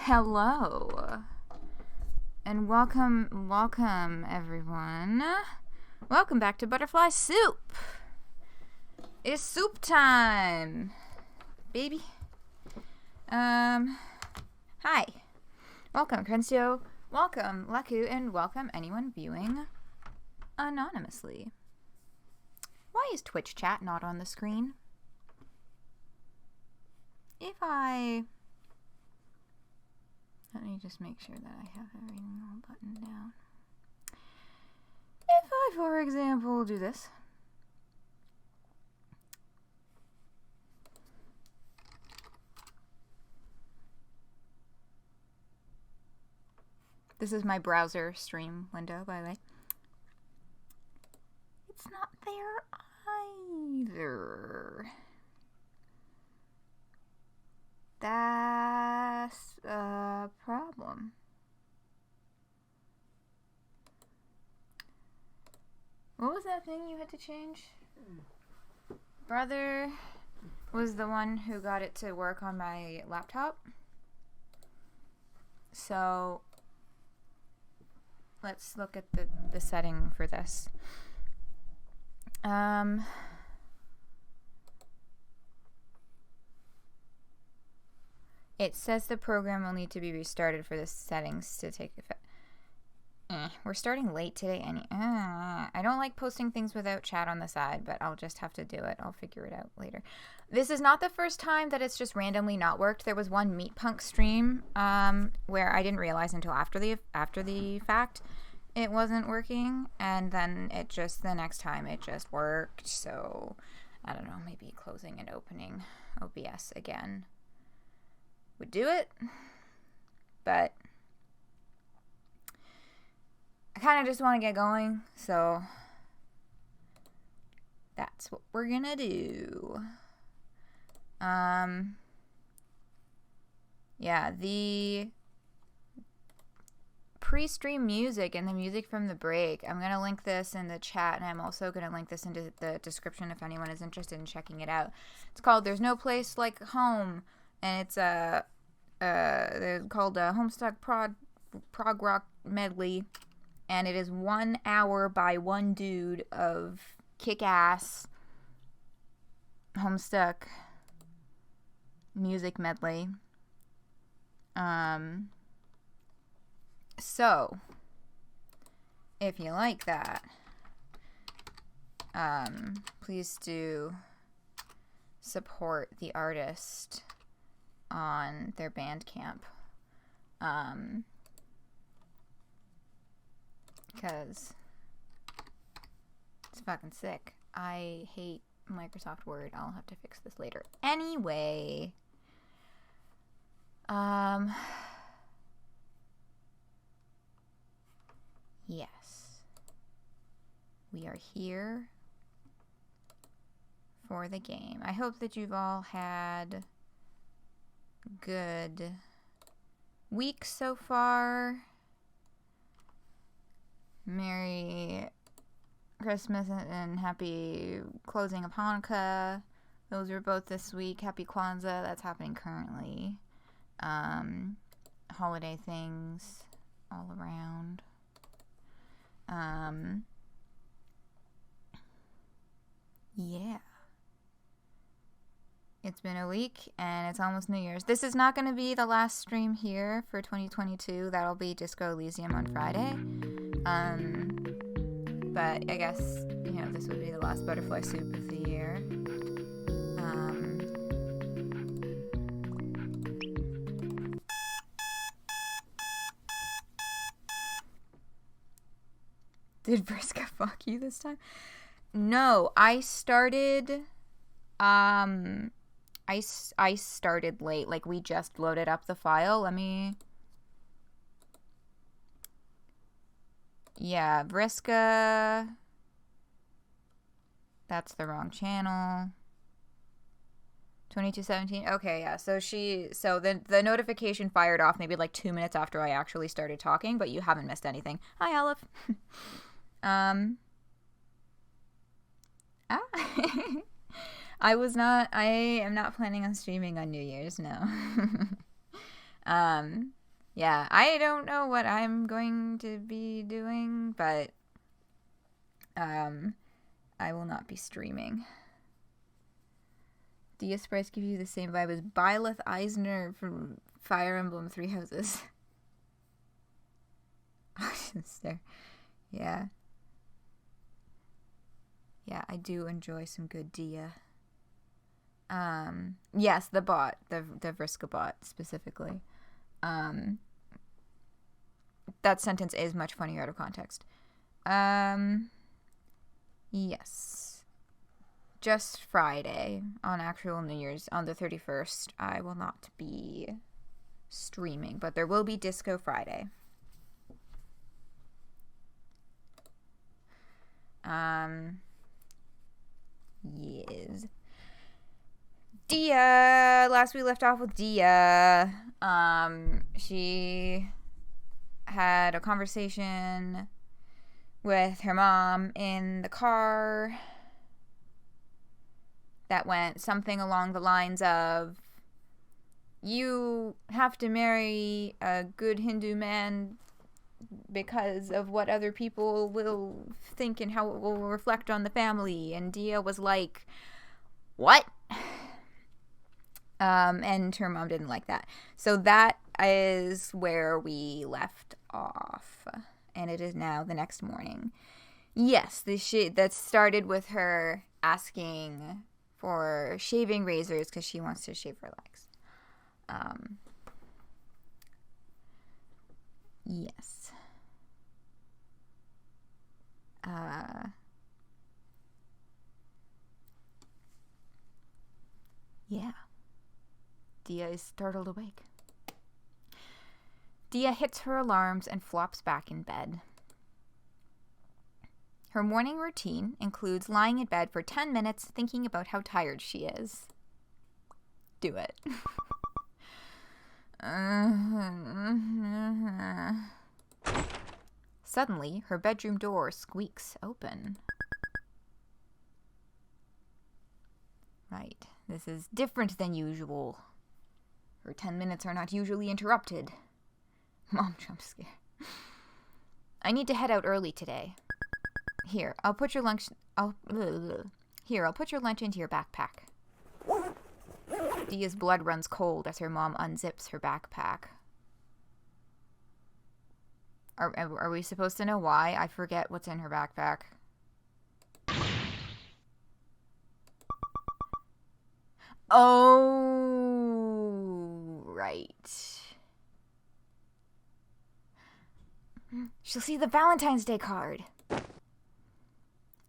Hello, and welcome everyone. Welcome back to Butterfly Soup. It's soup time, baby. Hi. Welcome, Min-seo. Welcome, Laku, and welcome anyone viewing anonymously. Why is Twitch chat not on the screen? Let me just make sure that I have everything all buttoned down. If I, for example, do this. This is my browser stream window, by the way. It's not there either. That's a problem. What was that thing you had to change? Brother was the one who got it to work on my laptop. So let's look at the setting for this. It says the program will need to be restarted for the settings to take effect. We're starting late today. I don't like posting things without chat on the side, but I'll just have to do it. I'll figure it out later. This is not the first time that it's just randomly not worked. There was one Meat Punk stream where I didn't realize until after the fact it wasn't working, and then it just the next time it just worked. So I don't know, maybe closing and opening OBS again would do it, but I kind of just want to get going, so that's what we're gonna do. Yeah, the pre-stream music and the music from the break, I'm gonna link this in the chat, and I'm also gonna link this into the description if anyone is interested in checking it out. It's called There's No Place Like Home, and it's they're called Homestuck Prog Rock Medley, and it is 1 hour by one dude of kick-ass Homestuck music medley. So if you like that, please do support the artist on their Bandcamp, because it's fucking sick. I hate Microsoft Word. I'll have to fix this later. Anyway, yes, we are here for the game. I hope that you've all had good week so far. Merry Christmas and happy closing of Hanukkah. Those were both this week. Happy Kwanzaa. That's happening currently. Holiday things all around. Yeah. It's been a week, and it's almost New Year's. This is not going to be the last stream here for 2022. That'll be Disco Elysium on Friday. But I guess, this would be the last Butterfly Soup of the year. Did Briska fuck you this time? No, I started... I started late. Like, we just loaded up the file. Let me... Yeah, Briska. That's the wrong channel. 2217. Okay, yeah. So the notification fired off maybe like 2 minutes after I actually started talking, but you haven't missed anything. Hi, Olive. I am not planning on streaming on New Year's, no. Yeah, I don't know what I'm going to be doing, but I will not be streaming. Diya sprites give you the same vibe as Byleth Eisner from Fire Emblem Three Houses. There. Yeah. Yeah, I do enjoy some good Diya. Yes, the bot, the Vriska bot specifically. That sentence is much funnier out of context. Yes. Just Friday, on actual New Year's, on the 31st, I will not be streaming, but there will be Disco Friday. Yes. Diya. Last we left off with Diya. She had a conversation with her mom in the car that went something along the lines of, you have to marry a good Hindu man because of what other people will think and how it will reflect on the family. And Diya was like, what? And her mom didn't like that. So that is where we left off. And it is now the next morning. Yes, that started with her asking for shaving razors because she wants to shave her legs. Yes. Yeah. Diya is startled awake. Diya hits her alarms and flops back in bed. Her morning routine includes lying in bed for 10 minutes thinking about how tired she is. Do it. Suddenly, her bedroom door squeaks open. Right, this is different than usual. Her 10 minutes are not usually interrupted. Mom jump scare. I need to head out early today. Here, I'll put your lunch into your backpack. Diya's blood runs cold as her mom unzips her backpack. Are we supposed to know why? I forget what's in her backpack. Oh, right. She'll see the Valentine's Day card.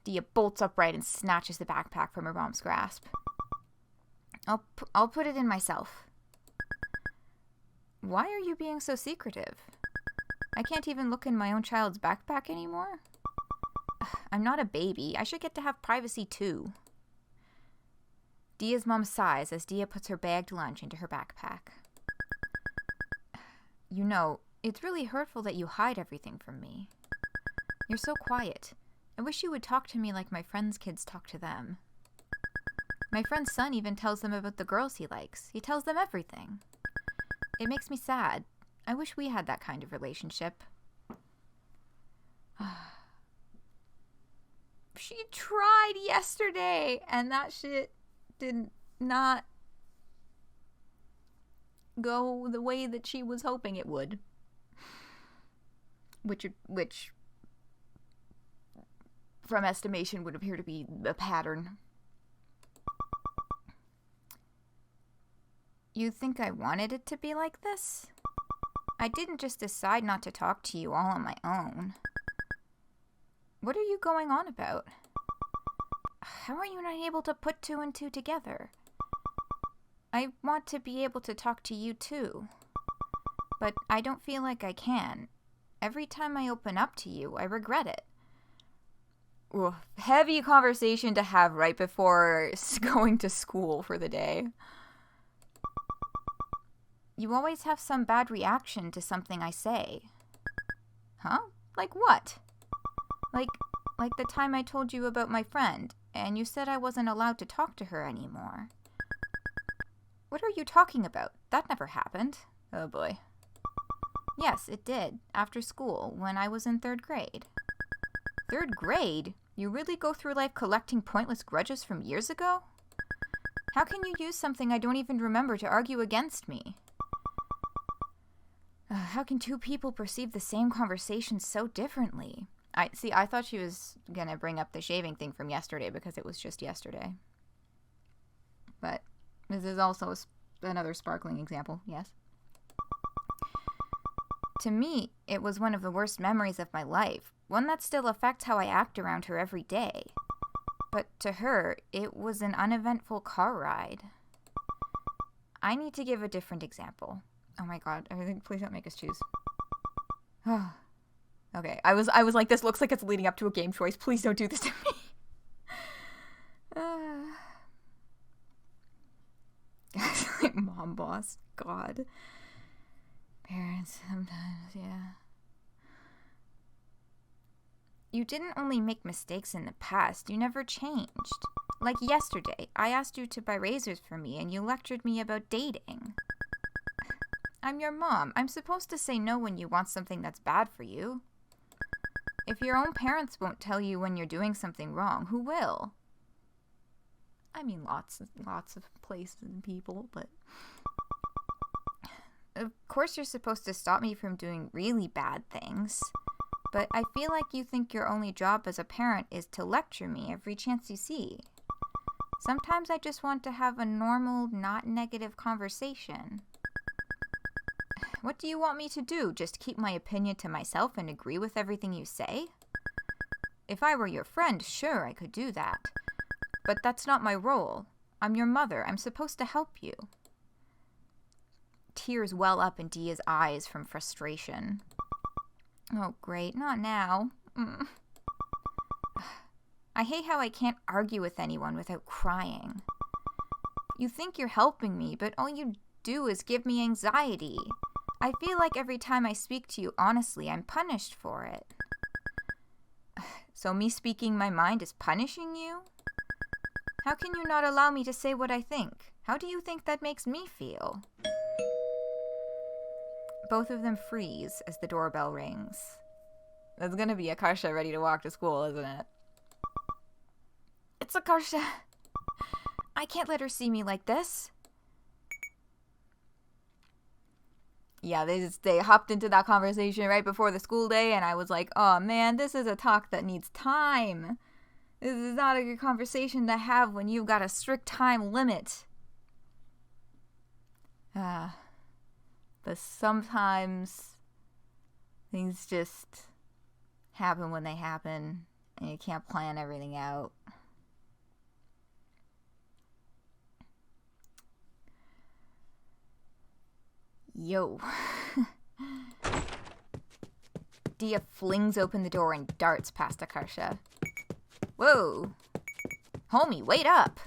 Diya bolts upright and snatches the backpack from her mom's grasp. I'll put it in myself. Why are you being so secretive? I can't even look in my own child's backpack anymore? I'm not a baby. I should get to have privacy too. Diya's mom sighs as Diya puts her bagged lunch into her backpack. You know, it's really hurtful that you hide everything from me. You're so quiet. I wish you would talk to me like my friends' kids talk to them. My friend's son even tells them about the girls he likes. He tells them everything. It makes me sad. I wish we had that kind of relationship. She tried yesterday, and that shit did not go the way that she was hoping it would. Which from estimation would appear to be a pattern. You think I wanted it to be like this? I didn't just decide not to talk to you all on my own. What are you going on about? How are you not able to put two and two together? I want to be able to talk to you too. But I don't feel like I can. Every time I open up to you, I regret it. Ooh, heavy conversation to have right before going to school for the day. You always have some bad reaction to something I say. Huh? Like what? Like the time I told you about my friend, and you said I wasn't allowed to talk to her anymore. What are you talking about? That never happened. Oh boy. Yes, it did. After school, when I was in 3rd grade. 3rd grade? You really go through life collecting pointless grudges from years ago? How can you use something I don't even remember to argue against me? How can 2 people perceive the same conversation so differently? I thought she was gonna bring up the shaving thing from yesterday because it was just yesterday. But this is also another sparkling example, yes. To me, it was one of the worst memories of my life, one that still affects how I act around her every day. But to her, it was an uneventful car ride. I need to give a different example. Oh my god, please don't make us choose. Okay, I was like, this looks like it's leading up to a game choice. Please don't do this to me. Like mom boss. God. Parents, sometimes, yeah. You didn't only make mistakes in the past, you never changed. Like yesterday, I asked you to buy razors for me and you lectured me about dating. I'm your mom. I'm supposed to say no when you want something that's bad for you. If your own parents won't tell you when you're doing something wrong, who will? I mean, lots of places and people, but... Of course you're supposed to stop me from doing really bad things. But I feel like you think your only job as a parent is to lecture me every chance you see. Sometimes I just want to have a normal, not negative conversation. What do you want me to do? Just keep my opinion to myself and agree with everything you say? If I were your friend, sure, I could do that. But that's not my role. I'm your mother. I'm supposed to help you. Tears well up in Diya's eyes from frustration. Oh, great. Not now. I hate how I can't argue with anyone without crying. You think you're helping me, but all you do is give me anxiety. I feel like every time I speak to you honestly, I'm punished for it. So me speaking my mind is punishing you? How can you not allow me to say what I think? How do you think that makes me feel? Both of them freeze as the doorbell rings. That's gonna be Akarsha ready to walk to school, isn't it? It's Akarsha. I can't let her see me like this. Yeah, they hopped into that conversation right before the school day, and I was like, oh man, this is a talk that needs time. This is not a good conversation to have when you've got a strict time limit. But sometimes things just happen when they happen, and you can't plan everything out. Yo. Diya flings open the door and darts past Akarsha. Whoa. Homie, wait up.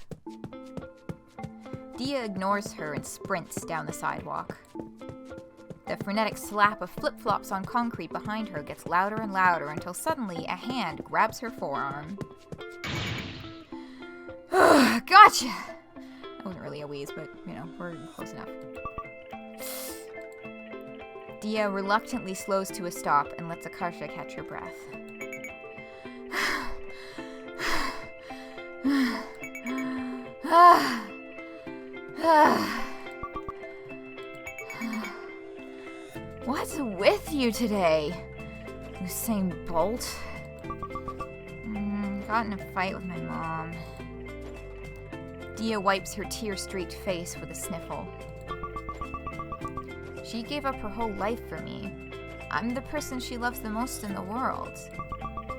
Diya ignores her and sprints down the sidewalk. The frenetic slap of flip-flops on concrete behind her gets louder and louder until suddenly a hand grabs her forearm. Gotcha! That wasn't really a wheeze, but, you know, we're close enough. Diya reluctantly slows to a stop and lets Akarsha catch her breath. What's with you today, Usain Bolt? Got in a fight with my mom. Diya wipes her tear-streaked face with a sniffle. She gave up her whole life for me. I'm the person she loves the most in the world.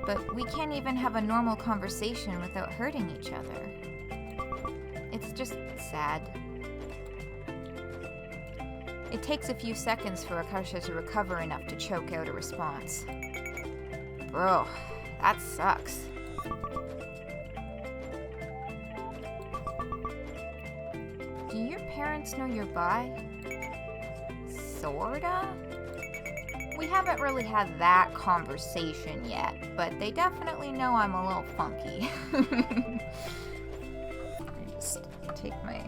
But we can't even have a normal conversation without hurting each other. It's just sad. It takes a few seconds for Akarsha to recover enough to choke out a response. Bro, that sucks. Do your parents know you're bi? Sorta? We haven't really had that conversation yet, but they definitely know I'm a little funky. Just take my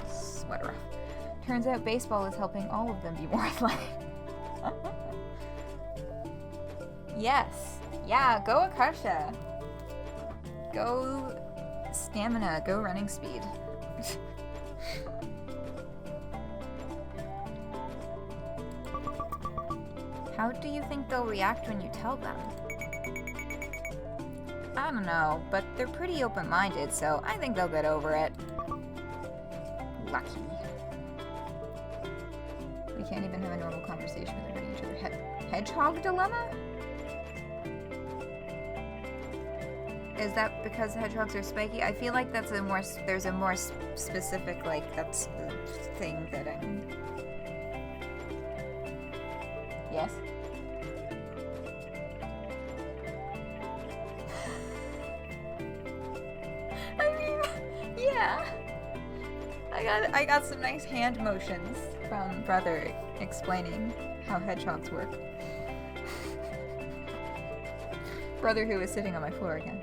sweater off. Turns out baseball is helping all of them be more athletic. Yes. Yeah, go Akasha. Go stamina, go running speed. How do you think they'll react when you tell them? I don't know, but they're pretty open-minded, so I think they'll get over it. Lucky. We can't even have a normal conversation without hurting each other. Hedgehog dilemma? Is that because hedgehogs are spiky? I feel like that's there's a more specific, like, that's the thing that I'm... Yes? I mean, yeah. I got some nice hand motions from brother explaining how hedgehogs work. Brother who is sitting on my floor again.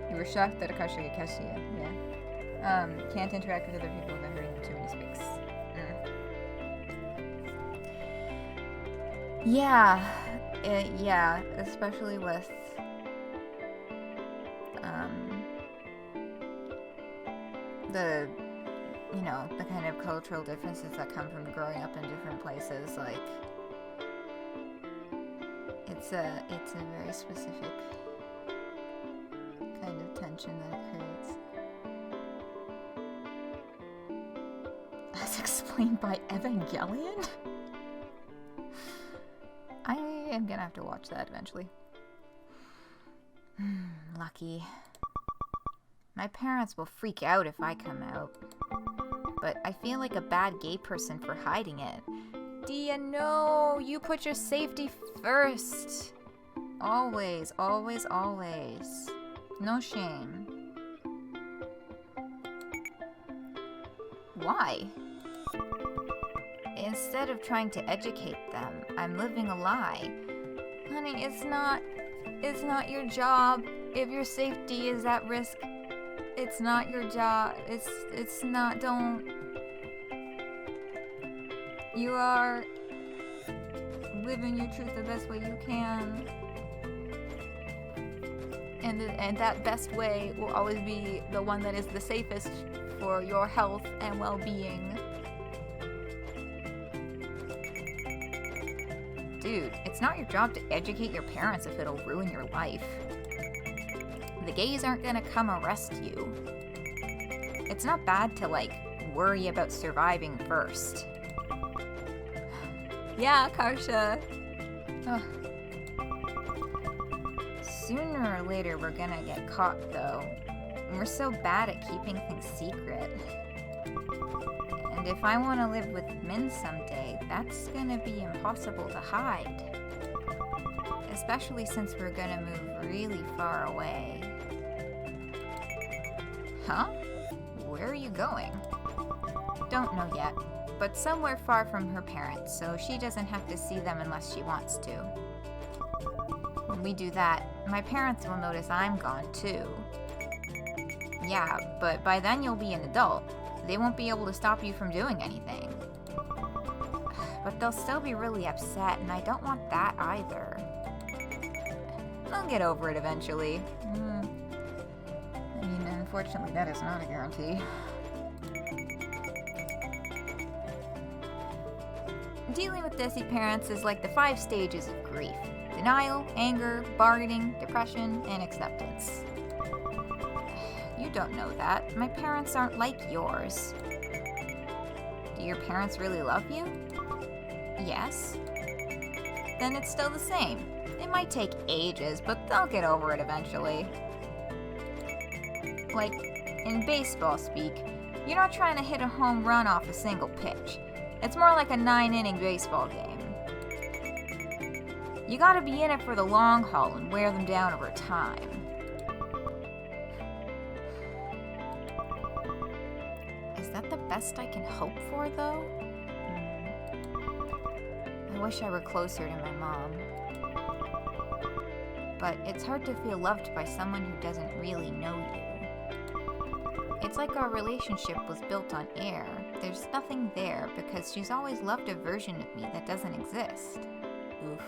You were shocked that Akasha got Keshiya, yeah. Can't interact with other people without hurting them too many speaks. Yeah, especially with, the, you know, the kind of cultural differences that come from growing up in different places, like, it's a very specific kind of tension that it creates. As explained by Evangelion? I am gonna have to watch that eventually. Lucky. My parents will freak out if I come out. But I feel like a bad gay person for hiding it. Diya, no! You put your safety first! Always, always, always. No shame. Why? Instead of trying to educate them, I'm living a lie. Honey, it's not your job. If your safety is at risk, it's not your job. It's not, don't. You are living your truth the best way you can. And that best way will always be the one that is the safest for your health and well-being. Dude, it's not your job to educate your parents if it'll ruin your life. The gays aren't gonna come arrest you. It's not bad to, like, worry about surviving first. Yeah, Karsha. Ugh. Sooner or later we're gonna get caught, though. We're so bad at keeping things secret. And if I want to live with Min someday, that's gonna be impossible to hide. Especially since we're gonna move really far away. Huh? Where are you going? Don't know yet, but somewhere far from her parents, so she doesn't have to see them unless she wants to. When we do that, my parents will notice I'm gone too. Yeah, but by then you'll be an adult. They won't be able to stop you from doing anything. But they'll still be really upset, and I don't want that either. I'll get over it eventually. I mean, unfortunately, that is not a guarantee. Dealing with desi parents is like the 5 stages of grief. Denial, anger, bargaining, depression, and acceptance. You don't know that. My parents aren't like yours. Do your parents really love you? Yes. Then it's still the same. It might take ages, but they'll get over it eventually. Like, in baseball speak, you're not trying to hit a home run off a single pitch. It's more like a 9-inning baseball game. You gotta be in it for the long haul and wear them down over time. Is that the best I can hope for, though? I wish I were closer to my mom. But it's hard to feel loved by someone who doesn't really know you. It's like our relationship was built on air. There's nothing there because she's always loved a version of me that doesn't exist. Oof.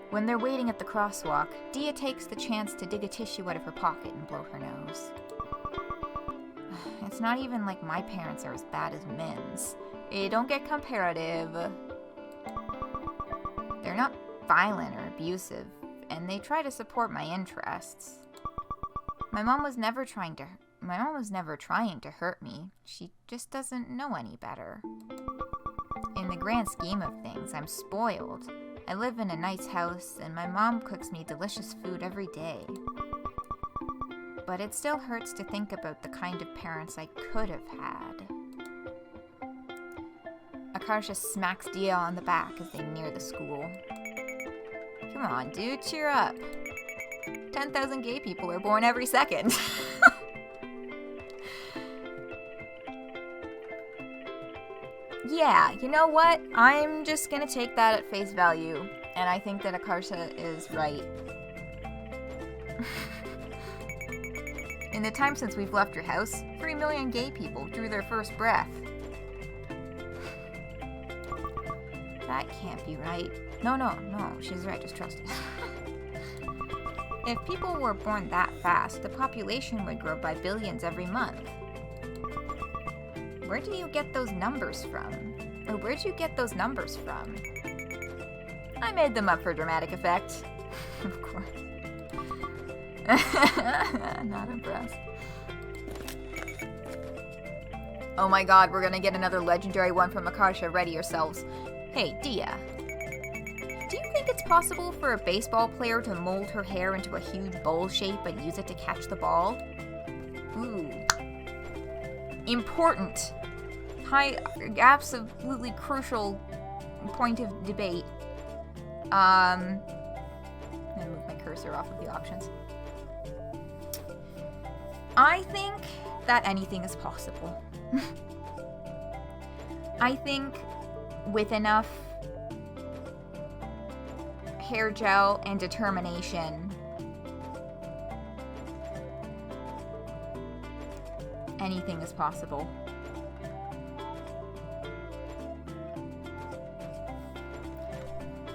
When they're waiting at the crosswalk, Diya takes the chance to dig a tissue out of her pocket and blow her nose. It's not even like my parents are as bad as Min's. Don't get comparative. They're not violent or abusive, and they try to support my interests. My mom was never trying to hurt me. She just doesn't know any better. In the grand scheme of things, I'm spoiled. I live in a nice house, and my mom cooks me delicious food every day. But it still hurts to think about the kind of parents I could have had. Akarsha smacks Diya on the back as they near the school. Come on, dude, cheer up. 10,000 gay people are born every second. Yeah, you know what? I'm just gonna take that at face value, and I think that Akarsha is right. In the time since we've left your house, 3 million gay people drew their first breath. That can't be right. No, she's right, just trust us. If people were born that fast, the population would grow by billions every month. Where do you get those numbers from? Or where'd you get those numbers from? I made them up for dramatic effect. Of course. Not impressed. Oh my god, we're gonna get another legendary one from Akarsha. Ready yourselves. Hey, Diya. Do you think it's possible for a baseball player to mold her hair into a huge bowl shape and use it to catch the ball? Ooh. Important. High, absolutely crucial point of debate. I'm gonna move my cursor off of the options. I think that anything is possible. I think with enough hair gel and determination, anything is possible.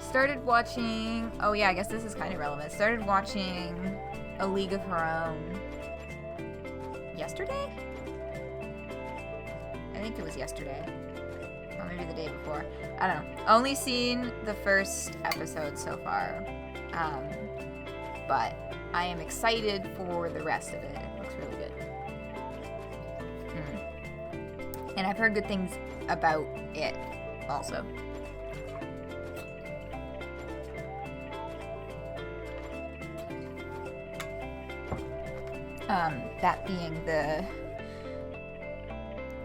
Started watching, oh yeah, I guess this is kind of relevant. Started watching A League of Her Own yesterday? I think it was yesterday. Or maybe the day before. I don't know. Only seen the first episode so far. But I am excited for the rest of it. It looks really good. And I've heard good things about it also. That being the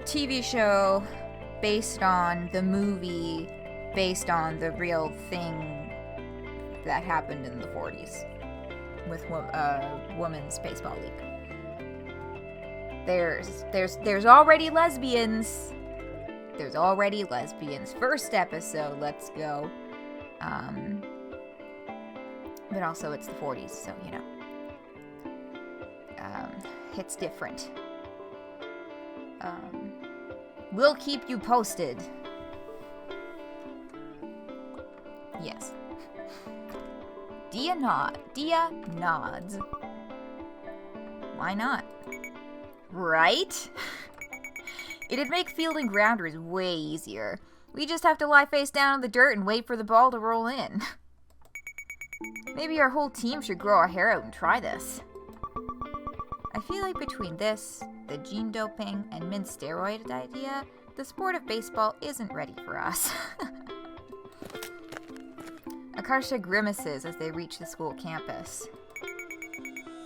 TV show based on the movie, based on the real thing that happened in the 40s with women's baseball league. There's already lesbians. There's already lesbians. First episode, let's go. But also it's the 40s, so you know. It's different. We'll keep you posted. Yes. Diya nods. Why not? Right? It'd make fielding grounders way easier. We just have to lie face down in the dirt and wait for the ball to roll in. Maybe our whole team should grow our hair out and try this. I feel like between this, the gene doping, and Min's steroid idea, the sport of baseball isn't ready for us. Akarsha grimaces as they reach the school campus.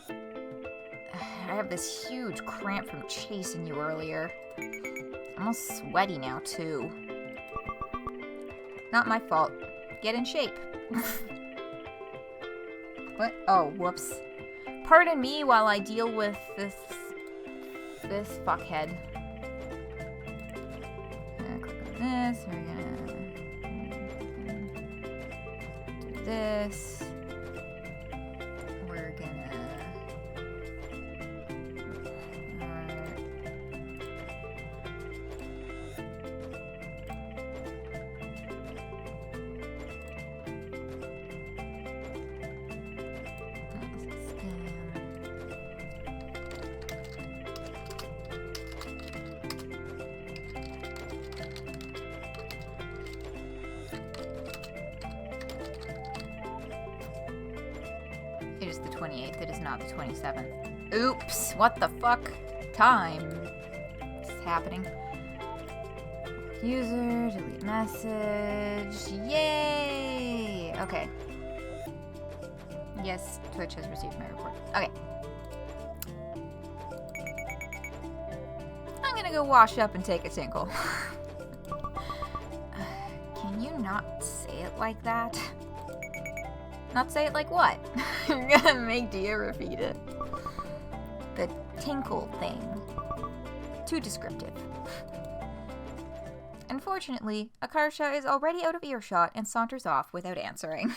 I have this huge cramp from chasing you earlier. I'm all sweaty now, too. Not my fault. Get in shape. What? Oh, whoops. Pardon me while I deal with this fuckhead. Click on this. We're gonna do this. We're gonna It is the 28th. It is not the 27th. Oops. What the fuck? Time. What's happening? User, delete message. Yay! Okay. Yes, Twitch has received my report. Okay. I'm gonna go wash up and take a tinkle. Can you not say it like that? Not say it like what? I'm gonna make Diya repeat it. The tinkle thing. Too descriptive. Unfortunately, Akarsha is already out of earshot and saunters off without answering.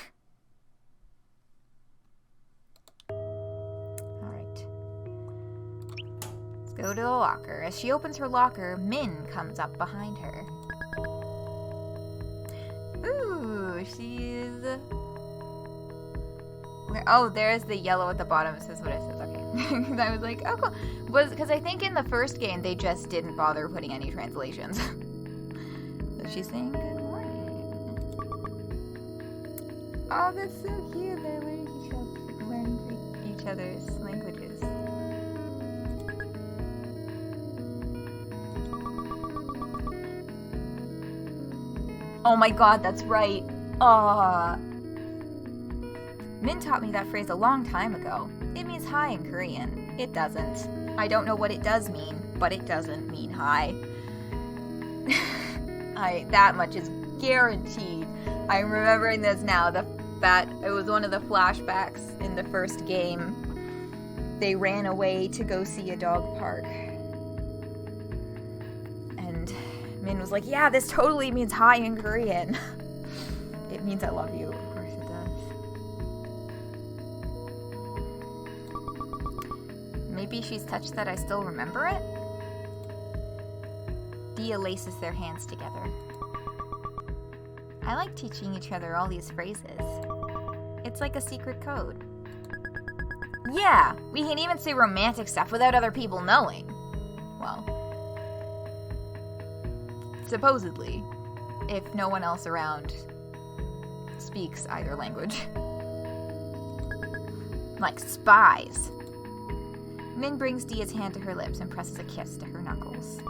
Alright. Let's go to the locker. As she opens her locker, Min comes up behind her. Ooh, she's... Oh, there's the yellow at the bottom. It says what it says. Okay. I was like, oh, cool. Because I think in the first game, they just didn't bother putting any translations. So she's saying good morning. Oh, that's so cute. They're learning each other's languages. Oh my god, that's right. Min taught me that phrase a long time ago. It means hi in Korean. It doesn't. I don't know what it does mean, but it doesn't mean hi. That much is guaranteed. I'm remembering this now. That it was one of the flashbacks in the first game. They ran away to go see a dog park. And Min was like, yeah, this totally means hi in Korean. It means I love you. Of course it does. Maybe she's touched that I still remember it? Diya laces their hands together. I like teaching each other all these phrases. It's like a secret code. Yeah, we can even say romantic stuff without other people knowing. Well, supposedly, if no one else around speaks either language. Like spies. Min brings Diya's hand to her lips and presses a kiss to her knuckles.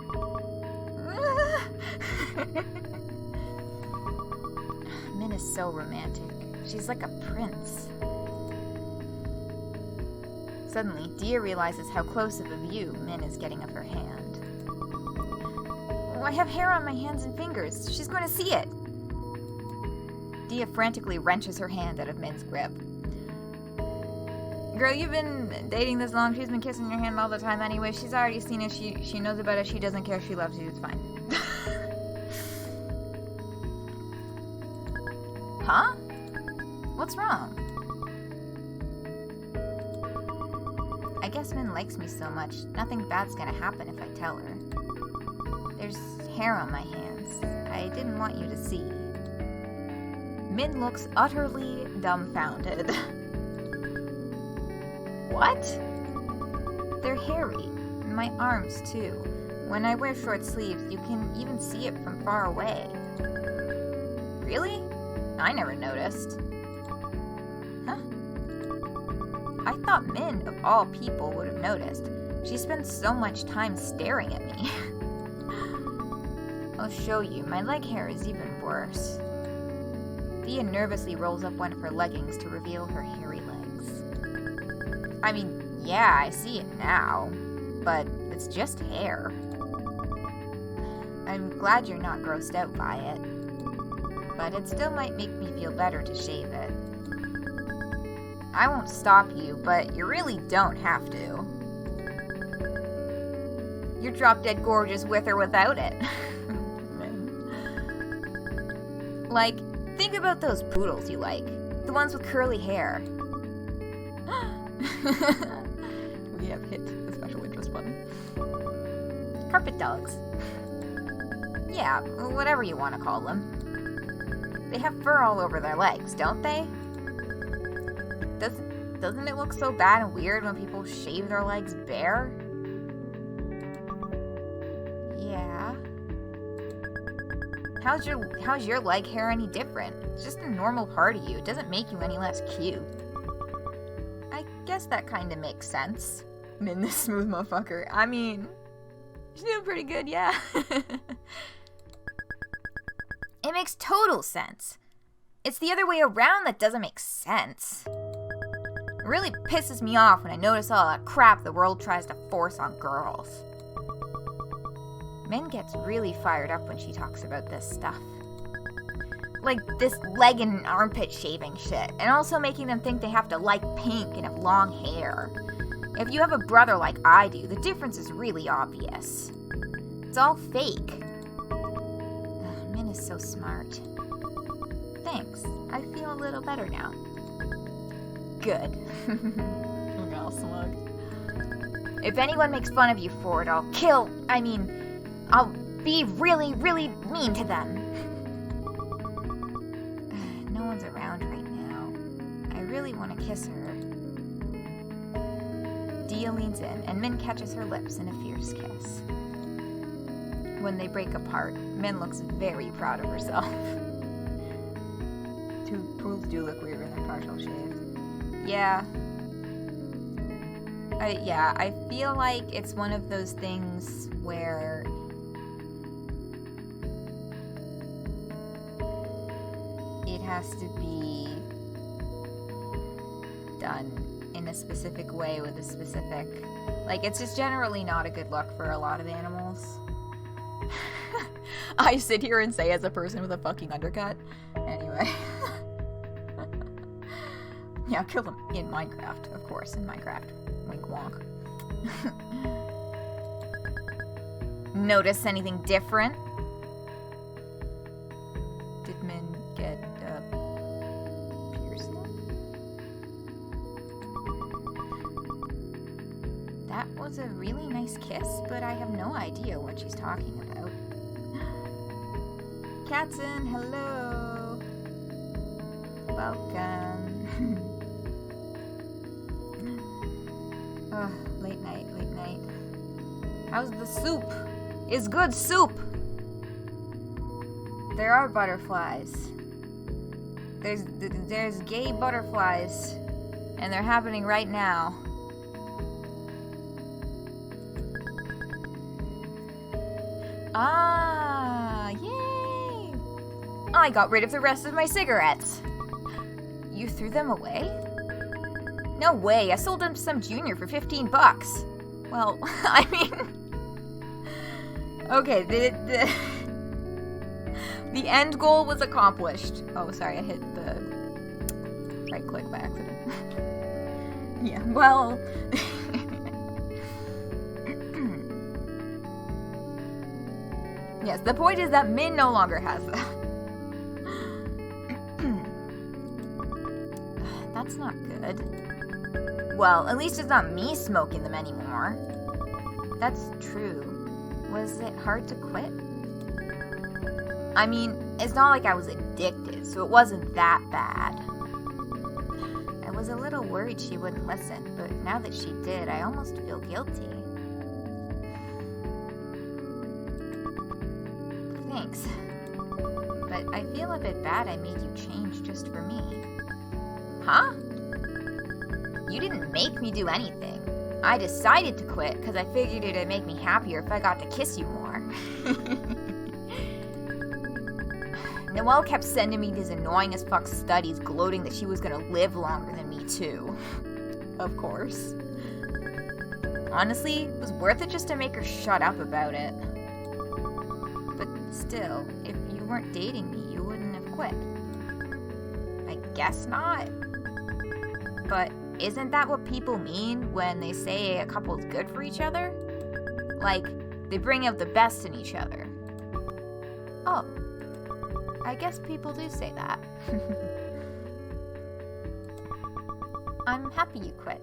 Min is so romantic. She's like a prince. Suddenly, Diya realizes how close of a view Min is getting of her hand. Oh, I have hair on my hands and fingers. She's going to see it. Diya frantically wrenches her hand out of Min's grip. Girl, you've been dating this long. She's been kissing your hand all the time anyway. She's already seen it. She knows about it. She doesn't care. She loves you. It's fine. Huh? What's wrong? I guess Min likes me so much. Nothing bad's gonna happen if I tell her. There's hair on my hands. I didn't want you to see. Min looks utterly dumbfounded. What? They're hairy. My arms, too. When I wear short sleeves, you can even see it from far away. Really? I never noticed. Huh? I thought Min, of all people, would have noticed. She spends so much time staring at me. I'll show you. My leg hair is even worse. Diya nervously rolls up one of her leggings to reveal her hairy legs. I mean, yeah, I see it now, but it's just hair. I'm glad you're not grossed out by it, but it still might make me feel better to shave it. I won't stop you, but you really don't have to. You're drop-dead gorgeous with or without it. Like, think about those poodles you like. The ones with curly hair. We have hit the special interest button. Carpet dogs. Yeah, whatever you want to call them. They have fur all over their legs, don't they? Doesn't it look so bad and weird when people shave their legs bare? Yeah. How's your leg hair any different? It's just a normal part of you. It doesn't make you any less cute. Guess that kind of makes sense. Min, this smooth motherfucker. I mean, she's doing pretty good, yeah. It makes total sense. It's the other way around that doesn't make sense. It really pisses me off when I notice all that crap the world tries to force on girls. Min gets really fired up when she talks about this stuff. Like this leg and armpit shaving shit, and also making them think they have to like pink and have long hair. If you have a brother like I do, the difference is really obvious. It's all fake. Ugh, Min is so smart. Thanks. I feel a little better now. Good. Look how smug. If anyone makes fun of you for it, I'll be really, really mean to them. No one's around right now. I really want to kiss her. Diya leans in, and Min catches her lips in a fierce kiss. When they break apart, Min looks very proud of herself. Two pools do look weird when they're partial shaves. Yeah. I feel like it's one of those things where it has to be done in a specific way with a specific... Like, it's just generally not a good look for a lot of animals. I sit here and say as a person with a fucking undercut. Anyway. Yeah, kill them in Minecraft, of course, in Minecraft. Wink wonk. Notice anything different? Did Min get pierced? That was a really nice kiss, but I have no idea what she's talking about. Katzen, hello. Welcome. Ugh, late night. How's the soup? Is good soup! There are butterflies. There's gay butterflies. And they're happening right now. Ah, yay! I got rid of the rest of my cigarettes. You threw them away? No way, I sold them to some junior for $15. Well, I mean... Okay, the end goal was accomplished. Oh, sorry, I hit the right click by accident. Yeah, well... Yes, the point is that Min no longer has that. That's not good. Well, at least it's not me smoking them anymore. That's true. Was it hard to quit? I mean, it's not like I was addicted, so it wasn't that bad. I was a little worried she wouldn't listen, but now that she did, I almost feel guilty. Thanks. But I feel a bit bad I made you change just for me. Huh? You didn't make me do anything. I decided to quit because I figured it'd make me happier if I got to kiss you more. Noelle kept sending me these annoying as fuck studies gloating that she was gonna live longer than me too. Of course. Honestly, it was worth it just to make her shut up about it. But still, if you weren't dating me, you wouldn't have quit. I guess not. But isn't that what people mean when they say a couple's good for each other? Like, they bring out the best in each other. Oh. I guess people do say that. I'm happy you quit.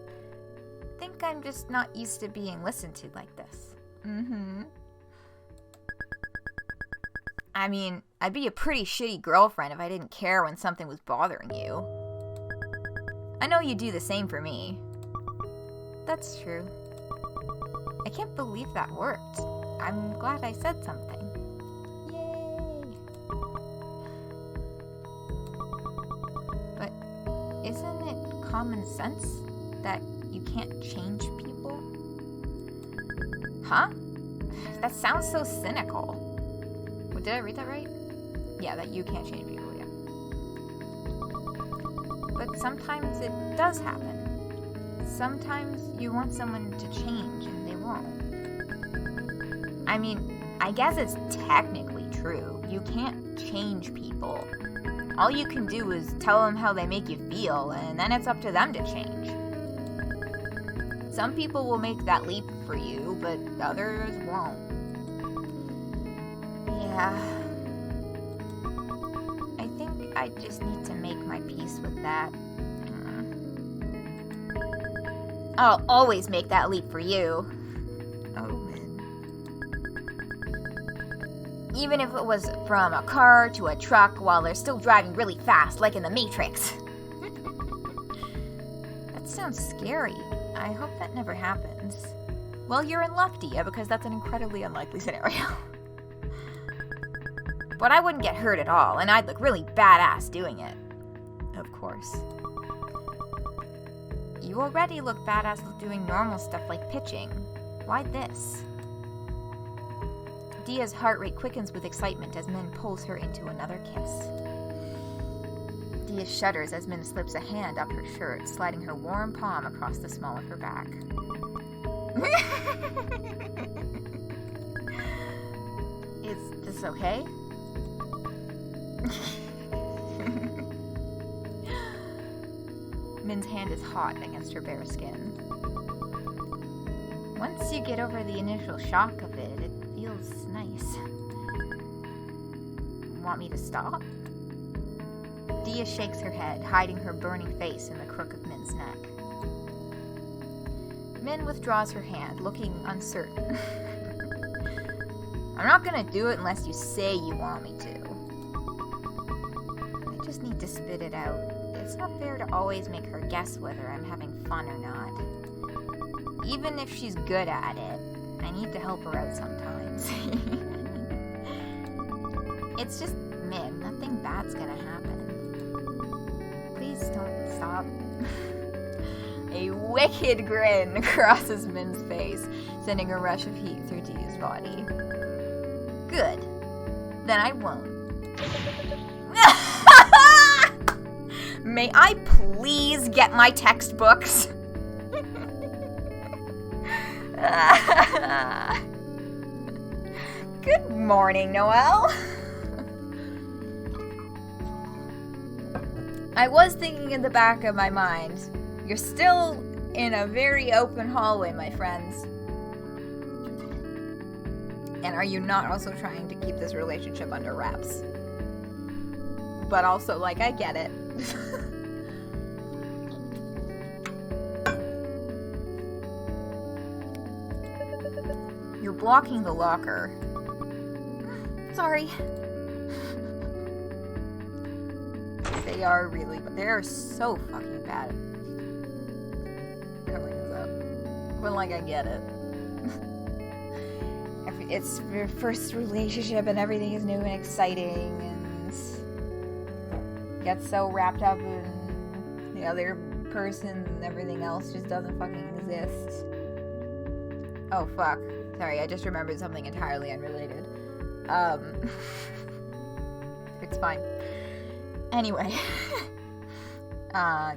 Think I'm just not used to being listened to like this. Mm-hmm. I mean, I'd be a pretty shitty girlfriend if I didn't care when something was bothering you. I know you do the same for me. That's true. I can't believe that worked. I'm glad I said something. Yay! But isn't it common sense that you can't change people? Huh? That sounds so cynical. Well, did I read that right? Yeah, that you can't change people, yeah. But sometimes it does happen. Sometimes you want someone to change and they won't. I mean, I guess it's technically true. You can't change people. All you can do is tell them how they make you feel, and then it's up to them to change. Some people will make that leap for you, but others won't. Yeah. I think I just need to make my peace with that. I'll always make that leap for you. Oh, man. Even if it was from a car to a truck while they're still driving really fast, like in the Matrix. That sounds scary. I hope that never happens. Well, you're in luck, Diya, because that's an incredibly unlikely scenario. But I wouldn't get hurt at all, and I'd look really badass doing it. Of course. You already look badass doing normal stuff like pitching. Why this? Diya's heart rate quickens with excitement as Min pulls her into another kiss. Diya shudders as Min slips a hand up her shirt, sliding her warm palm across the small of her back. Is this okay? Min's hand is hot against her bare skin. Once you get over the initial shock of it, it feels nice. Want me to stop? Diya shakes her head, hiding her burning face in the crook of Min's neck. Min withdraws her hand, looking uncertain. I'm not gonna do it unless you say you want me to. I just need to spit it out. It's not fair to always make her guess whether I'm having fun or not. Even if she's good at it, I need to help her out sometimes. It's just Min. Nothing bad's gonna happen. Please don't stop. A wicked grin crosses Min's face, sending a rush of heat through Diya's body. Good. Then I won't. May I please get my textbooks? Good morning, Noelle. I was thinking in the back of my mind, you're still in a very open hallway, my friends. And are you not also trying to keep this relationship under wraps? But also, like, I get it. You're blocking the locker. Sorry. They are so fucking bad. Covering this up. But like, I get it. It's your first relationship and everything is new and exciting and gets so wrapped up in the other person and everything else just doesn't fucking exist. Oh fuck. Sorry, I just remembered something entirely unrelated. It's fine. Anyway.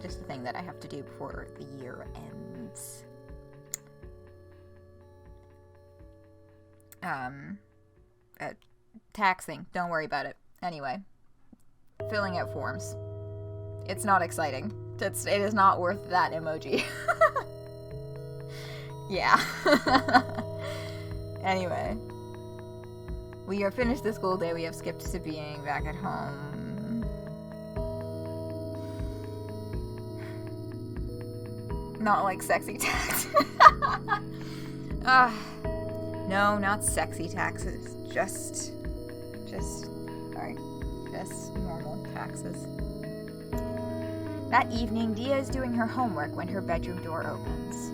Just a thing that I have to do before the year ends. Tax thing. Don't worry about it. Anyway. Filling out forms. It's not exciting. It is not worth that emoji. Yeah. Anyway. We are finished the school day. We have skipped to being back at home. Not like sexy tax. No, not sexy taxes. Just normal taxes. That evening, Diya is doing her homework when her bedroom door opens.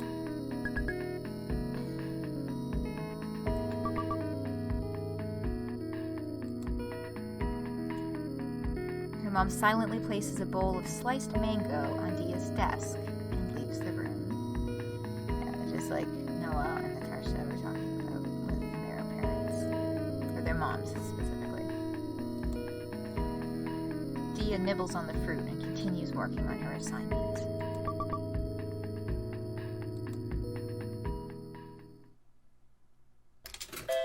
Her mom silently places a bowl of sliced mango on Diya's desk and leaves the room. plums specifically. Diya nibbles on the fruit and continues working on her assignment.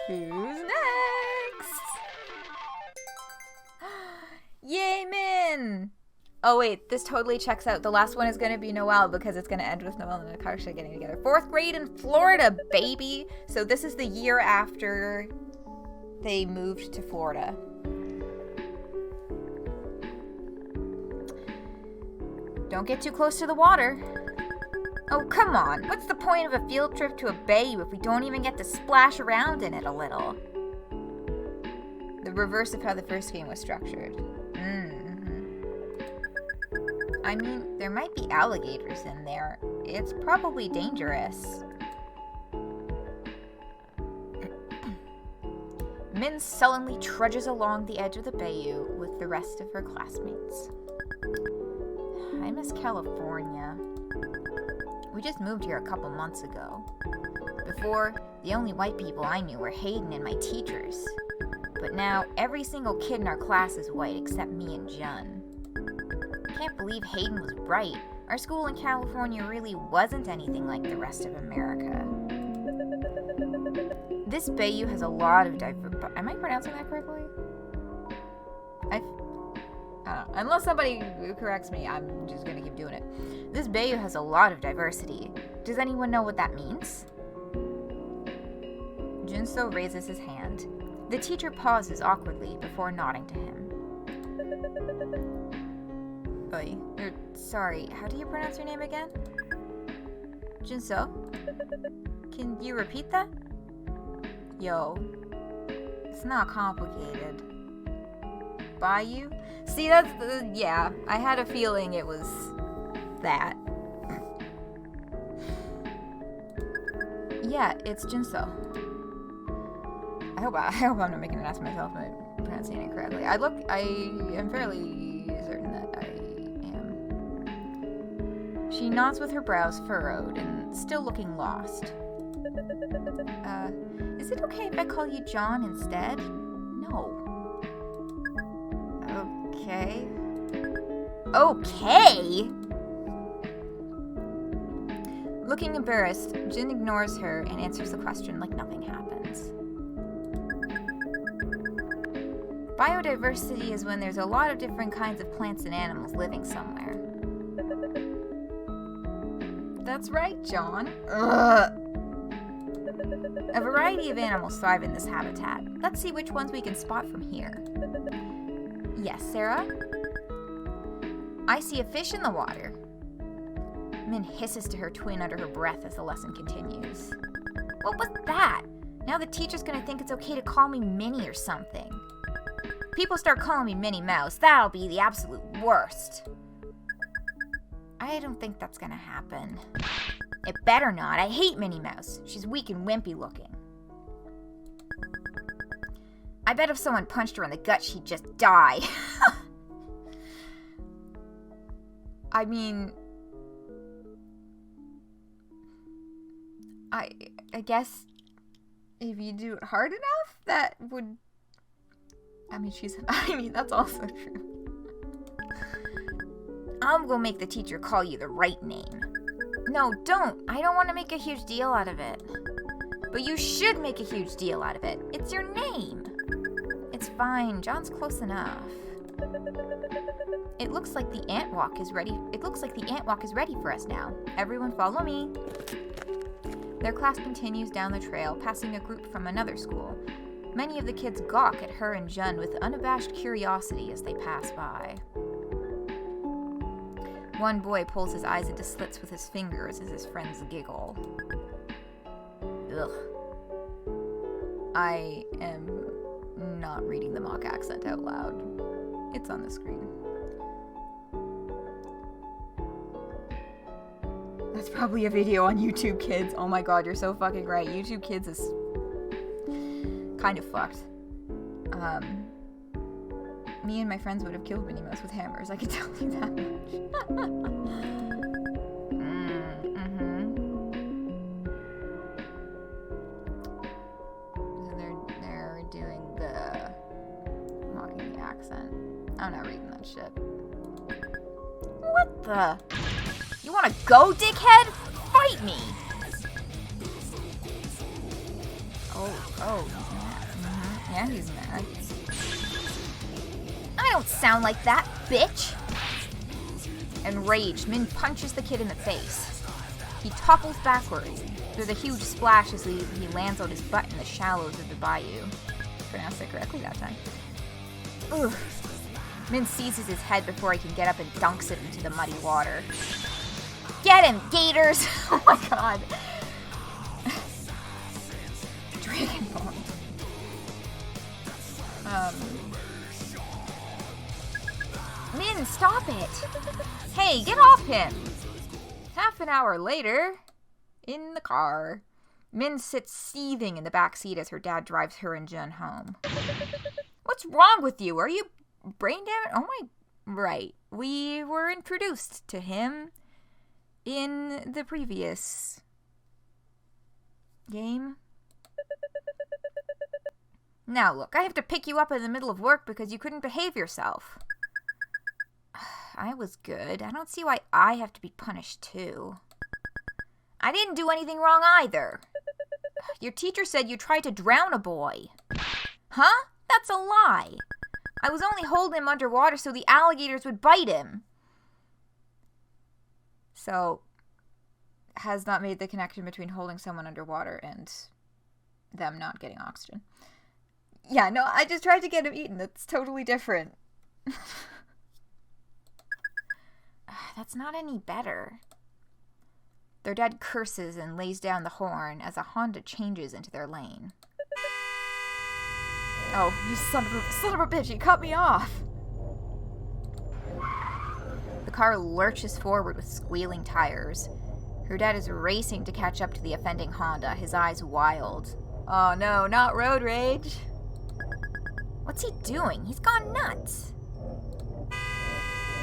Who's next? Yay, Min! Oh wait, this totally checks out. The last one is going to be Noelle because it's going to end with Noelle and Natasha getting together. 4th grade in Florida, baby! So this is the year after they moved to Florida. Don't get too close to the water. Oh, come on. What's the point of a field trip to a bayou if we don't even get to splash around in it a little? The reverse of how the first game was structured. I mean, there might be alligators in there. It's probably dangerous. Min sullenly trudges along the edge of the bayou with the rest of her classmates. I miss California. We just moved here a couple months ago. Before, the only white people I knew were Hayden and my teachers. But now, every single kid in our class is white except me and Jun. Can't believe Hayden was right. Our school in California really wasn't anything like the rest of America. This bayou has a lot of Am I pronouncing that correctly? I don't know. Unless somebody corrects me, I'm just gonna keep doing it. This bayou has a lot of diversity. Does anyone know what that means? Min-seo raises his hand. The teacher pauses awkwardly before nodding to him. Sorry, how do you pronounce your name again? Min-seo? Can you repeat that? Yo, it's not complicated. Bayou? See, that's yeah, I had a feeling it was that. Yeah, it's Min-seo. I hope I'm not making an ass of myself and pronouncing it correctly. I am fairly certain that I am. She nods with her brows furrowed and still looking lost. Is it okay if I call you John instead? No. Okay. Okay? Looking embarrassed, Jin ignores her and answers the question like nothing happens. Biodiversity is when there's a lot of different kinds of plants and animals living somewhere. That's right, John. Ugh. A variety of animals thrive in this habitat. Let's see which ones we can spot from here. Yes, Sarah? I see a fish in the water. Min hisses to her twin under her breath as the lesson continues. What was that? Now the teacher's gonna think it's okay to call me Minnie or something. People start calling me Minnie Mouse. That'll be the absolute worst. I don't think that's gonna happen. It better not. I hate Minnie Mouse. She's weak and wimpy looking. I bet if someone punched her in the gut, she'd just die. I mean, I guess if you do it hard enough, that would... I mean, that's also true. I'm gonna make the teacher call you the right name. No, don't. I don't want to make a huge deal out of it. But you should make a huge deal out of it. It's your name. It's fine. John's close enough. It looks like the ant walk is ready. For us now. Everyone follow me. Their class continues down the trail, passing a group from another school. Many of the kids gawk at her and Jun with unabashed curiosity as they pass by. One boy pulls his eyes into slits with his fingers as his friends giggle. Ugh. I am not reading the mock accent out loud. It's on the screen. That's probably a video on YouTube Kids. Oh my god, you're so fucking right. YouTube Kids is kind of fucked. Me and my friends would have killed Minnie Mouse with hammers, I can tell you that much. And they're doing the I'm not reading that shit. What the? You wanna go, dickhead? Fight me! Oh, he's mad. Mm-hmm. Yeah, he's mad. I don't sound like that, bitch! Enraged, Min punches the kid in the face. He topples backwards. There's a huge splash as he lands on his butt in the shallows of the bayou. Pronounced it correctly that time. Ugh. Min seizes his head before he can get up and dunks it into the muddy water. Get him, gators! Oh my god. Dragon Ball. Min, stop it! Hey, get off him! Half an hour later, in the car, Min sits seething in the back seat as her dad drives her and Jun home. What's wrong with you? Are you brain damaged? Oh my... Right. We were introduced to him in the previous game. Now look, I have to pick you up in the middle of work because you couldn't behave yourself. I was good. I don't see why I have to be punished too. I didn't do anything wrong either. Your teacher said you tried to drown a boy. Huh? That's a lie. I was only holding him underwater so the alligators would bite him. So, has not made the connection between holding someone underwater and them not getting oxygen. Yeah, no, I just tried to get him eaten. That's totally different. That's not any better. Their dad curses and lays down the horn as a Honda changes into their lane. Oh, you son of a bitch, he cut me off! The car lurches forward with squealing tires. Her dad is racing to catch up to the offending Honda, his eyes wild. Oh no, not road rage! What's he doing? He's gone nuts!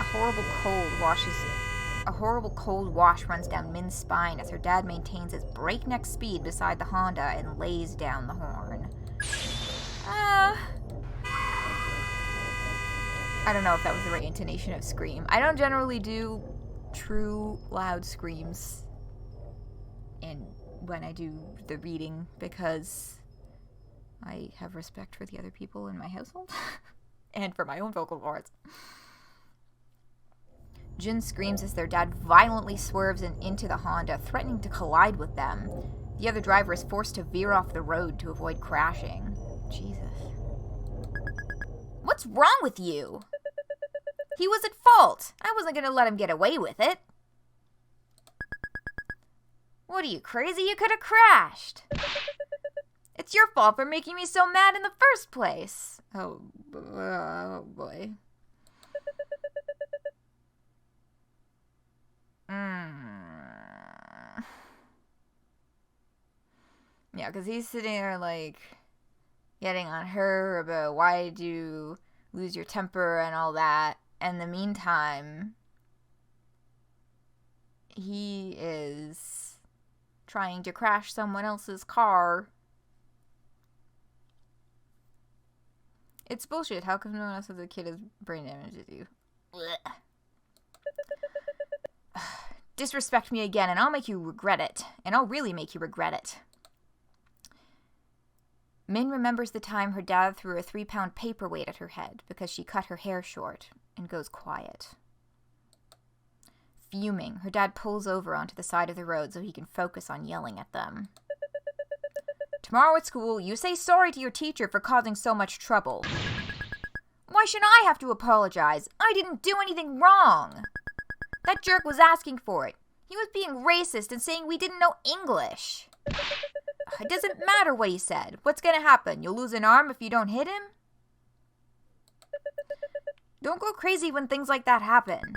A horrible cold wash runs down Min's spine as her dad maintains his breakneck speed beside the Honda and lays down the horn. I don't know if that was the right intonation of scream. I don't generally do true loud screams when I do the reading because I have respect for the other people in my household and for my own vocal cords. Jin screams as their dad violently swerves into the Honda, threatening to collide with them. The other driver is forced to veer off the road to avoid crashing. Jesus. What's wrong with you? He was at fault. I wasn't going to let him get away with it. What are you, crazy? You could have crashed. It's your fault for making me so mad in the first place. Oh boy. Yeah, because he's sitting there, like, getting on her about why did you lose your temper and all that. And in the meantime, he is trying to crash someone else's car. It's bullshit. How come no one else has a kid as brain damage as you? Blech. Disrespect me again, and I'll make you regret it. And I'll really make you regret it. Min remembers the time her dad threw a 3-pound paperweight at her head because she cut her hair short, and goes quiet. Fuming, her dad pulls over onto the side of the road so he can focus on yelling at them. Tomorrow at school, you say sorry to your teacher for causing so much trouble. Why should I have to apologize? I didn't do anything wrong. That jerk was asking for it. He was being racist and saying we didn't know English. It doesn't matter what he said. What's gonna happen? You'll lose an arm if you don't hit him? Don't go crazy when things like that happen.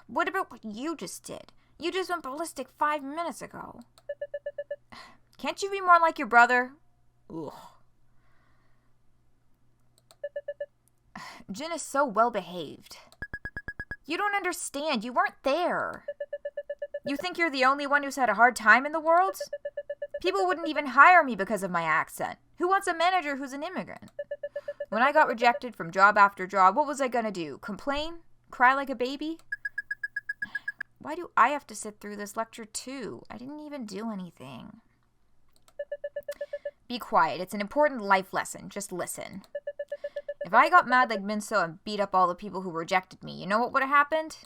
What about what you just did? You just went ballistic 5 minutes ago. Can't you be more like your brother? Ugh. Jin is so well behaved. You don't understand. You weren't there. You think you're the only one who's had a hard time in the world? People wouldn't even hire me because of my accent. Who wants a manager who's an immigrant? When I got rejected from job after job, what was I gonna do? Complain? Cry like a baby? Why do I have to sit through this lecture too? I didn't even do anything. Be quiet. It's an important life lesson. Just listen. If I got mad like Min-seo and beat up all the people who rejected me, you know what would have happened?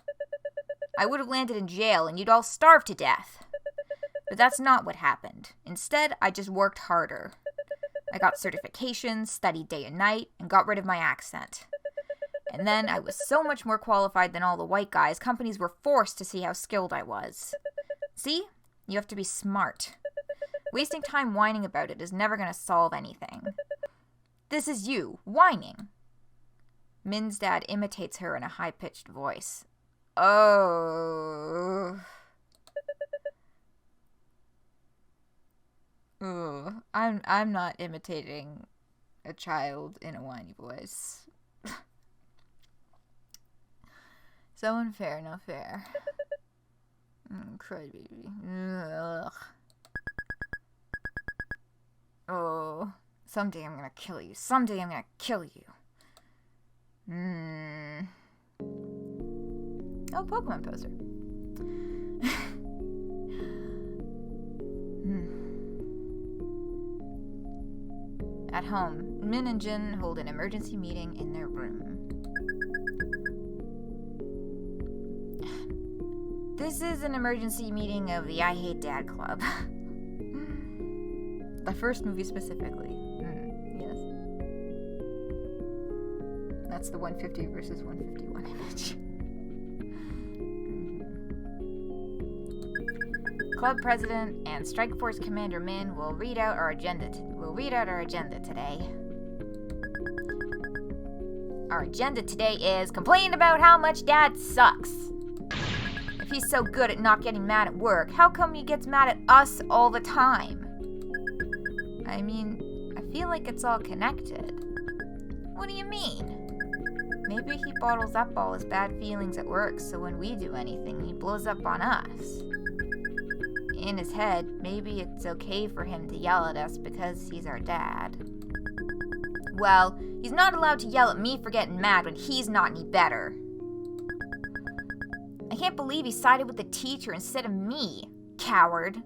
I would have landed in jail and you'd all starve to death. But that's not what happened. Instead, I just worked harder. I got certifications, studied day and night, and got rid of my accent. And then I was so much more qualified than all the white guys, companies were forced to see how skilled I was. See? You have to be smart. Wasting time whining about it is never going to solve anything. This is you, whining. Min's dad imitates her in a high-pitched voice. Oh. Ooh, I'm not imitating a child in a whiny voice. So unfair, no fair. Crybaby. Ugh. Oh, someday I'm gonna kill you. Someday I'm gonna kill you. Oh, Pokemon poster. At home, Min and Jin hold an emergency meeting in their room. This is an emergency meeting of the I Hate Dad Club. The first movie specifically. Yes. That's the 150 versus 151 image. Club president and Strike Force Commander Min will read out our agenda today. Our agenda today is complain about how much Dad sucks. If he's so good at not getting mad at work, how come he gets mad at us all the time? I mean, I feel like it's all connected. What do you mean? Maybe he bottles up all his bad feelings at work, so when we do anything, he blows up on us. In his head, maybe it's okay for him to yell at us because he's our dad. Well, he's not allowed to yell at me for getting mad when he's not any better. I can't believe he sided with the teacher instead of me, coward.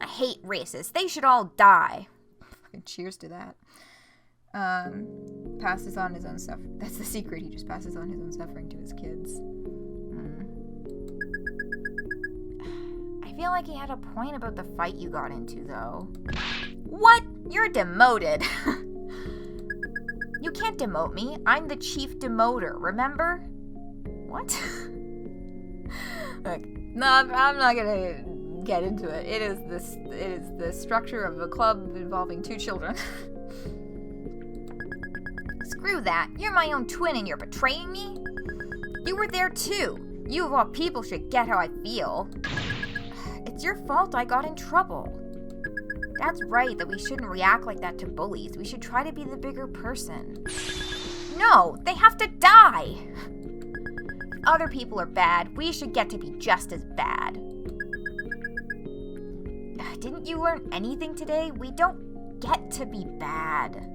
I hate racists. They should all die. Cheers to that. Passes on his own suffering. That's the secret. He just passes on his own suffering to his kids. I feel like he had a point about the fight you got into, though. What? You're demoted. You can't demote me. I'm the chief demoter, remember? What? Look, no, I'm not gonna get into it. It is the structure of a club involving 2 children. Screw that. You're my own twin and you're betraying me? You were there too. You of all people should get how I feel. It's your fault I got in trouble. Dad's right that we shouldn't react like that to bullies. We should try to be the bigger person. No, they have to die. If other people are bad, we should get to be just as bad. Didn't you learn anything today? We don't get to be bad.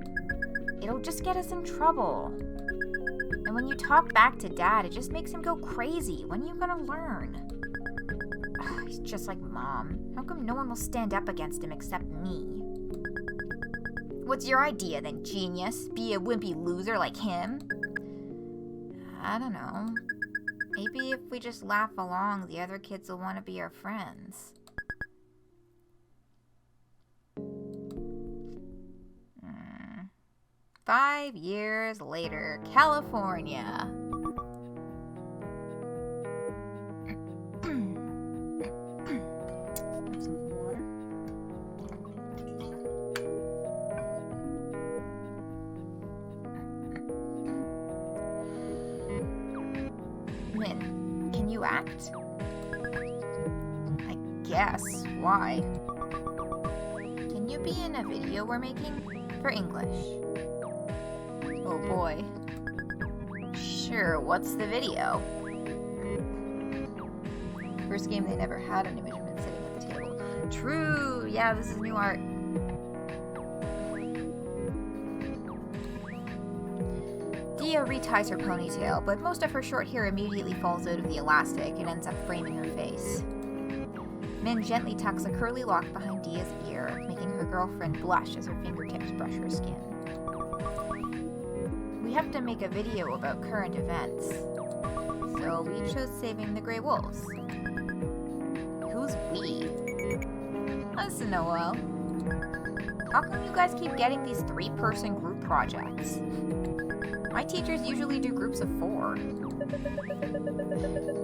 It'll just get us in trouble. And when you talk back to Dad, it just makes him go crazy. When are you gonna learn? He's just like Mom. How come no one will stand up against him except me? What's your idea then, genius? Be a wimpy loser like him? I don't know. Maybe if we just laugh along, the other kids will want to be our friends. 5 years later, California. Min, can you act? I guess. Why? Can you be in a video we're making? For English. Oh boy. Sure, what's the video? First game they never had an image of Min sitting at the table. True! Yeah, this is new art. Diya reties her ponytail, but most of her short hair immediately falls out of the elastic and ends up framing her face. Min gently tucks a curly lock behind Diya's ear, making her girlfriend blush as her fingertips brush her skin. We have to make a video about current events, so we chose saving the Grey Wolves. Who's we? Listen, Noel. How come you guys keep getting these 3-person group projects? My teachers usually do groups of 4.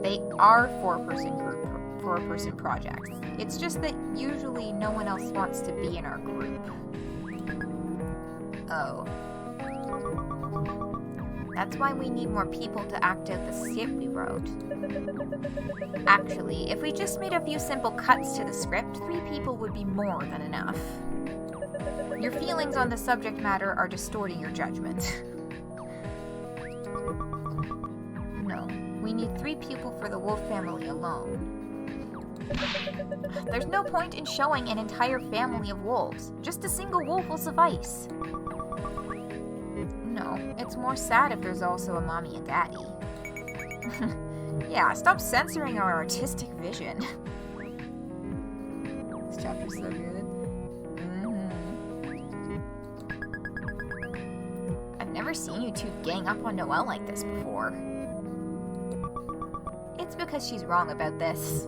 They are 4-person projects. It's just that usually no one else wants to be in our group. Oh. That's why we need more people to act out the script we wrote. Actually, if we just made a few simple cuts to the script, 3 people would be more than enough. Your feelings on the subject matter are distorting your judgment. No, we need 3 people for the wolf family alone. There's no point in showing an entire family of wolves. Just a single wolf will suffice. No, it's more sad if there's also a mommy and daddy. Yeah, stop censoring our artistic vision. This chapter's so good. I've never seen you 2 gang up on Noelle like this before. It's because she's wrong about this.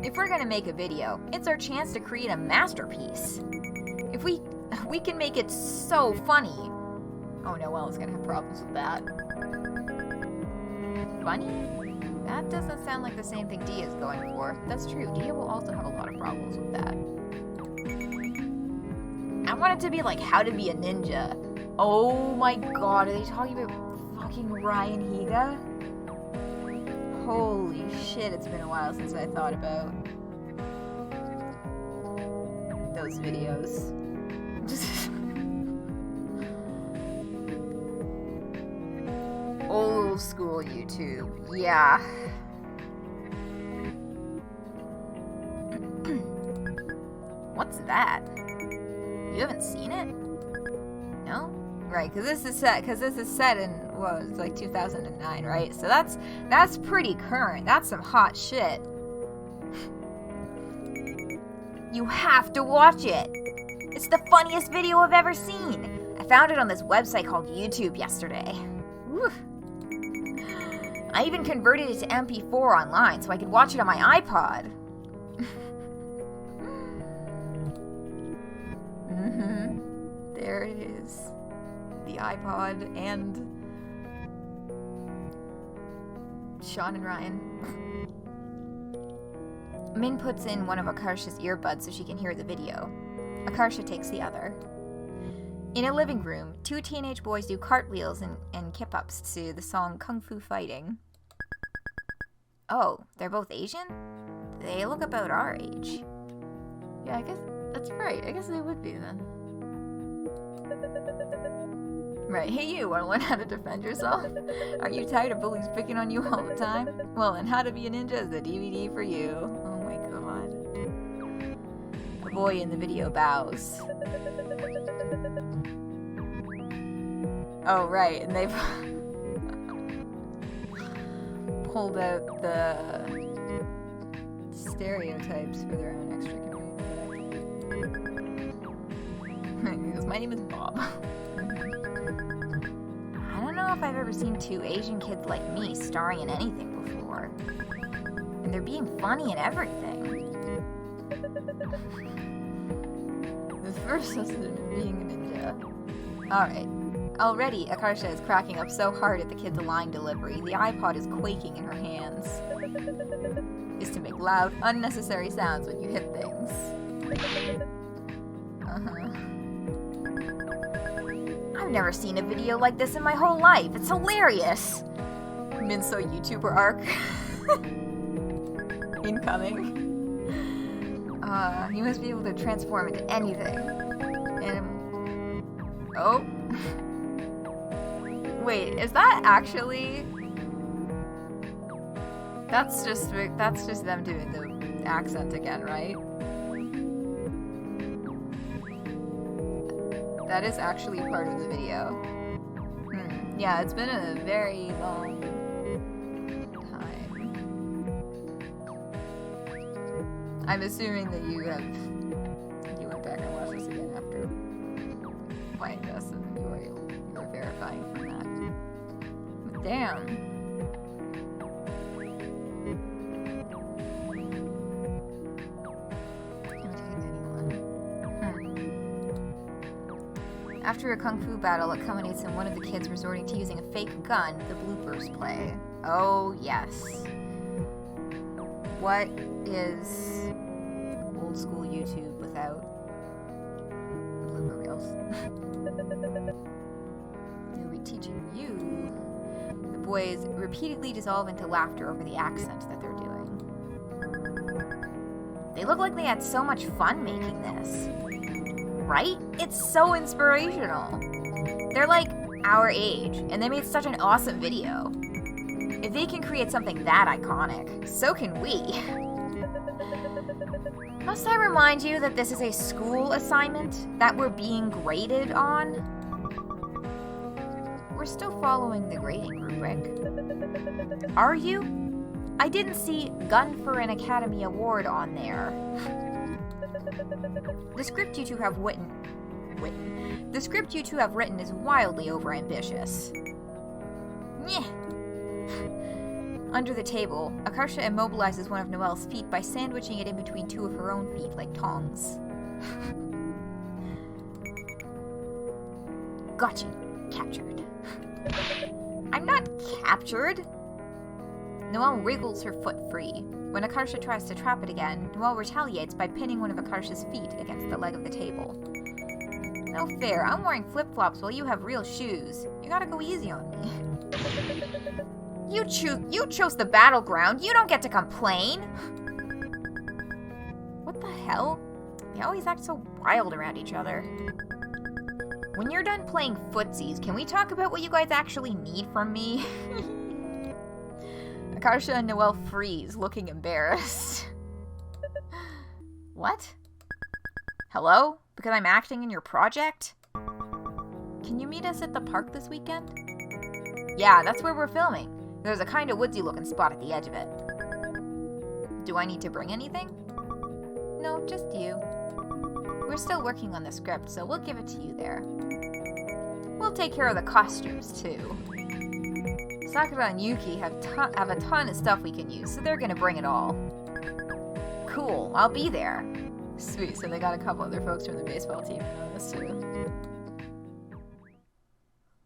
If we're gonna make a video, it's our chance to create a masterpiece. If we can make it so funny. Oh, Noelle's gonna have problems with that. Funny? That doesn't sound like the same thing Diya's going for. That's true. Diya will also have a lot of problems with that. I want it to be like How to Be a Ninja. Oh my god, are they talking about fucking Ryan Higa? Holy shit, it's been a while since I thought about those videos. Old school YouTube, yeah. What's that? You haven't seen it? No? Right, because this is set in, what, it's like 2009, right? So that's pretty current. That's some hot shit. You have to watch it. It's the funniest video I've ever seen. I found it on this website called YouTube yesterday. Whew. I even converted it to MP4 online so I could watch it on my iPod. There it is. The iPod and Sean and Ryan. Min puts in one of Akarsha's earbuds so she can hear the video. Akarsha takes the other. In a living room, 2 teenage boys do cartwheels and kip-ups to the song Kung Fu Fighting. Oh, they're both Asian? They look about our age. Yeah, I guess that's right. I guess they would be then. Right, hey you, wanna learn how to defend yourself? Are you tired of bullies picking on you all the time? Well, then How to Be a Ninja is the DVD for you. Oh my god. The boy in the video bows. Oh, right, and they've pulled out the stereotypes for their own extra community. He goes, my name is Bob. I don't know if I've ever seen 2 Asian kids like me starring in anything before. And they're being funny and everything. The first lesson in being a ninja. Alright. Already, Akarsha is cracking up so hard at the kid's line delivery, the iPod is quaking in her hands. Is to make loud, unnecessary sounds when you hit things. I've never seen a video like this in my whole life. It's hilarious! Min-seo YouTuber arc. Incoming. You must be able to transform into anything. And... oh. Wait, is that actually... That's just them doing the accent again, right? That is actually part of the video. Yeah, it's been a very long time. I'm assuming that you went back and watched this again after playing this, and you were verifying from that. But damn. After a kung fu battle that culminates in one of the kids resorting to using a fake gun, the bloopers play. Oh, yes. What is old school YouTube without blooper reels? They'll be teaching you. The boys repeatedly dissolve into laughter over the accent that they're doing. They look like they had so much fun making this. Right? It's so inspirational. They're like our age, and they made such an awesome video. If they can create something that iconic, so can we. Must I remind you that this is a school assignment that we're being graded on? We're still following the grading rubric. Are you? I didn't see Gun for an Academy Award on there. The script you two have written is wildly overambitious. Nyeh. Under the table, Akarsha immobilizes one of Noelle's feet by sandwiching it in between two of her own feet like tongs. Got you. Captured. I'm not captured. Noelle wriggles her foot free. When Akarsha tries to trap it again, Noelle retaliates by pinning one of Akarsha's feet against the leg of the table. No fair, I'm wearing flip-flops while you have real shoes. You gotta go easy on me. You chose the battleground, you don't get to complain! What the hell? They always act so wild around each other. When you're done playing footsies, can we talk about what you guys actually need from me? Akarsha and Noelle freeze, looking embarrassed. What? Hello? Because I'm acting in your project? Can you meet us at the park this weekend? Yeah, that's where we're filming. There's a kind of woodsy looking spot at the edge of it. Do I need to bring anything? No, just you. We're still working on the script, so we'll give it to you there. We'll take care of the costumes, too. Sakura and Yuki have a ton of stuff we can use, so they're gonna bring it all. Cool, I'll be there. Sweet, so they got a couple other folks from the baseball team in on this too.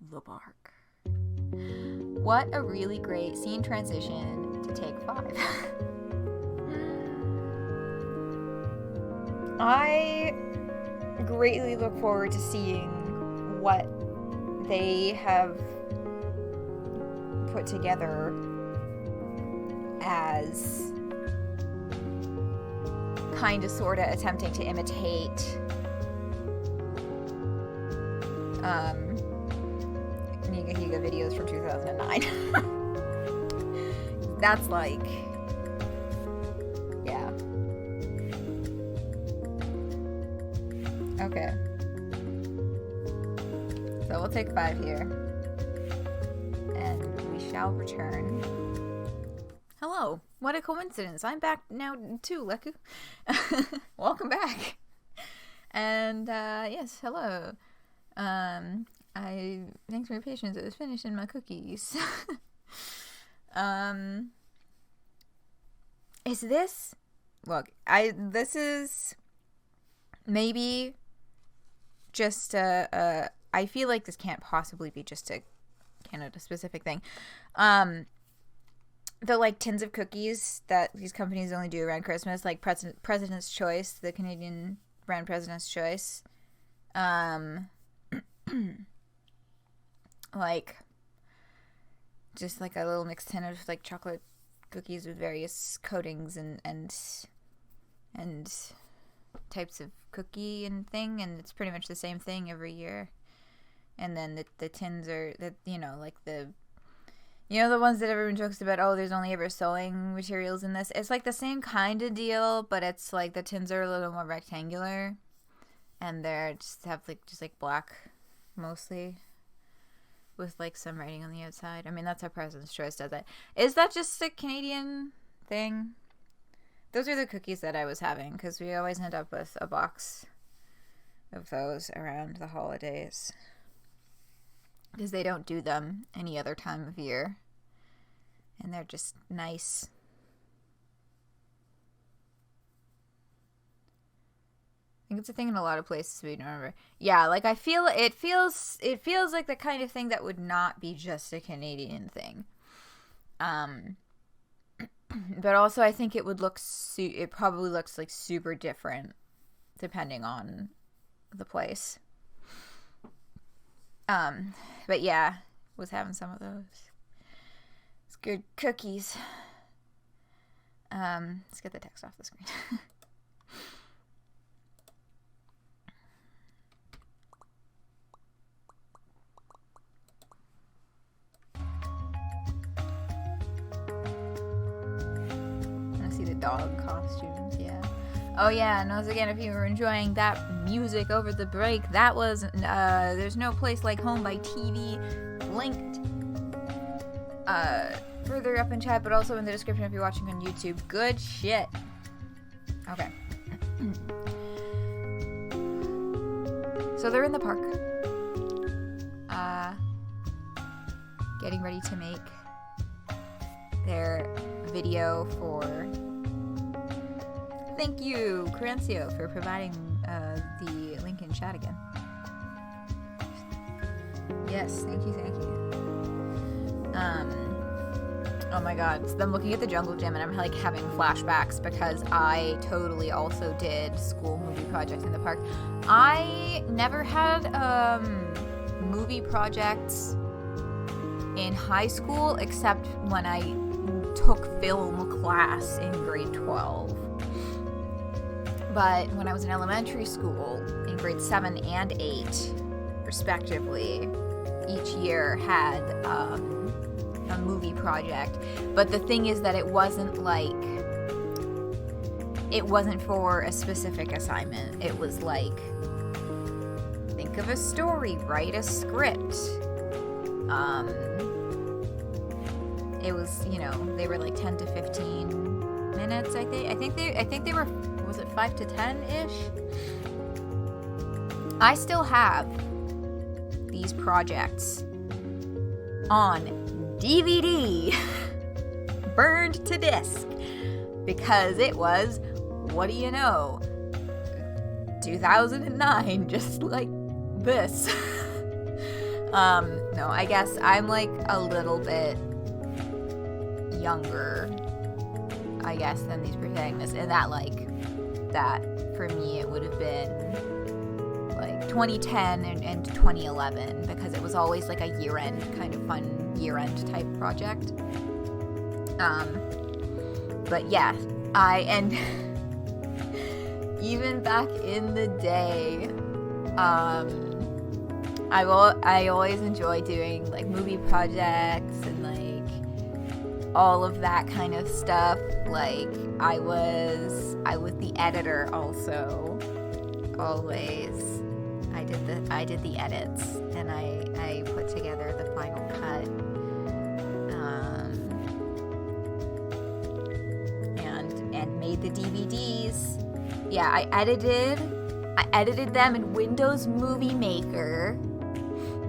The park. What a really great scene transition to take 5. I greatly look forward to seeing what they have put together as kind of sort of attempting to imitate Niga Higa videos from 2009. That's like, yeah. Okay. So we'll take 5 here. And we shall return. Hello. What a coincidence. I'm back now too, Leku. Welcome back. And, yes, hello. Thanks for your patience. I was finishing my cookies. Is this... Look, this is maybe just I feel like this can't possibly be just a Canada-specific thing. The, like, tins of cookies that these companies only do around Christmas, like President's Choice, the Canadian brand President's Choice. Like, just, like, a little mixed tin of, like, chocolate cookies with various coatings and types of cookie and thing, and it's pretty much the same thing every year. And then the tins are, like the... the ones that everyone jokes about, oh, there's only ever sewing materials in this. It's like the same kind of deal, but it's like the tins are a little more rectangular. And they're just have like black mostly. with like some writing on the outside. I mean, that's how President's Choice does it. Is that just a Canadian thing? Those are the cookies that I was having, because we always end up with a box of those around the holidays, because they don't do them any other time of year, and they're just nice. I think it's a thing in a lot of places we don't remember. Yeah, like it feels like the kind of thing that would not be just a Canadian thing. But also I think it would look it probably looks like super different depending on the place. But yeah, was having some of those. It's good cookies. Let's get the text off the screen. Dog costumes, yeah. Oh yeah, and once again, if you were enjoying that music over the break, that was There's No Place Like Home by TV, linked further up in chat, but also in the description if you're watching on YouTube. Good shit. Okay. So they're in the park, getting ready to make their video for... Thank you, Min-seo, for providing the link in chat again. Yes, thank you. Oh my god, so I'm looking at the Jungle Gym and I'm like having flashbacks because I totally also did school movie projects in the park. I never had movie projects in high school except when I took film class in grade 12. But when I was in elementary school, in grade 7 and 8, respectively, each year had a movie project. But the thing is that it wasn't for a specific assignment. It was like, think of a story, write a script. It was, they were like 10 to 15 minutes, I think they were... Was it 5 to 10-ish? I still have these projects on DVD, burned to disc, because it was, what do you know, 2009, just like this. No, I guess I'm like a little bit younger, I guess, than these protagonists, and that for me it would have been like 2010 and 2011, because it was always like a year-end kind of fun year-end type project. But yeah, and even back in the day, I always enjoy doing like movie projects and like all of that kind of stuff. Like I was the editor also. Always. I did the edits and I put together the final cut. And made the DVDs. Yeah, I edited them in Windows Movie Maker.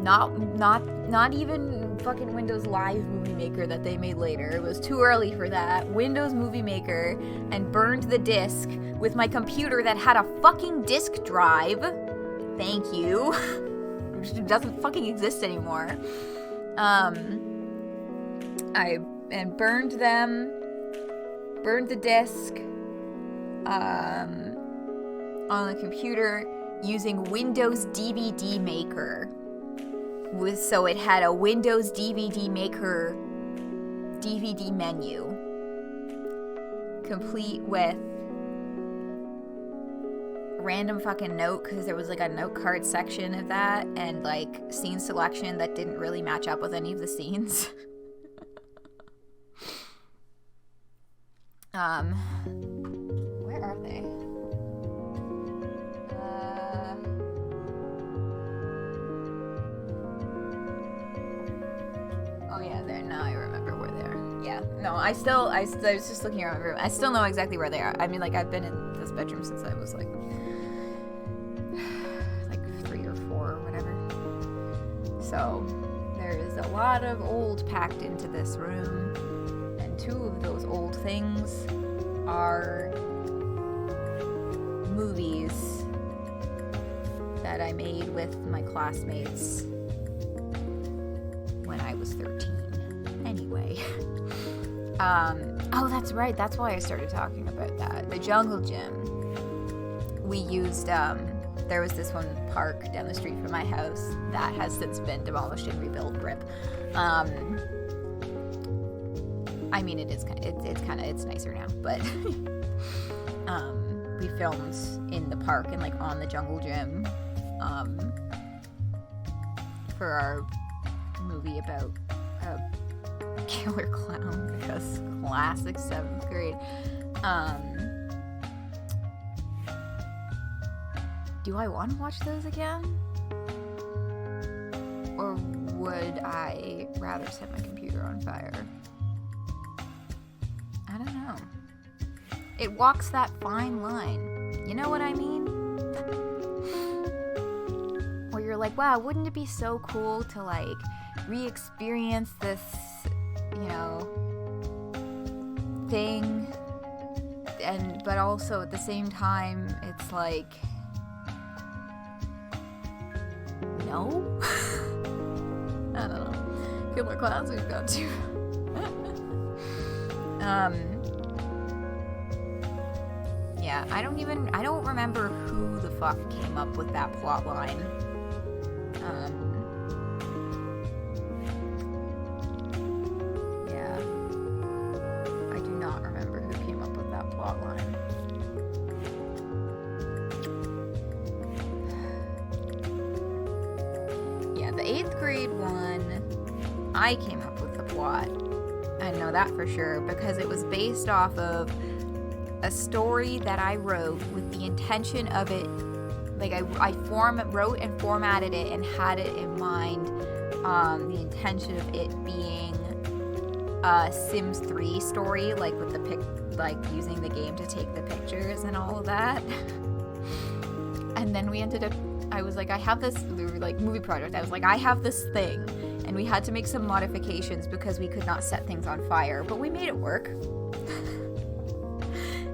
Not even fucking Windows Live Movie Maker that they made later. It was too early for that. Windows Movie Maker, and burned the disc with my computer that had a fucking disk drive. Thank you. Which doesn't fucking exist anymore. I burned the disc on the computer using Windows DVD Maker. So it had a Windows DVD Maker DVD menu, complete with random fucking note, because there was like a note card section of that, and like scene selection that didn't really match up with any of the scenes. Where are they? No, I was just looking around my room. I still know exactly where they are. I mean, like, I've been in this bedroom since I was, like 3 or 4 or whatever. So, there is a lot of old packed into this room. And 2 of those old things are movies that I made with my classmates when I was 13. Anyway. Oh, that's right. That's why I started talking about that. The jungle gym. We used, there was this one park down the street from my house that has since been demolished and rebuilt. RIP. I mean, it's nicer now, but, we filmed in the park and, like, on the jungle gym, for our movie about killer clown, because classic 7th grade. Do I want to watch those again? Or would I rather set my computer on fire? I don't know. It walks that fine line. You know what I mean? Where you're like, wow, wouldn't it be so cool to, like, re-experience this, you know, thing, but also at the same time it's like, no. I don't know. Killer clowns we've got to. Yeah, I don't remember who the fuck came up with that plot line. I came up with the plot. I know that for sure because it was based off of a story that I wrote with the intention of it, like I wrote and formatted it and had it in mind, the intention of it being a Sims 3 story, like with like using the game to take the pictures and all of that. And then we ended up, I was like, I have this, we were like movie project. I was like, I have this thing. And we had to make some modifications because we could not set things on fire, but we made it work.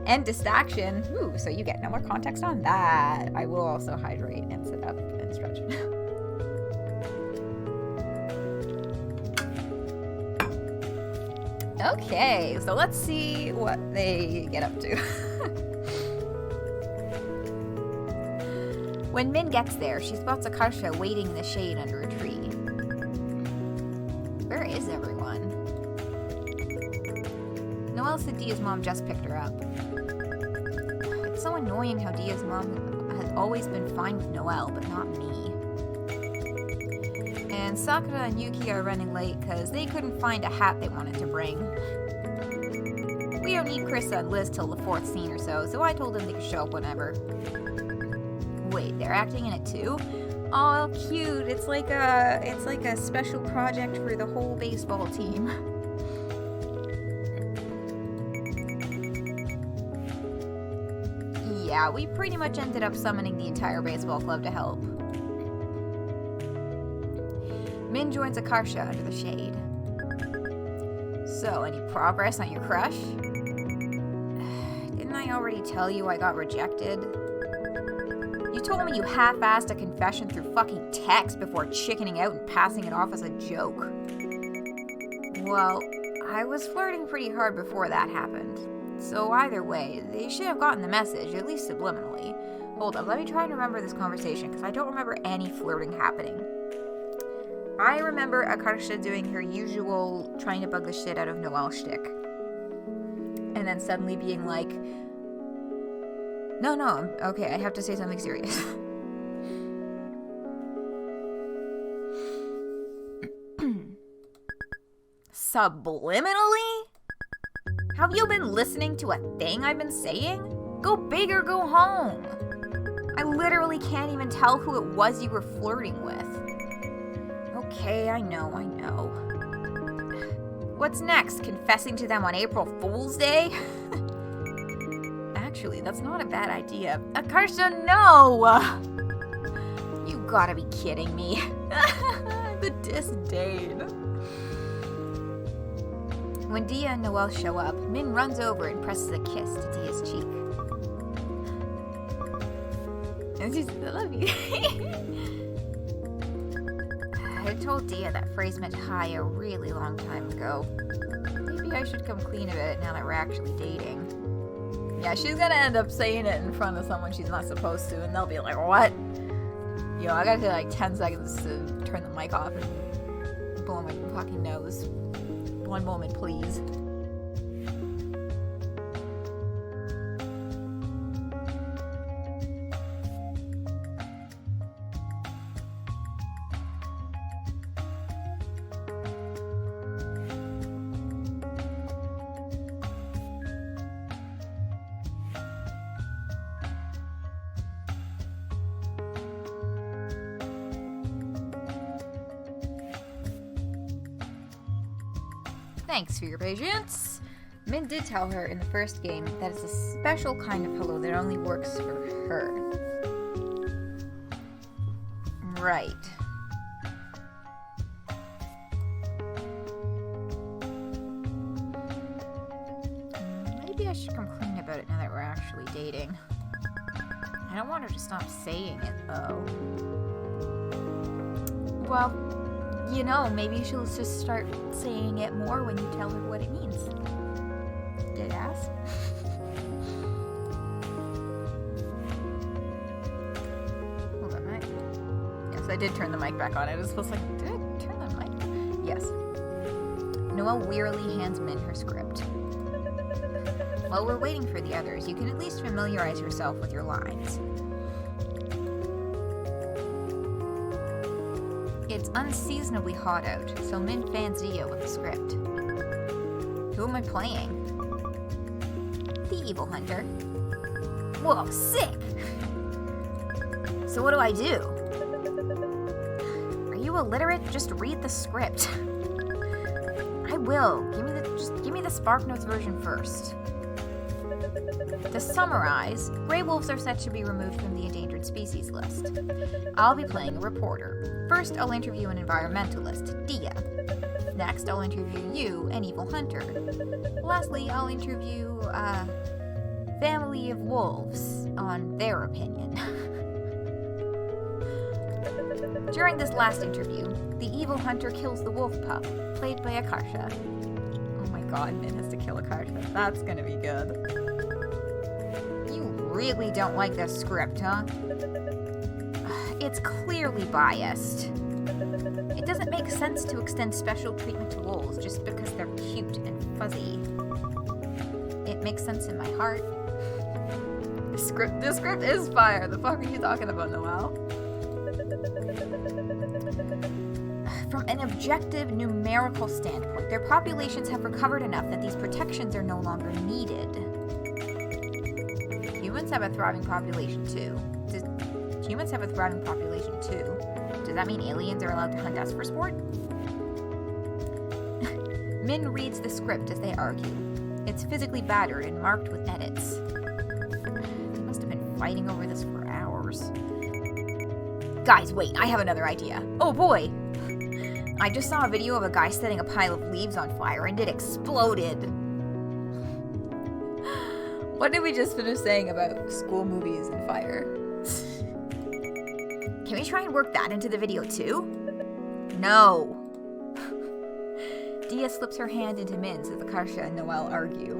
And distraction. Ooh, so you get no more context on that. I will also hydrate and sit up and stretch. Okay, so let's see what they get up to. When Min gets there, she spots Akarsha waiting in the shade under a tree. Where is everyone? Noelle said Diya's mom just picked her up. It's so annoying how Diya's mom has always been fine with Noelle, but not me. And Sakura and Yuki are running late because they couldn't find a hat they wanted to bring. We don't need Krista and Liz till the 4th scene or so I told them they could show up whenever. Wait, they're acting in it too? Oh, cute. It's like a special project for the whole baseball team. Yeah, we pretty much ended up summoning the entire baseball club to help. Min joins Akarsha under the shade. So, any progress on your crush? Didn't I already tell you I got rejected? You told me you half-assed a confession through fucking text before chickening out and passing it off as a joke. Well, I was flirting pretty hard before that happened. So either way, they should have gotten the message, at least subliminally. Hold up, let me try and remember this conversation, because I don't remember any flirting happening. I remember Akarsha doing her usual trying to bug the shit out of Noelle shtick. And then suddenly being like, No, okay, I have to say something serious. Subliminally? Have you been listening to a thing I've been saying? Go big or go home. I literally can't even tell who it was you were flirting with. Okay, I know. What's next? Confessing to them on April Fool's Day? Actually, that's not a bad idea. Akarsha, no! You gotta be kidding me. The disdain. When Diya and Noelle show up, Min runs over and presses a kiss to Diya's cheek. And she says, I love you. I told Diya that phrase meant hi a really long time ago. Maybe I should come clean about it now that we're actually dating. Yeah, she's gonna end up saying it in front of someone she's not supposed to, and they'll be like, what? Yo, I gotta take like 10 seconds to turn the mic off and blow my fucking nose. One moment, please. Thanks for your patience. Min did tell her in the first game that it's a special kind of hello that only works for her. Right. Maybe I should come clean about it now that we're actually dating. I don't want her to stop saying it, though. Well, you know, maybe she'll just start saying it more when you tell her what it means. Dead ass. Hold on, right? Yes, I did turn the mic back on. I was supposed to like, did I turn the mic? Yes. Noelle wearily hands Min her script. While we're waiting for the others, you can at least familiarize yourself with your lines. It's unseasonably hot out, so Min fans Diya with the script. Who am I playing? The Evil Hunter. Whoa, sick! So what do I do? Are you illiterate? Just read the script. I will. Give me the SparkNotes version first. To summarize, gray wolves are set to be removed from the endangered species list. I'll be playing a reporter. First, I'll interview an environmentalist, Diya. Next, I'll interview you, an evil hunter. Lastly, I'll interview a family of wolves on their opinion. During this last interview, the evil hunter kills the wolf pup, played by Akarsha. Oh my god, Min has to kill Akarsha. That's gonna be good. You really don't like this script, huh? It's clearly biased. It doesn't make sense to extend special treatment to wolves just because they're cute and fuzzy. It makes sense in my heart. The script is fire. The fuck are you talking about, Noelle? From an objective numerical standpoint, their populations have recovered enough that these protections are no longer needed. Humans have a thriving population too. Does that mean aliens are allowed to hunt us for sport? Min reads the script as they argue. It's physically battered and marked with edits. They must have been fighting over this for hours. Guys, wait, I have another idea. Oh boy! I just saw a video of a guy setting a pile of leaves on fire and it exploded. What did we just finish saying about school movies and fire? Can we try and work that into the video too? No. Diya slips her hand into Min's as Akarsha and Noelle argue.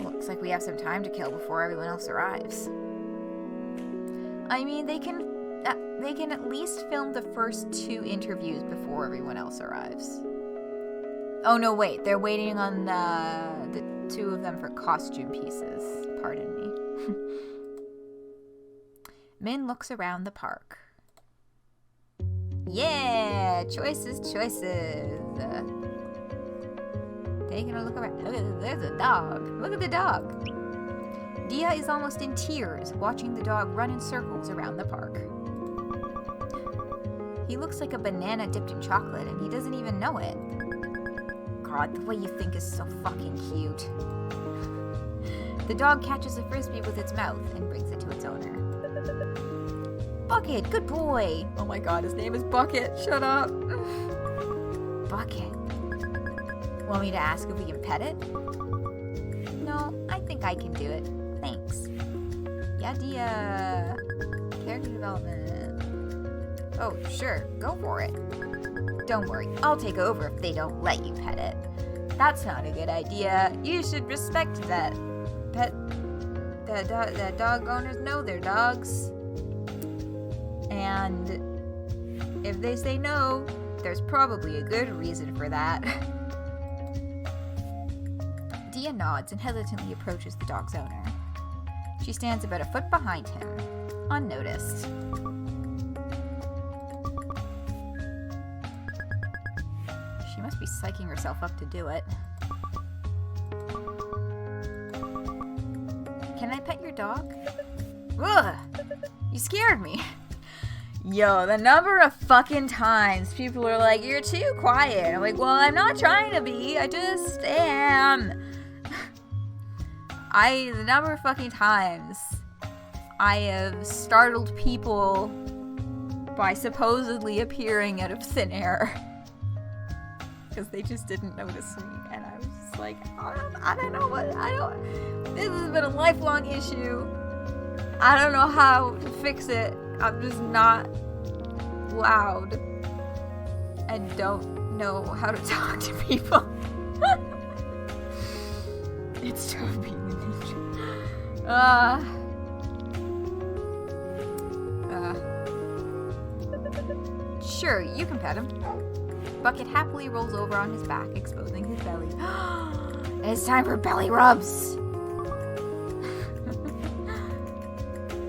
Looks like we have some time to kill before everyone else arrives. I mean, they can at least film the first 2 interviews before everyone else arrives. Oh no, wait, they're waiting on the 2 of them for costume pieces. Pardon me. Min looks around the park. Yeah, choices. Taking a look around. There's a dog. Look at the dog. Diya is almost in tears, watching the dog run in circles around the park. He looks like a banana dipped in chocolate, and he doesn't even know it. God, the way you think is so fucking cute. The dog catches a frisbee with its mouth and brings it to its owner. Bucket, good boy. Oh my god, his name is Bucket. Shut up. Bucket. Want me to ask if we can pet it? No, I think I can do it. Thanks. Yeah, Diya. Character development. Oh, sure. Go for it. Don't worry. I'll take over if they don't let you pet it. That's not a good idea. You should respect that. That dog owners know their dogs. And if they say no, there's probably a good reason for that. Diya nods and hesitantly approaches the dog's owner. She stands about a foot behind him, unnoticed. She must be psyching herself up to do it. Can I pet your dog? Ugh! You scared me. Yo, the number of fucking times people are like, you're too quiet. I'm like, well, I'm not trying to be. I just am. The number of fucking times I have startled people by supposedly appearing out of thin air. Because they just didn't notice me. And I was just like, I don't know what, this has been a lifelong issue. I don't know how to fix it. I'm just not loud and don't know how to talk to people. It's tough being a ninja. Sure, you can pet him. Bucket happily rolls over on his back, exposing his belly. It's time for belly rubs!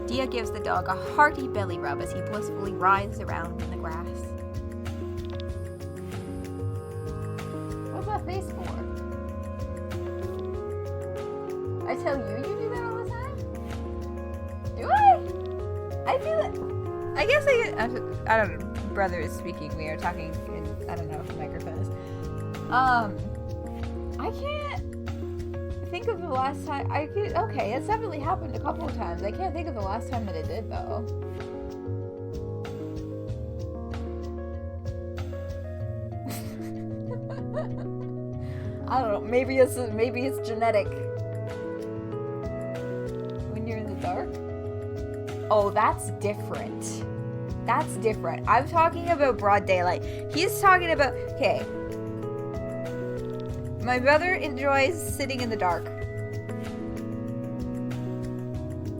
Diya gives the dog a hearty belly rub as he blissfully writhes around in the grass. What's that face for? I tell you do that all the time? Do I? I feel it. I guess I don't know. Brother is speaking. We are talking in, I don't know if the microphone is. I can't think of the last time okay, it's definitely happened a couple of times. I can't think of the last time that it did though. I don't know, maybe it's genetic. When you're in the dark? Oh, that's different. That's different. I'm talking about broad daylight. He's talking about, okay. My brother enjoys sitting in the dark.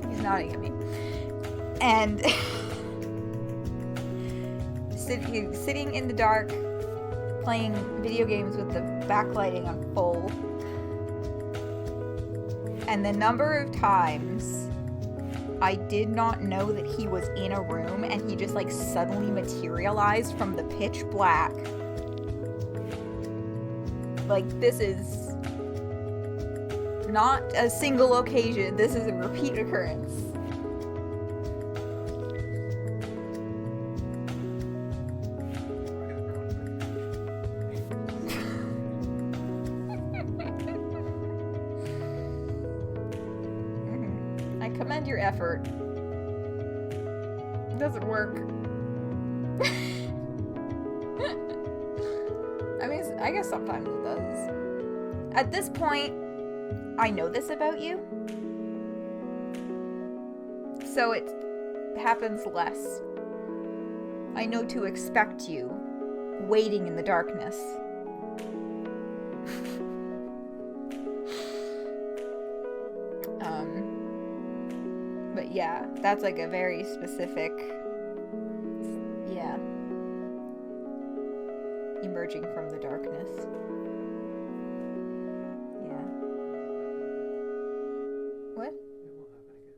He's nodding at me. And sitting in the dark, playing video games with the backlighting on full. And the number of times I did not know that he was in a room and he just like suddenly materialized from the pitch black. Like, this is not a single occasion. This is a repeat occurrence. I commend your effort. It doesn't work. I guess sometimes it does. At this point, I know this about you. So it happens less. I know to expect you waiting in the darkness. But yeah, that's like a very specific, yeah. Emerging from the darkness. Yeah. What?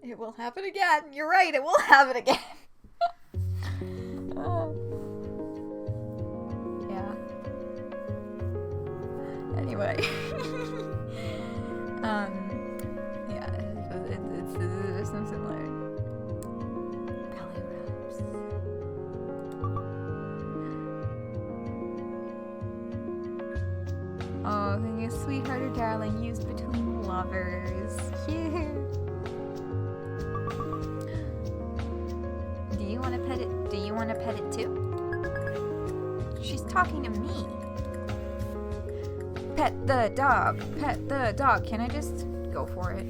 It will happen again. You're right, it will happen again. Yeah. Anyway. Yeah, there's some similarity. Belly rubs. calling a sweetheart or darling used between lovers. Cute. Do you want to pet it? Do you want to pet it too? She's talking to me. Pet the dog. Pet the dog. Can I just go for it?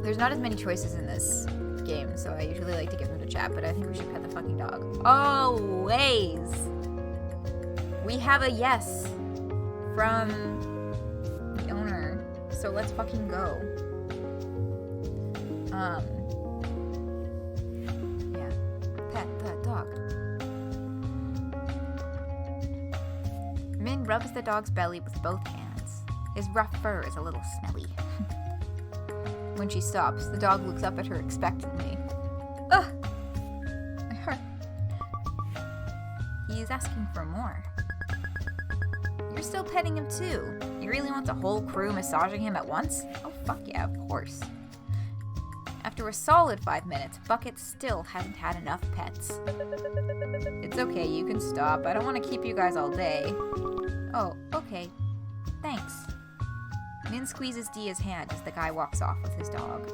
There's not as many choices in this game, so I usually like to give them to chat, but I think we should pet the fucking dog. Always! We have a yes from the owner, so let's fucking go. Yeah. Pet the dog. Min rubs the dog's belly with both hands. His rough fur is a little smelly. When she stops, the dog looks up at her expectantly. Ugh! My heart. He is asking for more. You're still petting him too. He really wants a whole crew massaging him at once? Oh fuck yeah, of course. After a solid 5 minutes, Bucket still hadn't had enough pets. It's okay, you can stop. I don't want to keep you guys all day. Oh, okay. Thanks. Min squeezes Diya's hand as the guy walks off with his dog.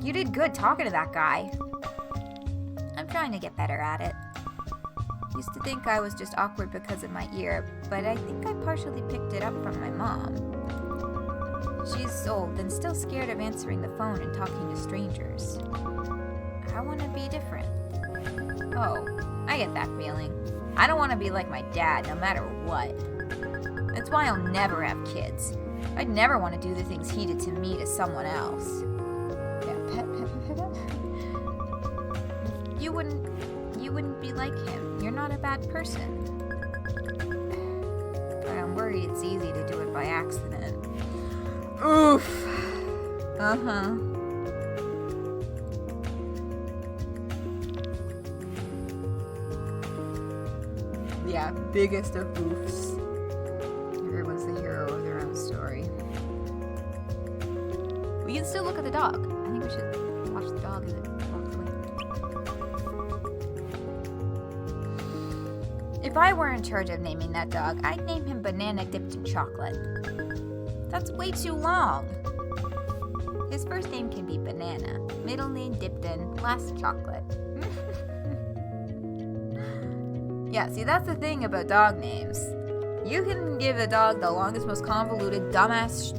You did good talking to that guy. I'm trying to get better at it. Used to think I was just awkward because of my ear, but I think I partially picked it up from my mom. She's old and still scared of answering the phone and talking to strangers. I want to be different. Oh, I get that feeling. I don't want to be like my dad, no matter what. That's why I'll never have kids. I'd never want to do the things he did to me to someone else. Yeah, pet. You wouldn't be like him. You're not a bad person. But I'm worried it's easy to do it by accident. Oof. Uh-huh. Yeah, biggest of oofs. Everyone's the hero of their own story. We can still look at the dog. I think we should watch the dog as it walks away. If I were in charge of naming that dog, I'd name him Banana Dipped in Chocolate. That's way too long. His first name can be Banana, middle name dipped in, last chocolate. Yeah, see, that's the thing about dog names. You can give a dog the longest, most convoluted, dumbass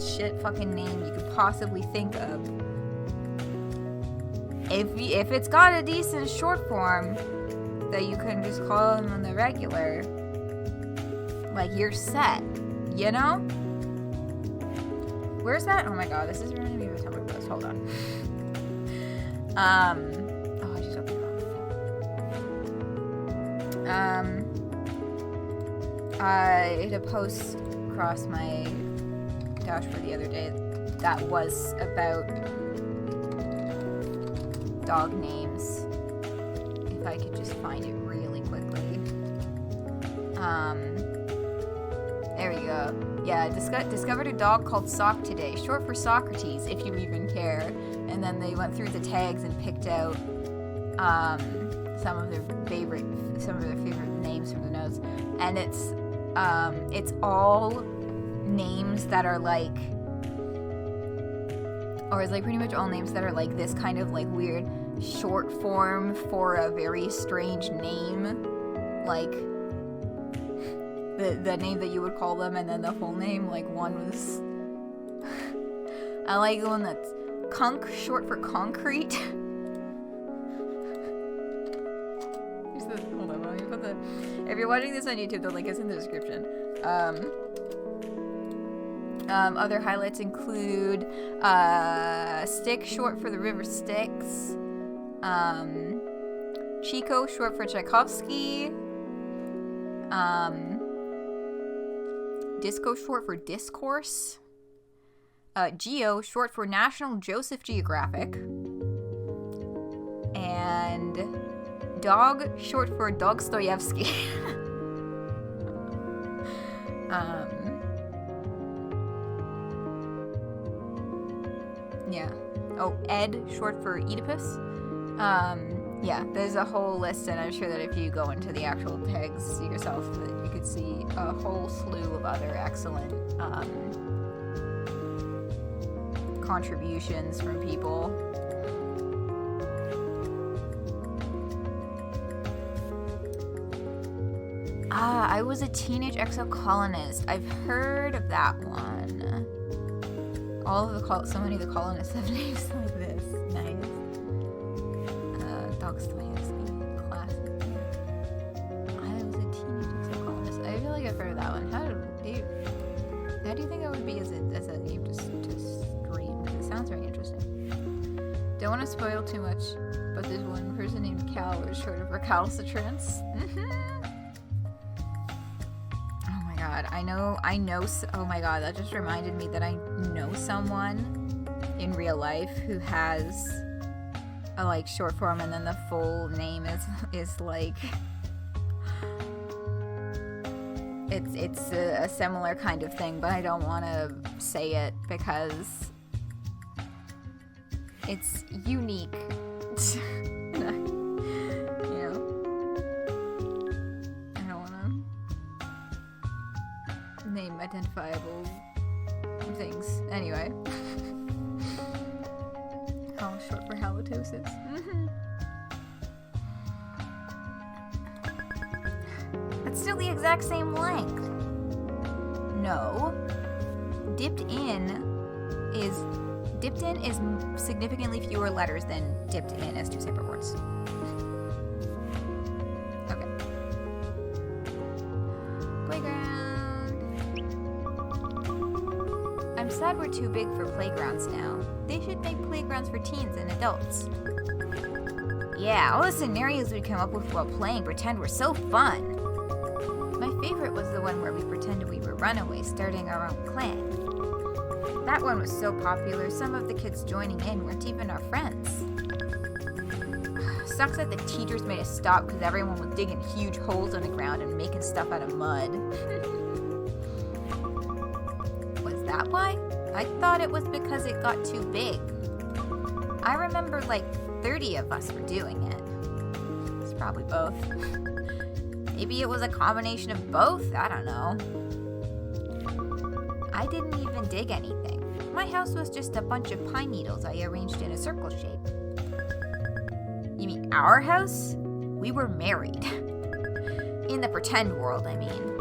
shit fucking name you could possibly think of. If it's got a decent short form that you can just call him on the regular, like, you're set, you know? Where's that? Oh my god, this is reminding me of a Tumblr post. Hold on. Oh, I just opened it wrong. I hit a post across my dashboard the other day that was about dog names. If I could just find it really quickly. There we go. Yeah, discovered a dog called Sock today, short for Socrates, if you even care. And then they went through the tags and picked out some of their favorite names from the notes, and it's all names that are like, or it's like pretty much all names that are like this kind of like weird short form for a very strange name, like the name that you would call them, and then the full name. Like one was, I like the one that's Kunk, short for concrete. Hold on, let me put the. If you're watching this on YouTube, the link is in the description. Other highlights include Stick, short for the River Styx. Chico, short for Tchaikovsky. Disco, short for Discourse. Geo, short for National Joseph Geographic. And Dog, short for Dostoevsky. Yeah. Oh, Ed, short for Oedipus. Yeah, there's a whole list, and I'm sure that if you go into the actual pegs yourself, that you could see a whole slew of other excellent contributions from people. I was a teenage exocolonist. I've heard of that one. So many of the colonists have names like this. Nice. Dostoevsky, classic. I was a teenage exocolonist. I feel like I've heard of that one. How do you think that would be as a name to stream? Because it sounds very interesting. Don't want to spoil too much, but there's one person named Cal, or short of recalcitrance. I know, oh my god, that just reminded me that I know someone in real life who has a, like, short form, and then the full name is like, it's a similar kind of thing, but I don't want to say it because it's unique. Identifiable things. Anyway. Oh, short for halitosis. That's still the exact same length. No. Dipped in is significantly fewer letters than dipped in as two separate words. Okay. Playground. I'm sad we're too big for playgrounds now. They should make playgrounds for teens and adults. Yeah, all the scenarios we come up with while playing pretend were so fun. My favorite was the one where we pretended we were runaways starting our own clan. That one was so popular, some of the kids joining in weren't even our friends. Sucks that the teachers made us stop because everyone was digging huge holes in the ground and making stuff out of mud. That why? I thought it was because it got too big. I remember like 30 of us were doing it. It's probably both. Maybe it was a combination of both, I don't know. I didn't even dig anything. My house was just a bunch of pine needles I arranged in a circle shape. You mean our house? We were married. In the pretend world, I mean.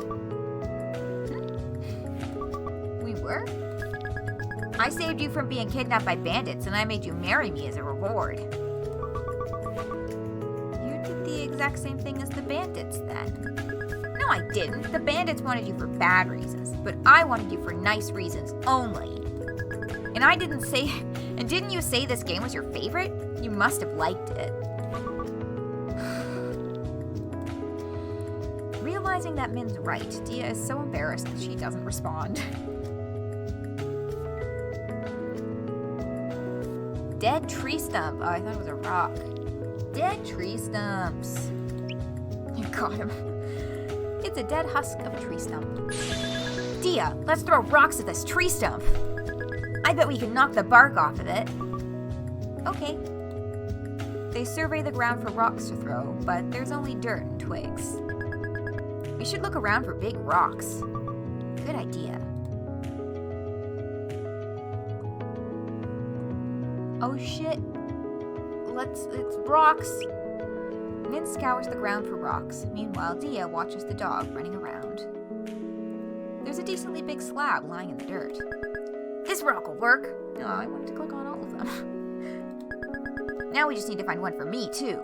I saved you from being kidnapped by bandits, and I made you marry me as a reward. You did the exact same thing as the bandits, then. No, I didn't. The bandits wanted you for bad reasons, but I wanted you for nice reasons only. And didn't you say this game was your favorite? You must have liked it. Realizing that Min's right, Diya is so embarrassed that she doesn't respond. Dead tree stump. Oh, I thought it was a rock. Dead tree stumps. You got him. It's a dead husk of a tree stump. Diya, let's throw rocks at this tree stump. I bet we can knock the bark off of it. Okay. They survey the ground for rocks to throw, but there's only dirt and twigs. We should look around for big rocks. Good idea. Oh shit. It's rocks. Min scours the ground for rocks. Meanwhile, Diya watches the dog running around. There's a decently big slab lying in the dirt. This rock will work. Oh, I wanted to click on all of them. Now we just need to find one for me, too.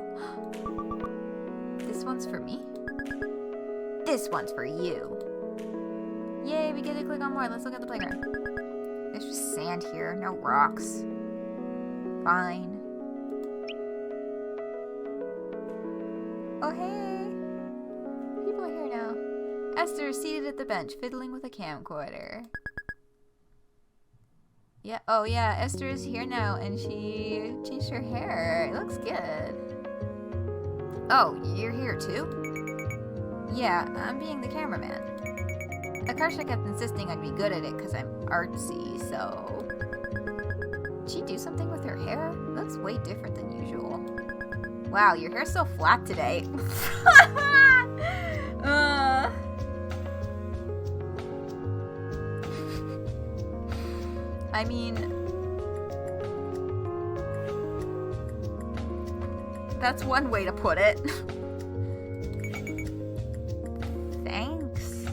This one's for me? This one's for you. Yay, we get to click on more. Let's look at the playground. There's just sand here, no rocks. Fine. Oh, hey. People are here now. Esther is seated at the bench, fiddling with a camcorder. Yeah, oh yeah, Esther is here now, and she changed her hair. It looks good. Oh, you're here too? Yeah, I'm being the cameraman. Akarsha kept insisting I'd be good at it because I'm artsy, so... Did she do something with her hair? That's way different than usual. Wow, your hair's so flat today. I mean, that's one way to put it. Thanks.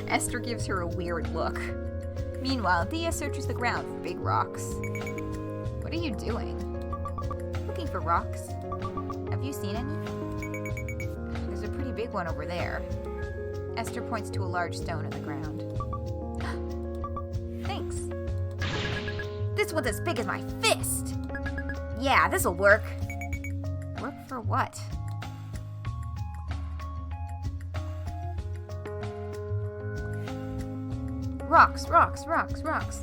Esther gives her a weird look. Meanwhile, Diya searches the ground for big rocks. What are you doing? Looking for rocks. Have you seen any? There's a pretty big one over there. Esther points to a large stone on the ground. Thanks. This one's as big as my fist! Yeah, this'll work. Work for what? Rocks, rocks, rocks, rocks.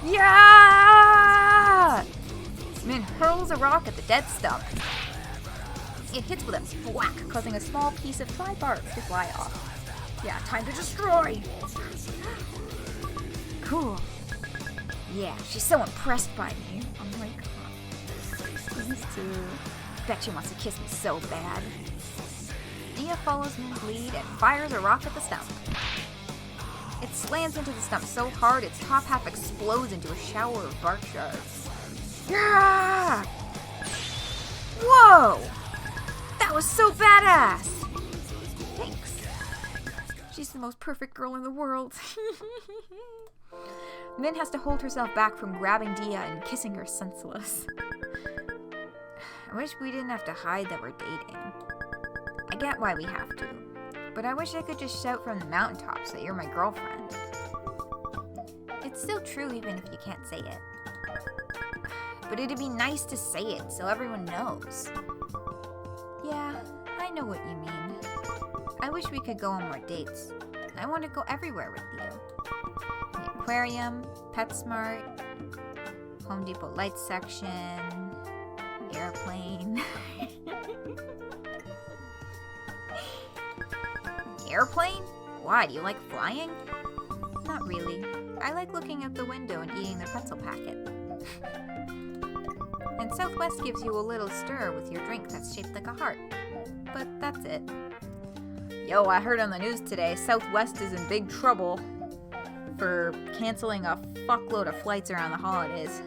Yeah! Min hurls a rock at the dead stump. It hits with a thwack, causing a small piece of dry bark to fly off. Yeah, time to destroy! Cool. Yeah, she's so impressed by me. Oh my god. Please do. Bet she wants to kiss me so bad. Diya follows Min's lead and fires a rock at the stump. It slams into the stump so hard its top half explodes into a shower of bark shards. Yeah! Whoa! That was so badass! Thanks. She's the most perfect girl in the world. Min has to hold herself back from grabbing Diya and kissing her senseless. I wish we didn't have to hide that we're dating. I get why we have to, but I wish I could just shout from the mountaintops that you're my girlfriend. It's still true even if you can't say it. But it'd be nice to say it so everyone knows. Yeah, I know what you mean. I wish we could go on more dates. I want to go everywhere with you. The aquarium, PetSmart, Home Depot lights section, airplane. Airplane? Why, do you like flying? Not really. I like looking out the window and eating the pretzel packet. And Southwest gives you a little stir with your drink that's shaped like a heart. But that's it. Yo, I heard on the news today, Southwest is in big trouble for canceling a fuckload of flights around the holidays.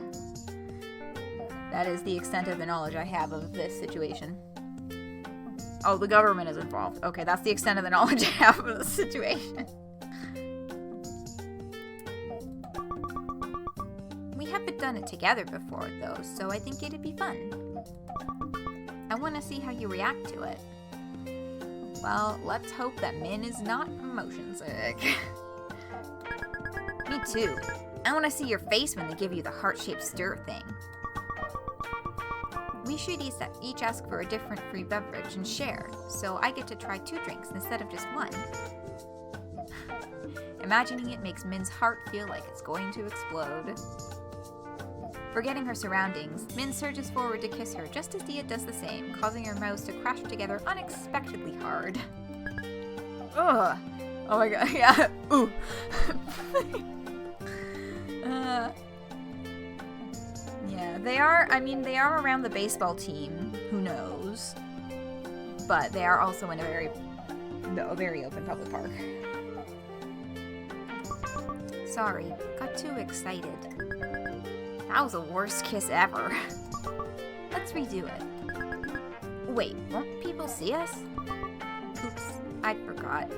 That is the extent of the knowledge I have of this situation. Oh, the government is involved. Okay, that's the extent of the knowledge I have of the situation. We haven't done it together before, though, so I think it'd be fun. I want to see how you react to it. Well, let's hope that Min is not motion sick. Me too. I want to see your face when they give you the heart-shaped stir thing. We should each ask for a different free beverage and share, so I get to try 2 drinks instead of just 1. Imagining it makes Min's heart feel like it's going to explode. Forgetting her surroundings, Min surges forward to kiss her just as Diya does the same, causing her mouths to crash together unexpectedly hard. Ugh! Oh my god, yeah, ooh! Yeah, they are around the baseball team, who knows, but they are also in a very open public park. Sorry, got too excited. That was the worst kiss ever. Let's redo it. Wait, won't people see us? Oops, I forgot.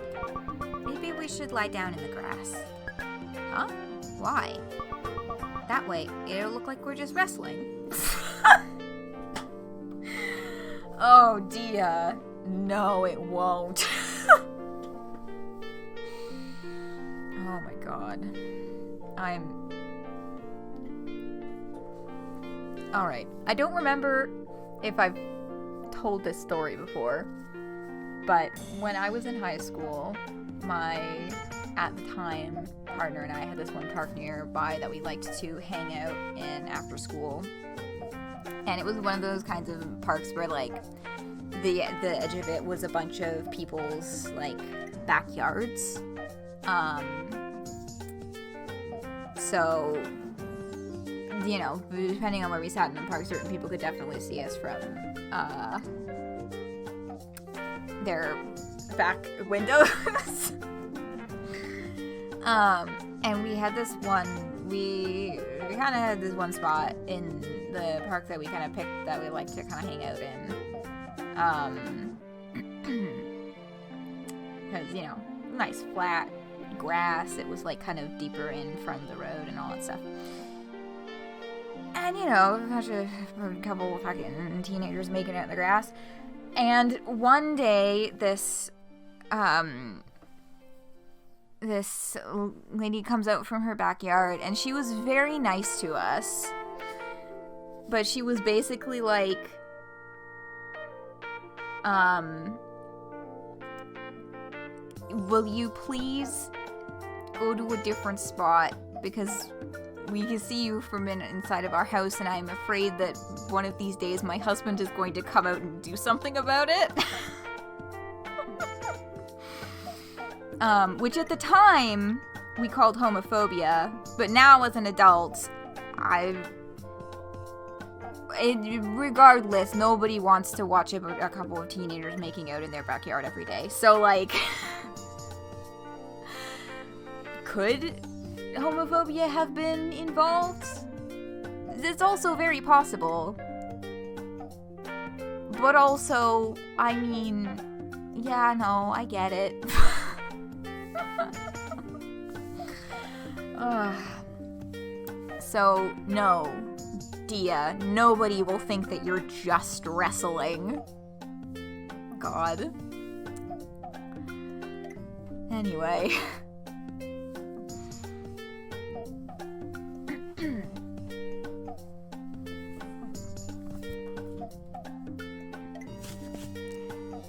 Maybe we should lie down in the grass. Huh? Why? That way, it'll look like we're just wrestling. Oh, Diya. No, it won't. Oh my god. Alright, I don't remember if I've told this story before, but when I was in high school, my, at the time, partner and I had this one park nearby that we liked to hang out in after school. And it was one of those kinds of parks where, like, the edge of it was a bunch of people's, like, backyards. So, you know, depending on where we sat in the park, certain people could definitely see us from their back windows. And we had this one, we kind of had this one spot in the park that we kind of picked that we like to kind of hang out in. Because, you know, nice flat grass. It was like kind of deeper in from the road and all that stuff. And, you know, a couple of fucking teenagers making out in the grass. And one day, this lady comes out from her backyard, and she was very nice to us. But she was basically like, will you please go to a different spot, because we can see you from inside of our house, and I'm afraid that one of these days my husband is going to come out and do something about it. Which at the time we called homophobia, but now as an adult, regardless, nobody wants to watch a couple of teenagers making out in their backyard every day. So, like, could homophobia have been involved? It's also very possible. But also, I mean, yeah, no, I get it. So, no, Diya, nobody will think that you're just wrestling. God. Anyway.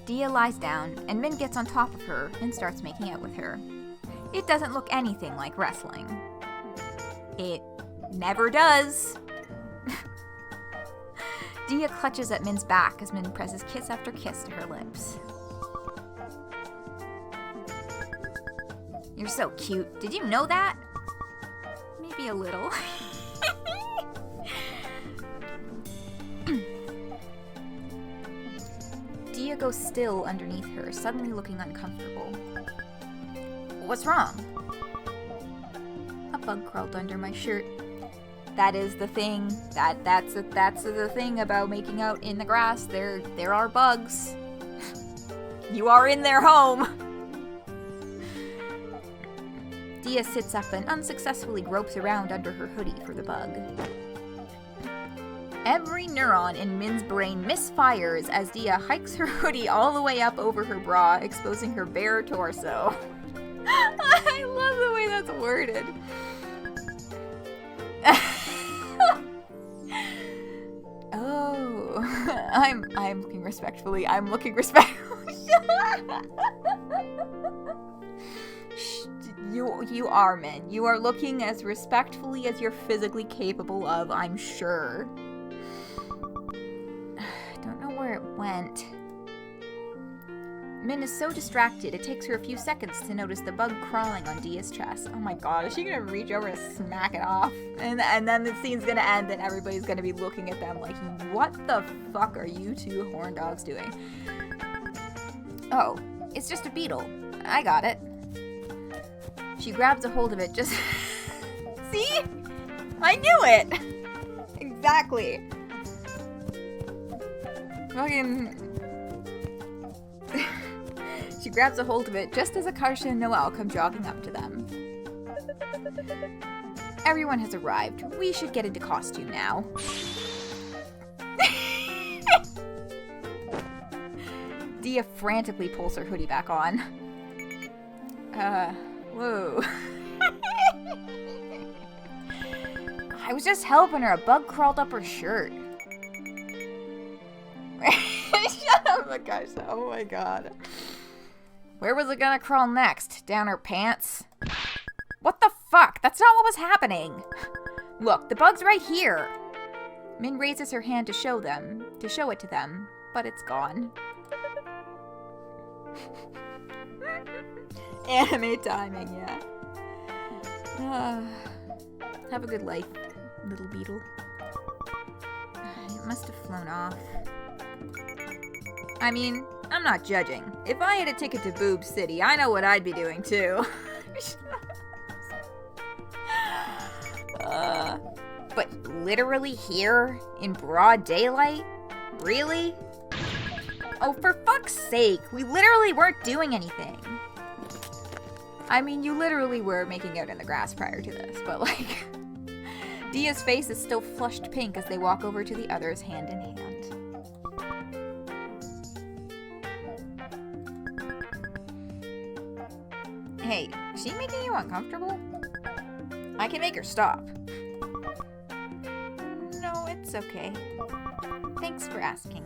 Diya lies down, and Min gets on top of her and starts making out with her. It doesn't look anything like wrestling. It never does. Diya clutches at Min's back as Min presses kiss after kiss to her lips. You're so cute. Did you know that? Maybe a little. Diya goes still underneath her, suddenly looking uncomfortable. What's wrong? A bug crawled under my shirt. That is the thing. That's the thing about making out in the grass. There are bugs. You are in their home. Diya sits up and unsuccessfully gropes around under her hoodie for the bug. Every neuron in Min's brain misfires as Diya hikes her hoodie all the way up over her bra, exposing her bare torso. I love the way that's worded. Oh, I'm looking respectfully. You are, Min. You are looking as respectfully as you're physically capable of, I'm sure. Don't know where it went. Min is so distracted, it takes her a few seconds to notice the bug crawling on Diya's chest. Oh my god, is she gonna reach over and smack it off? And then the scene's gonna end and everybody's gonna be looking at them like, what the fuck are you two horn dogs doing? Oh, it's just a beetle. I got it. She grabs a hold of it just... See? I knew it! Exactly. Fucking... She grabs a hold of it just as Akarsha and Noelle come jogging up to them. Everyone has arrived. We should get into costume now. Diya frantically pulls her hoodie back on. Whoa. I was just helping her. A bug crawled up her shirt. Shut up, Akarsha. Oh my god. Where was it gonna crawl next? Down her pants? What the fuck? That's not what was happening. Look, the bug's right here. Min raises her hand to show it to them, but it's gone. Anime timing, yeah. Have a good life, little beetle. It must have flown off. I mean, I'm not judging. If I had a ticket to Boob City, I know what I'd be doing too. But literally here in broad daylight? Really? Oh, for fuck's sake, we literally weren't doing anything. I mean, you literally were making out in the grass prior to this, but like, Diya's face is still flushed pink as they walk over to the others hand in hand. Hey, is she making you uncomfortable? I can make her stop. No, it's okay. Thanks for asking.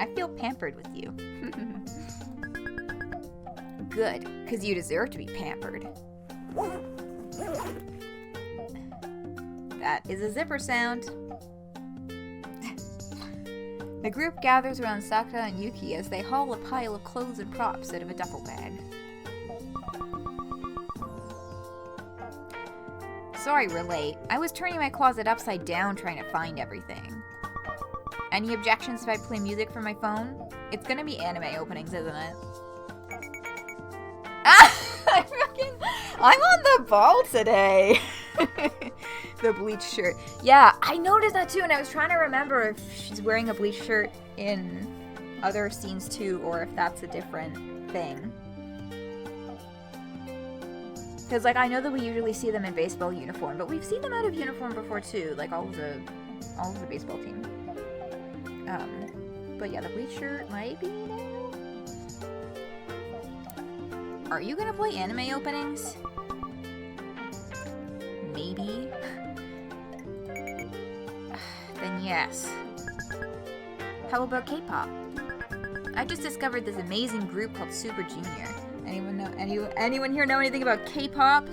I feel pampered with you. Good, because you deserve to be pampered. That is a zipper sound. The group gathers around Sakura and Yuki as they haul a pile of clothes and props out of a duffel bag. Sorry, we're late. I was turning my closet upside down trying to find everything. Any objections if I play music from my phone? It's gonna be anime openings, isn't it? I'm on the ball today. The bleached shirt. Yeah, I noticed that too, and I was trying to remember if she's wearing a bleached shirt in other scenes too, or if that's a different thing. Because, like, I know that we usually see them in baseball uniform, but we've seen them out of uniform before too, like all of the baseball team. But yeah, the bleached shirt might be there. Are you gonna play anime openings? Maybe. Then yes. How about K-pop? I just discovered this amazing group called Super Junior. Anyone here know anything about K-pop?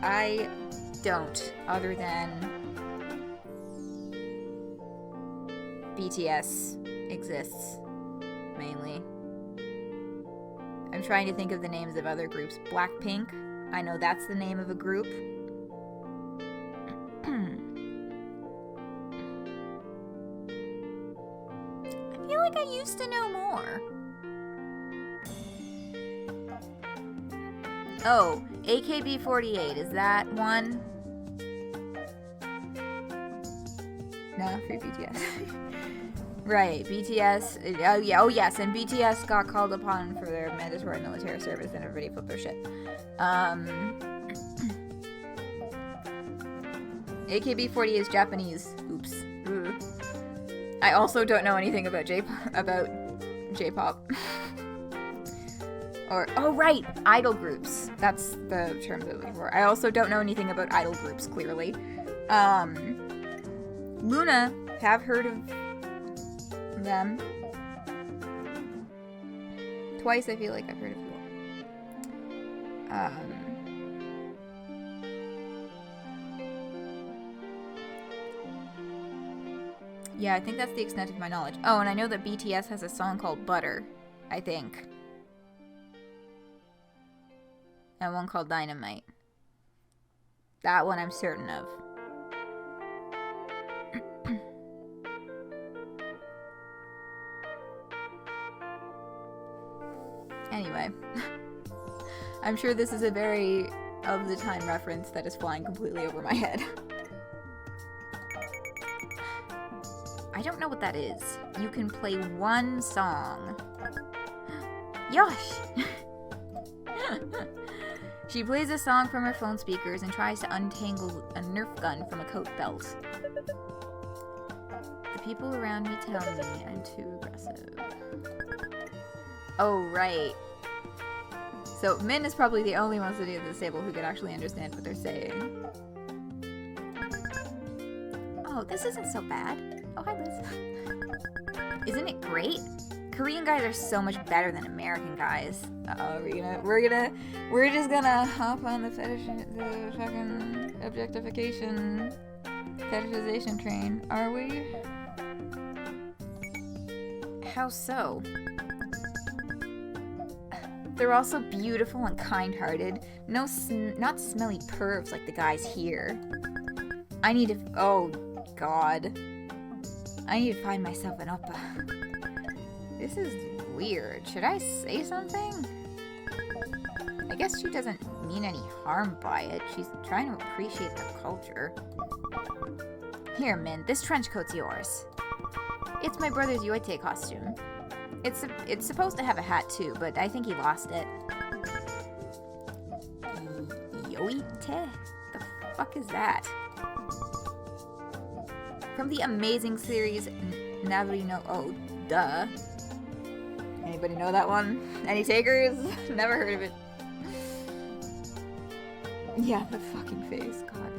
I don't, other than BTS exists, mainly. I'm trying to think of the names of other groups. Blackpink, I know that's the name of a group. I feel like I used to know more. Oh, AKB48, is that one? No, free BTS. Right, BTS, oh yes, and BTS got called upon for their mandatory military service and everybody flipped their shit. AKB48 is Japanese. Oops. Ugh. I also don't know anything about J-pop. Or, oh right, idol groups. That's the term that I'm looking for. I also don't know anything about idol groups, clearly. Luna, have heard of them. Twice I feel like I've heard of them. Yeah, I think that's the extent of my knowledge. Oh, and I know that BTS has a song called Butter, I think. And one called Dynamite. That one I'm certain of. Anyway. I'm sure this is a very of the time reference that is flying completely over my head. I don't know what that is. You can play one song. Yosh! She plays a song from her phone speakers and tries to untangle a Nerf gun from a coat belt. The people around me tell me I'm too aggressive. Oh, right. So, Min is probably the only one sitting at this table who can actually understand what they're saying. Oh, this isn't so bad. Oh, hi, Liz. Isn't it great? Korean guys are so much better than American guys. Uh-oh, we're just gonna hop on the fucking objectification, fetishization train, are we? How so? They're also beautiful and kind-hearted. No, not smelly pervs like the guys here. I need to... Oh, God. I need to find myself an oppa. This is weird. Should I say something? I guess she doesn't mean any harm by it. She's trying to appreciate the culture. Here, Min, this trench coat's yours. It's my brother's Yoite costume. It's supposed to have a hat too, but I think he lost it. Yoite? The fuck is that? From the amazing series Nabari no... Oh, duh. Anybody know that one? Any takers? Never heard of it. Yeah, the fucking face, God.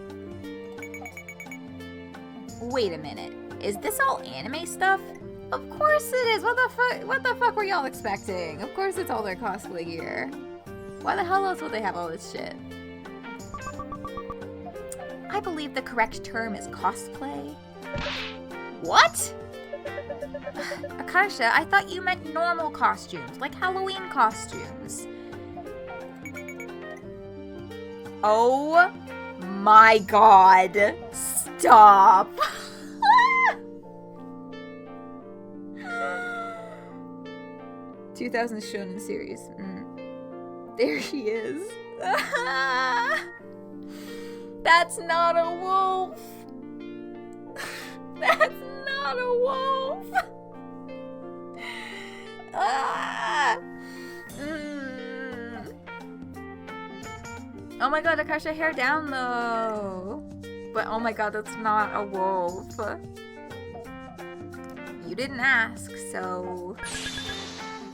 Wait a minute. Is this all anime stuff? Of course it is! What the fuck were y'all expecting? Of course it's all their cosplay gear. Why the hell else would they have all this shit? I believe the correct term is cosplay. What? Akasha, I thought you meant normal costumes, like Halloween costumes. Oh my God. Stop. 2000 Shonen series. There he is. That's not a wolf. That's not a wolf. Oh my God, Akasha, hair down though. But oh my God, that's not a wolf. You didn't ask, so...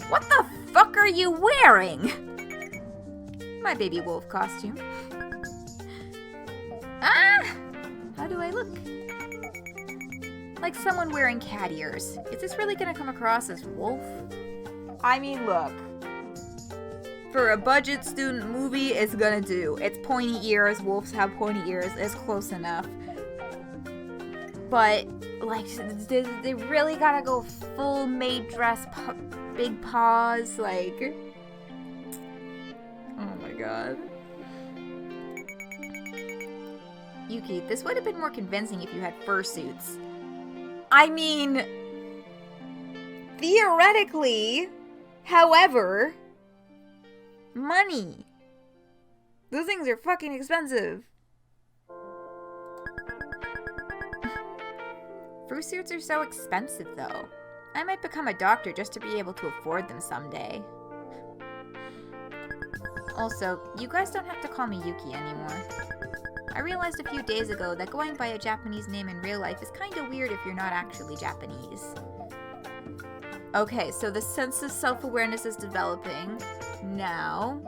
What the fuck are you wearing? My baby wolf costume. How do I look? Like someone wearing cat ears. Is this really gonna come across as wolf? I mean, look. For a budget student movie, it's gonna do. It's pointy ears, wolves have pointy ears, it's close enough. But, like, they really gotta go full maid dress, big paws, like... Oh my God. Yuki, this would have been more convincing if you had fursuits. I mean... Theoretically, however... Money. Those things are fucking expensive. Fursuits are so expensive, though. I might become a doctor just to be able to afford them someday. Also, you guys don't have to call me Yuki anymore. I realized a few days ago that going by a Japanese name in real life is kinda weird if you're not actually Japanese. Okay, so the sense of self-awareness is developing. Now,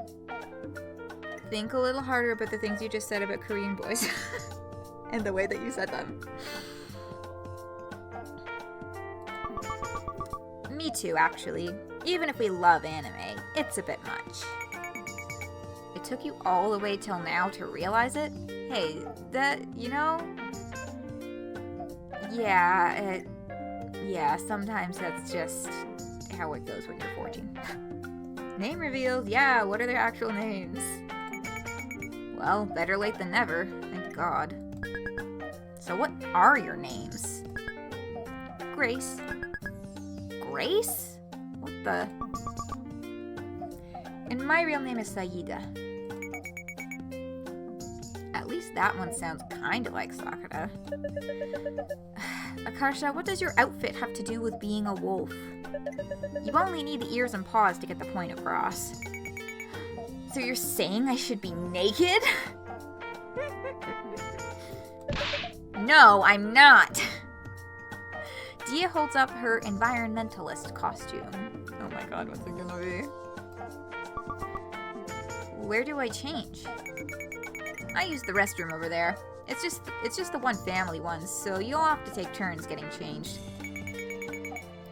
think a little harder about the things you just said about Korean boys. And the way that you said them. Me too, actually. Even if we love anime, it's a bit much. It took you all the way till now to realize it? Hey, that, you know... Yeah, sometimes that's just how it goes when you're 14. Name reveals, yeah, what are their actual names? Well, better late than never, thank God. So what are your names? Grace. Grace? What the? And my real name is Saida. At least that one sounds kinda like Sakura. Akasha, what does your outfit have to do with being a wolf? You only need the ears and paws to get the point across. So you're saying I should be naked? No, I'm not! Diya holds up her environmentalist costume. Oh my God, what's it gonna be? Where do I change? I use the restroom over there. It's just the one family one, so you'll have to take turns getting changed.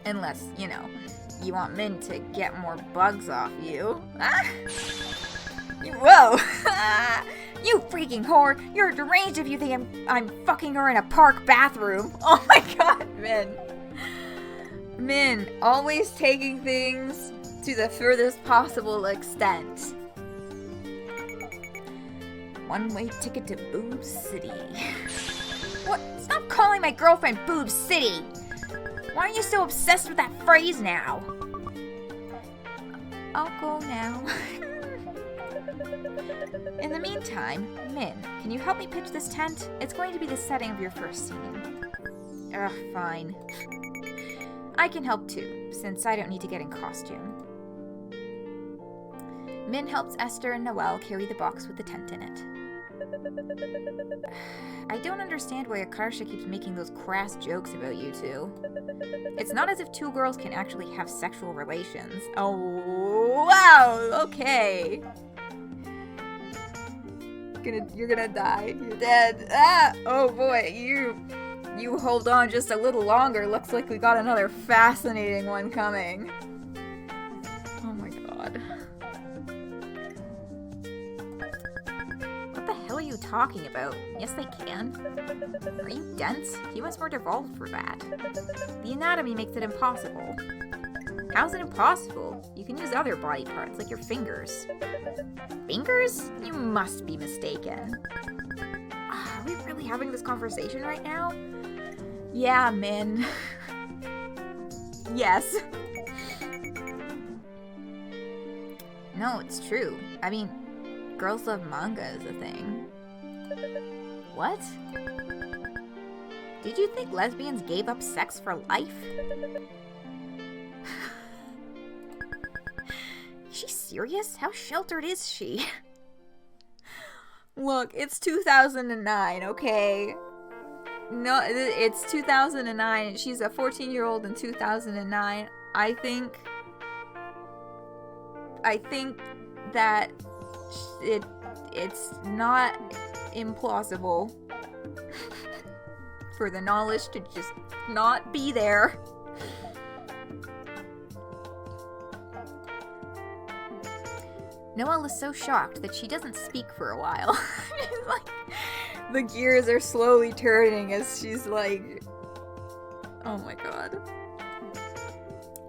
Unless, you know, you want Min to get more bugs off you. Whoa! You freaking whore! You're deranged if you think I'm fucking her in a park bathroom. Oh my God, Min. Min, always taking things to the furthest possible extent. One-way ticket to Boob City. What? Stop calling my girlfriend Boob City! Why are you so obsessed with that phrase now? I'll go now. In the meantime, Min, can you help me pitch this tent? It's going to be the setting of your first scene. Ugh, fine. I can help too, since I don't need to get in costume. Min helps Esther and Noelle carry the box with the tent in it. I don't understand why Akarsha keeps making those crass jokes about you two. It's not as if two girls can actually have sexual relations. Oh, wow, okay. You're gonna die. You're dead. Ah! Oh boy, you hold on just a little longer. Looks like we got another fascinating one coming. Oh my god. What the hell are you talking about? Yes, they can. Are you dense? Humans weren't evolved for that. The anatomy makes it impossible. How's it impossible? You can use other body parts, like your fingers. Fingers? You must be mistaken. Are we really having this conversation right now? Yeah, Min. Yes. No, it's true. I mean, girls love manga is a thing. What? Did you think lesbians gave up sex for life? Is she serious? How sheltered is she? Look, it's 2009, okay? No, it's 2009. She's a 14-year-old in 2009. I think that it's not implausible for the knowledge to just not be there. Noelle is so shocked that she doesn't speak for a while. She's like, the gears are slowly turning as she's like, oh my god.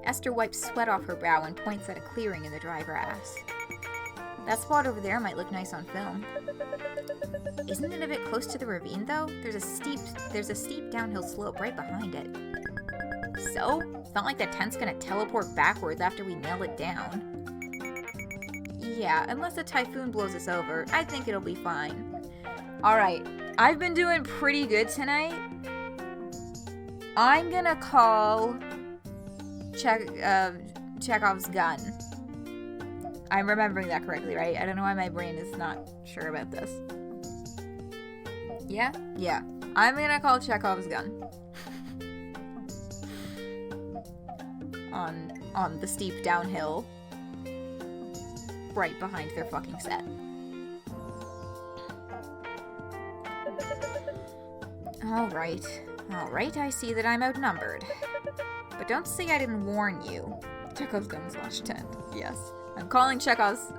Esther wipes sweat off her brow and points at a clearing in the dry grass. That spot over there might look nice on film. Isn't it a bit close to the ravine though? There's a steep downhill slope right behind it. So? It's not like the tent's gonna teleport backwards after we nail it down. Yeah, unless a typhoon blows us over, I think it'll be fine. Alright, I've been doing pretty good tonight. I'm gonna call Chekhov's gun. I'm remembering that correctly, right? I don't know why my brain is not sure about this. Yeah? Yeah. I'm gonna call Chekhov's gun. On the steep downhill. Right behind their fucking set. Alright, I see that I'm outnumbered. But don't say I didn't warn you. Chekhov's gun / tent. Yes. I'm calling Chekhov's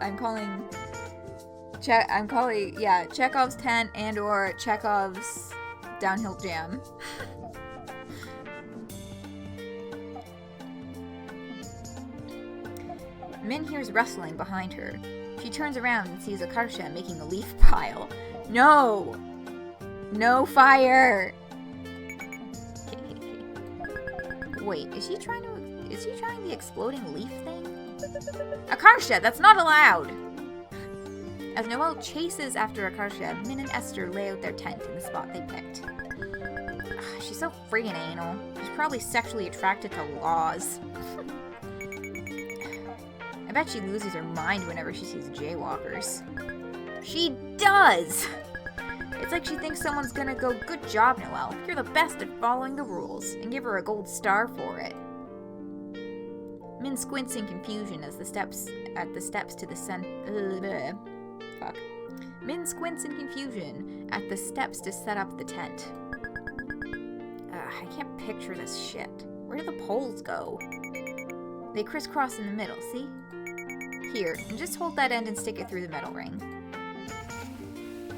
tent and or Chekhov's downhill jam. Min hears rustling behind her. She turns around and sees Akarsha making a leaf pile. No! No fire! Wait, is she trying the exploding leaf thing? Akarsha, that's not allowed! As Noelle chases after Akarsha, Min and Esther lay out their tent in the spot they picked. She's so friggin' anal. She's probably sexually attracted to laws. I bet she loses her mind whenever she sees jaywalkers. She does! It's like she thinks someone's gonna go, "Good job, Noelle. You're the best at following the rules," and give her a gold star for it. Min squints in confusion at the steps to the Min squints in confusion at the steps to set up the tent. I can't picture this shit. Where do the poles go? They crisscross in the middle, see? Here, and just hold that end and stick it through the metal ring.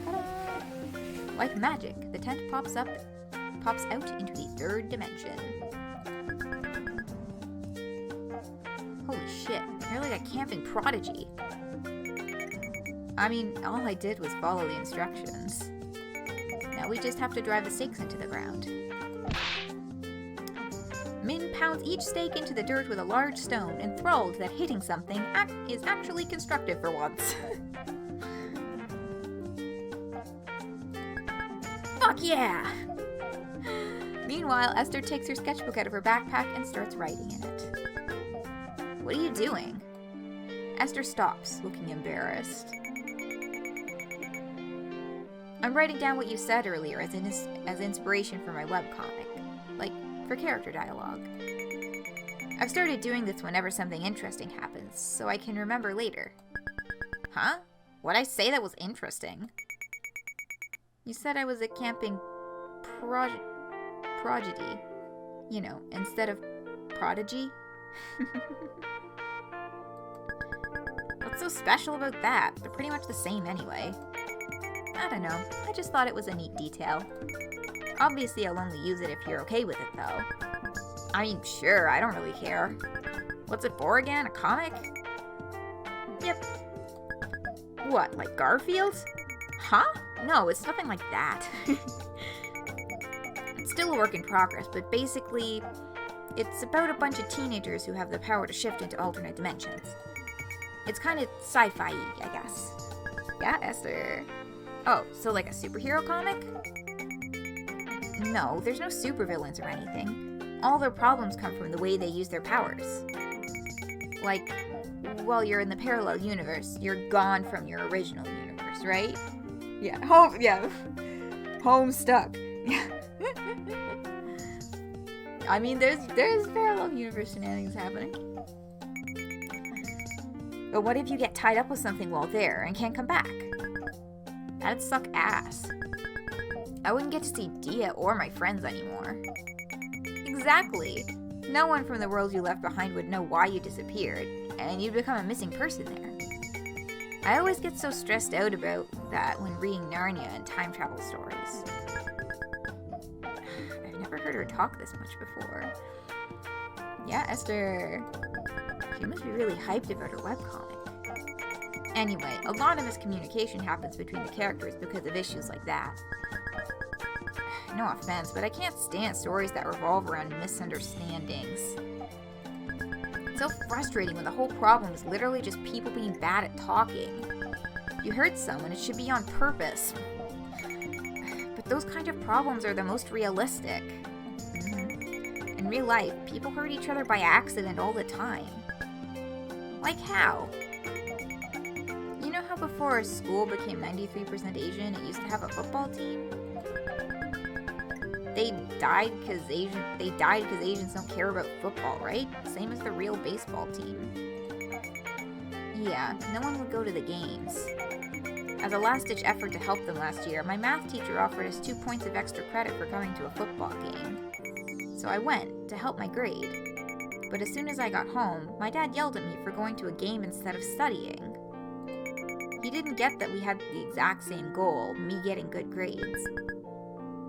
Ta-da! Like magic, the tent pops out into the third dimension. Holy shit, a camping prodigy. I mean, all I did was follow the instructions. Now we just have to drive the stakes into the ground. Min pounds each stake into the dirt with a large stone, enthralled that hitting something is actually constructive for once. Fuck yeah! Meanwhile, Esther takes her sketchbook out of her backpack and starts writing in it. What are you doing? Esther stops, looking embarrassed. I'm writing down what you said earlier as inspiration for my webcomic, like for character dialogue. I've started doing this whenever something interesting happens, so I can remember later. Huh? What'd I say that was interesting? You said I was a camping prodigy. You know, instead of prodigy. What's so special about that? They're pretty much the same anyway. I don't know. I just thought it was a neat detail. Obviously, I'll only use it if you're okay with it, though. I mean, sure, I don't really care. What's it for again? A comic? Yep. What, like Garfield? Huh? No, it's nothing like that. It's still a work in progress, but basically, it's about a bunch of teenagers who have the power to shift into alternate dimensions. It's kind of sci-fi-y, I guess. Yeah, Esther. Oh, so like a superhero comic? No, there's no supervillains or anything. All their problems come from the way they use their powers. Like, while you're in the parallel universe, you're gone from your original universe, right? Yeah, home stuck. I mean, there's parallel universe shenanigans happening. But what if you get tied up with something while there and can't come back? That'd suck ass. I wouldn't get to see Diya or my friends anymore. Exactly. No one from the world you left behind would know why you disappeared, and you'd become a missing person there. I always get so stressed out about that when reading Narnia and time travel stories. I've never heard her talk this much before. Yeah, Esther. She must be really hyped about her webcomic. Anyway, a lot of miscommunication happens between the characters because of issues like that. No offense, but I can't stand stories that revolve around misunderstandings. It's so frustrating when the whole problem is literally just people being bad at talking. If you hurt someone, it should be on purpose. But those kind of problems are the most realistic. In real life, people hurt each other by accident all the time. Like how? You know how before a school became 93% Asian, it used to have a football team? They died because Asians don't care about football, right? Same as the real baseball team. Yeah, no one would go to the games. As a last-ditch effort to help them last year, my math teacher offered us 2 points of extra credit for coming to a football game. So I went, to help my grade. But as soon as I got home, my dad yelled at me for going to a game instead of studying. He didn't get that we had the exact same goal, me getting good grades.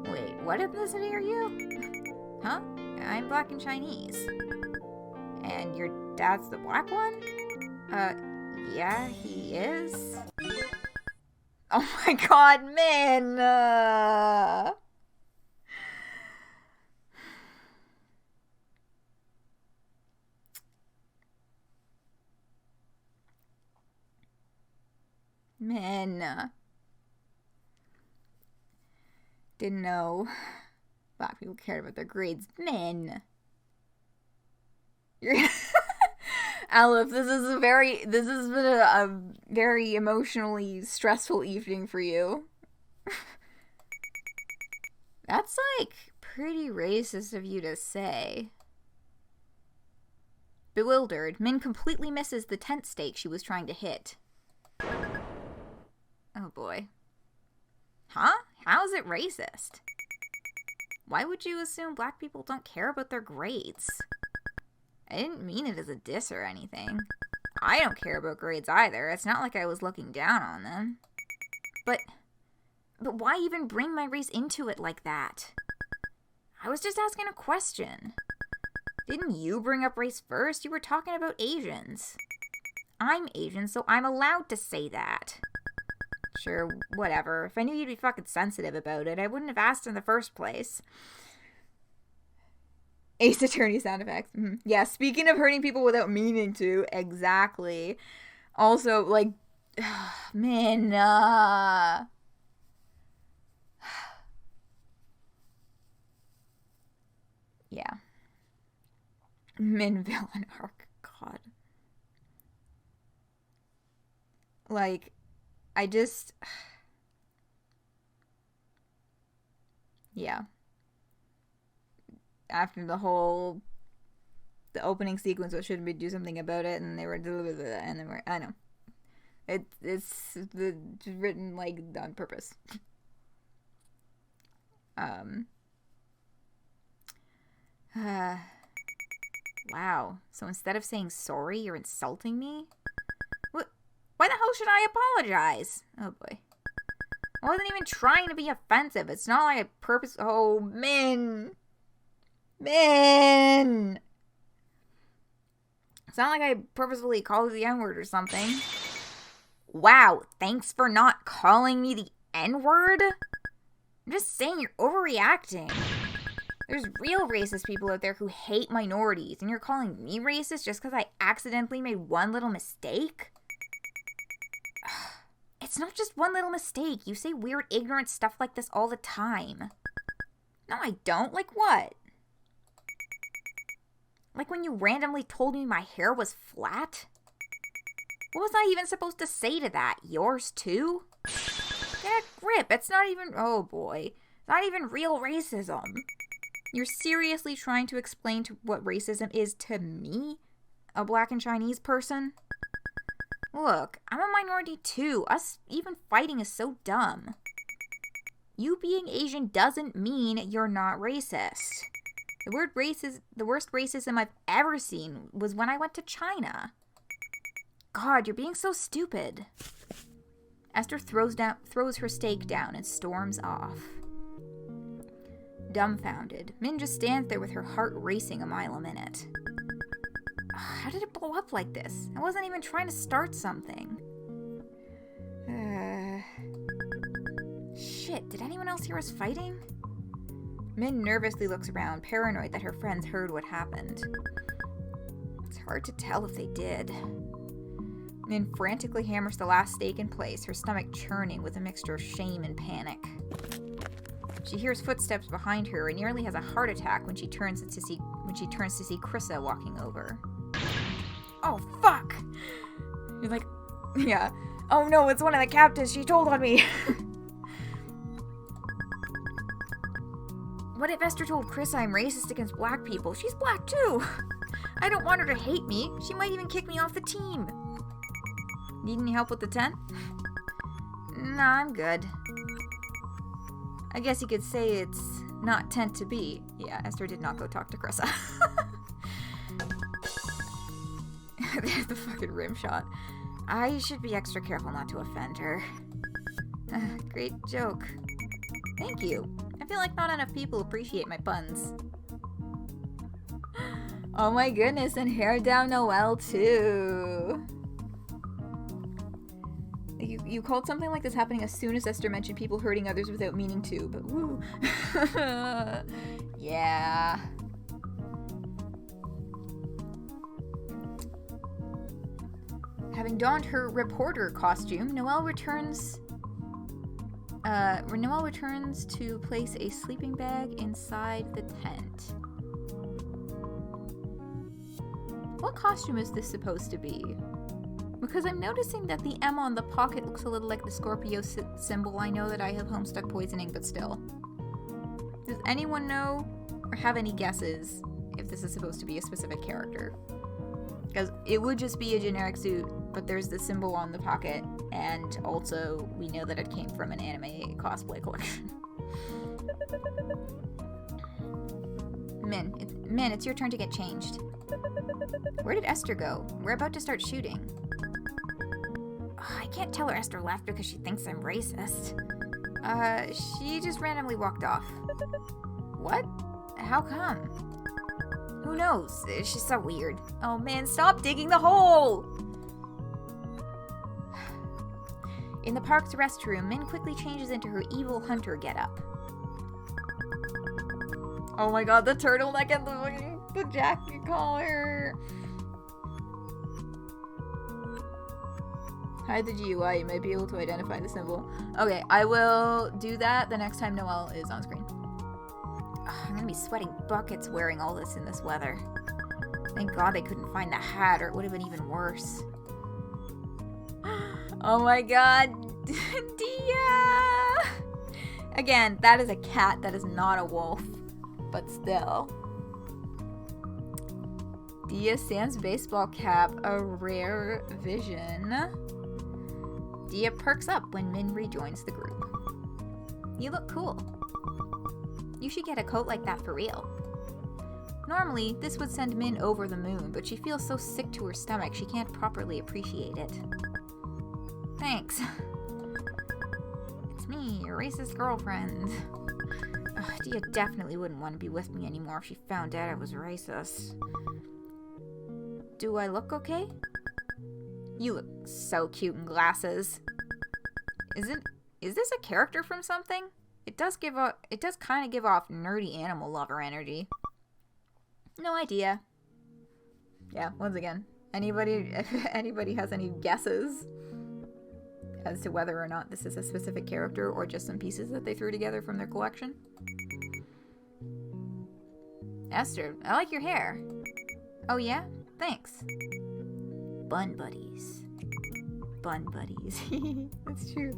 Wait, what ethnicity are you? Huh? I'm black and Chinese. And your dad's the black one? Yeah, he is. Oh my god, man! Men. Didn't know black people cared about their grades. Men. Aleph, this has been a very emotionally stressful evening for you. That's like pretty racist of you to say. Bewildered, Min completely misses the tent stake she was trying to hit. Oh boy. Huh? How is it racist? Why would you assume black people don't care about their grades? I didn't mean it as a diss or anything. I don't care about grades either. It's not like I was looking down on them. But why even bring my race into it like that? I was just asking a question. Didn't you bring up race first? You were talking about Asians. I'm Asian, so I'm allowed to say that. Sure, whatever. If I knew you'd be fucking sensitive about it, I wouldn't have asked in the first place. Ace Attorney sound effects. Mm-hmm. Yeah, speaking of hurting people without meaning to, exactly. Also, like, man, yeah. Min villain arc. God. Like, I just... yeah. After the opening sequence, what shouldn't we do something about it, and they were... and then we're... I know. It's written, like, on purpose. Wow. So instead of saying sorry, you're insulting me? What? Why the hell should I apologize? Oh, boy. I wasn't even trying to be offensive. It's not like I purpose... Oh, Min! Min! It's not like I purposefully called the N-word or something. Wow, thanks for not calling me the N-word? I'm just saying you're overreacting. There's real racist people out there who hate minorities, and you're calling me racist just because I accidentally made one little mistake? It's not just one little mistake. You say weird, ignorant stuff like this all the time. No, I don't. Like what? Like when you randomly told me my hair was flat? What was I even supposed to say to that? Yours too? Get a grip. It's not even... Oh boy. It's not even real racism. You're seriously trying to explain to what racism is to me? A black and Chinese person? Look, I'm a minority too. Us even fighting is so dumb. You being Asian doesn't mean you're not racist. The worst racism I've ever seen was when I went to China. God, you're being so stupid. Esther throws her steak down and storms off. Dumbfounded, Min just stands there with her heart racing a mile a minute. How did it blow up like this? I wasn't even trying to start something. Shit, did anyone else hear us fighting? Min nervously looks around, paranoid that her friends heard what happened. It's hard to tell if they did. Min frantically hammers the last steak in place, her stomach churning with a mixture of shame and panic. She hears footsteps behind her and nearly has a heart attack when she turns to see Krissa walking over. Oh, fuck! You're like, yeah. Oh no, it's one of the captains. She told on me. What if Esther told Krissa I'm racist against black people? She's black too. I don't want her to hate me. She might even kick me off the team. Need any help with the tent? Nah, I'm good. I guess you could say it's not tent to be. Yeah, Esther did not go talk to Krissa. There's the fucking rim shot. I should be extra careful not to offend her. Great joke. Thank you. I feel like not enough people appreciate my puns. Oh my goodness, and hair down Noelle too. You called something like this happening as soon as Esther mentioned people hurting others without meaning to, but woo. Yeah. Having donned her reporter costume, Noelle returns to place a sleeping bag inside the tent. What costume is this supposed to be? Because I'm noticing that the M on the pocket looks a little like the Scorpio symbol. I know that I have homestuck poisoning, but still. Does anyone know or have any guesses if this is supposed to be a specific character? Because it would just be a generic suit, but there's the symbol on the pocket, and also we know that it came from an anime cosplay collection. Min, it's your turn to get changed. Where did Esther go? We're about to start shooting. I can't tell her Esther left because she thinks I'm racist. She just randomly walked off. What? How come? Who knows? She's so weird. Oh man, stop digging the hole! In the park's restroom, Min quickly changes into her evil hunter getup. Oh my god, the turtleneck and the jacket collar. Hide the GUI, you might be able to identify the symbol. Okay, I will do that the next time Noelle is on screen. Ugh, I'm gonna be sweating buckets wearing all this in this weather. Thank God they couldn't find the hat, or it would have been even worse. Oh my god, Diya! Again, that is a cat, that is not a wolf. But still. Diya Sam's baseball cap, a rare vision. Diya perks up when Min rejoins the group. You look cool. You should get a coat like that for real. Normally, this would send Min over the moon, but she feels so sick to her stomach she can't properly appreciate it. Thanks. It's me, your racist girlfriend. Diya definitely wouldn't want to be with me anymore if she found out I was racist. Do I look okay? You look so cute in glasses. Is this a character from something? It does kind of give off nerdy animal lover energy. No idea. Yeah, once again, if anybody has any guesses as to whether or not this is a specific character or just some pieces that they threw together from their collection. Esther, I like your hair. Oh yeah? Thanks. Bun buddies. Bun buddies. That's true.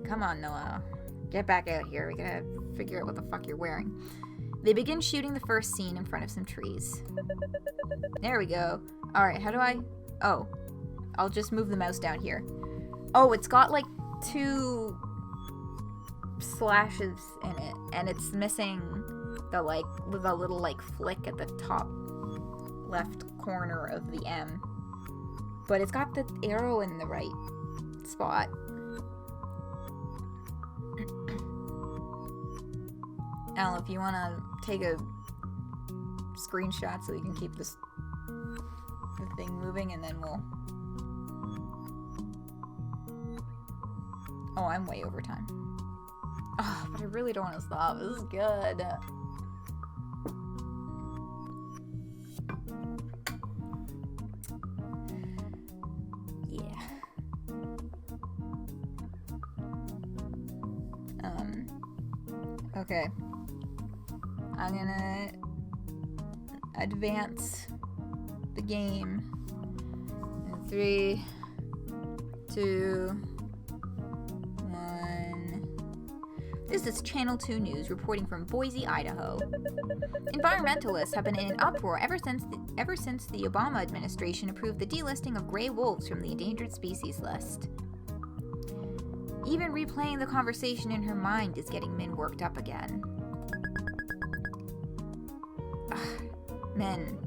Come on, Noelle. Get back out here. We gotta figure out what the fuck you're wearing. They begin shooting the first scene in front of some trees. There we go. Alright, how do I... Oh. I'll just move the mouse down here. Oh, it's got like 2 slashes in it, and it's missing the little like flick at the top left corner of the M. But it's got the arrow in the right spot. Al, if you want to take a screenshot so you can keep the thing moving, and then we'll... Oh, I'm way over time. Oh, but I really don't want to stop. This is good. Yeah. Okay. I'm gonna advance the game in 3, 2, This is Channel 2 News reporting from Boise, Idaho. Environmentalists have been in an uproar ever since the Obama administration approved the delisting of gray wolves from the endangered species list. Even replaying the conversation in her mind is getting Min worked up again. Ugh, Min.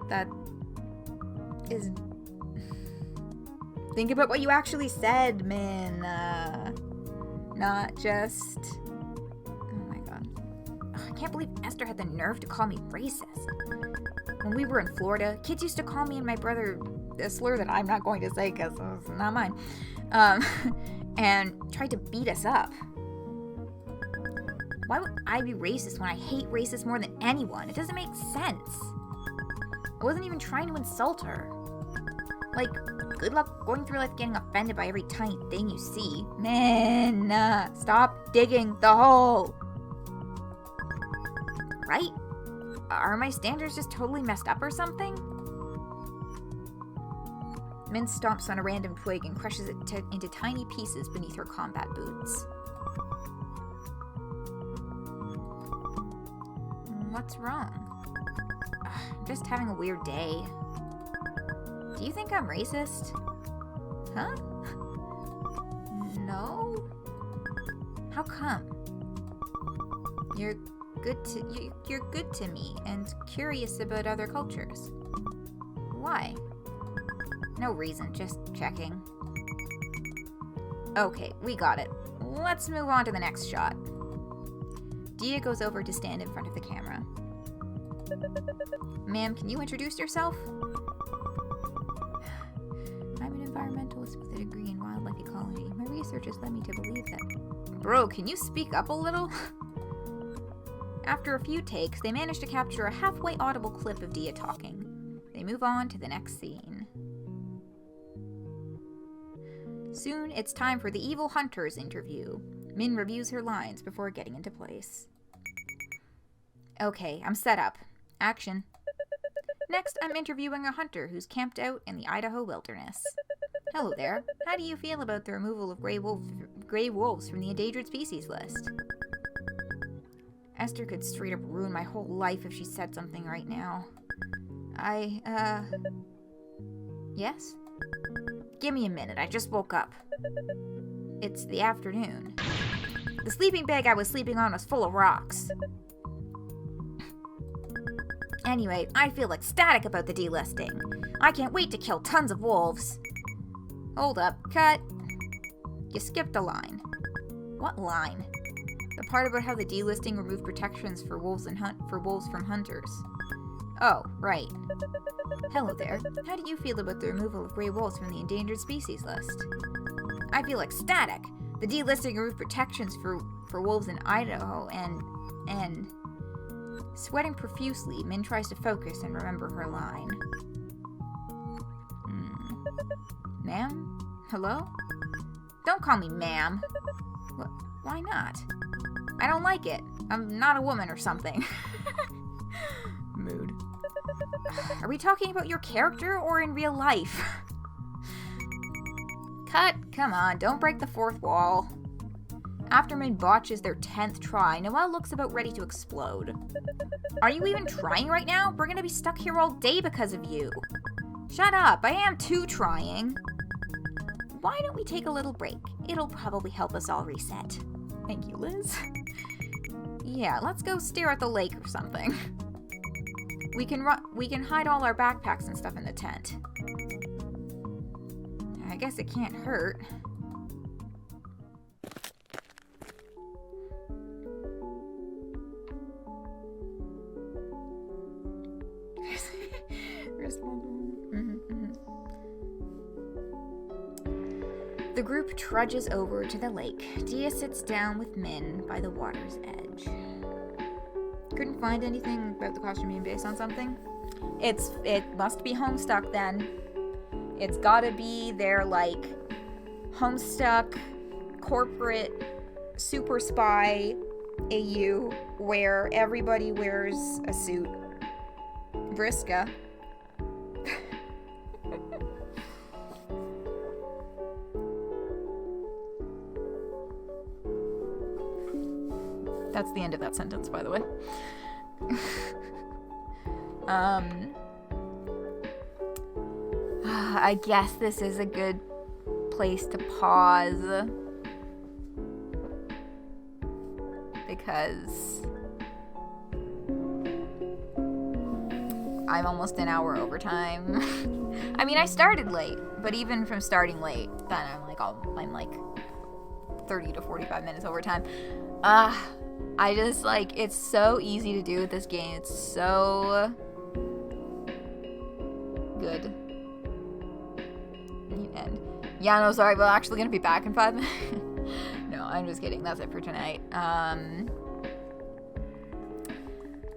That is... Think about what you actually said, Min. Not just... Oh my god. Ugh, I can't believe Esther had the nerve to call me racist. When we were in Florida, kids used to call me and my brother a slur that I'm not going to say because it's not mine. And tried to beat us up. Why would I be racist when I hate racists more than anyone? It doesn't make sense. I wasn't even trying to insult her. Like, good luck going through life getting offended by every tiny thing you see. Man, stop digging the hole. Right? Are my standards just totally messed up or something? Min stomps on a random twig and crushes it into tiny pieces beneath her combat boots. What's wrong? I'm just having a weird day. Do you think I'm racist? Huh? No? How come? You're good to me and curious about other cultures. Why? No reason, just checking. Okay, we got it. Let's move on to the next shot. Diya goes over to stand in front of the camera. Ma'am, can you introduce yourself? I'm an environmentalist with a degree in wildlife ecology. My research has led me to believe that... Bro, can you speak up a little? After a few takes, they manage to capture a halfway audible clip of Diya talking. They move on to the next scene. Soon, it's time for the evil hunter's interview. Min reviews her lines before getting into place. Okay, I'm set up. Action. Next, I'm interviewing a hunter who's camped out in the Idaho wilderness. Hello there. How do you feel about the removal of gray wolves from the endangered species list? Esther could straight up ruin my whole life if she said something right now. Yes? Give me a minute, I just woke up. It's the afternoon. The sleeping bag I was sleeping on was full of rocks. Anyway, I feel ecstatic about the delisting. I can't wait to kill tons of wolves. Hold up, cut. You skipped a line. What line? The part about how the delisting removed protections for wolves from hunters. Oh, right. Hello there. How do you feel about the removal of gray wolves from the endangered species list? I feel ecstatic. The delisting removed protections for wolves in Idaho and... Sweating profusely, Min tries to focus and remember her line. Ma'am? Hello? Don't call me ma'am. Why not? I don't like it. I'm not a woman or something. Mood. Are we talking about your character or in real life? Cut! Come on, don't break the fourth wall. After Min botches their 10th try, Noelle looks about ready to explode. Are you even trying right now? We're gonna be stuck here all day because of you. Shut up, I am too trying. Why don't we take a little break? It'll probably help us all reset. Thank you, Liz. Yeah, let's go stare at the lake or something. We can hide all our backpacks and stuff in the tent. I guess it can't hurt. The group trudges over to the lake. Diya sits down with Min by the water's edge. Couldn't find anything about the costume being based on something? It must be Homestuck then. It's gotta be their, like, Homestuck, corporate, super spy AU, where everybody wears a suit. Vriska. That's the end of that sentence, by the way. I guess this is a good place to pause. Because I'm almost an hour over time. I mean, I started late, but even from starting late, then I'm like 30 to 45 minutes over time. I just, like, it's so easy to do with this game. It's so good. And yeah, no, sorry, but I'm actually gonna be back in 5 minutes. No, I'm just kidding. That's it for tonight.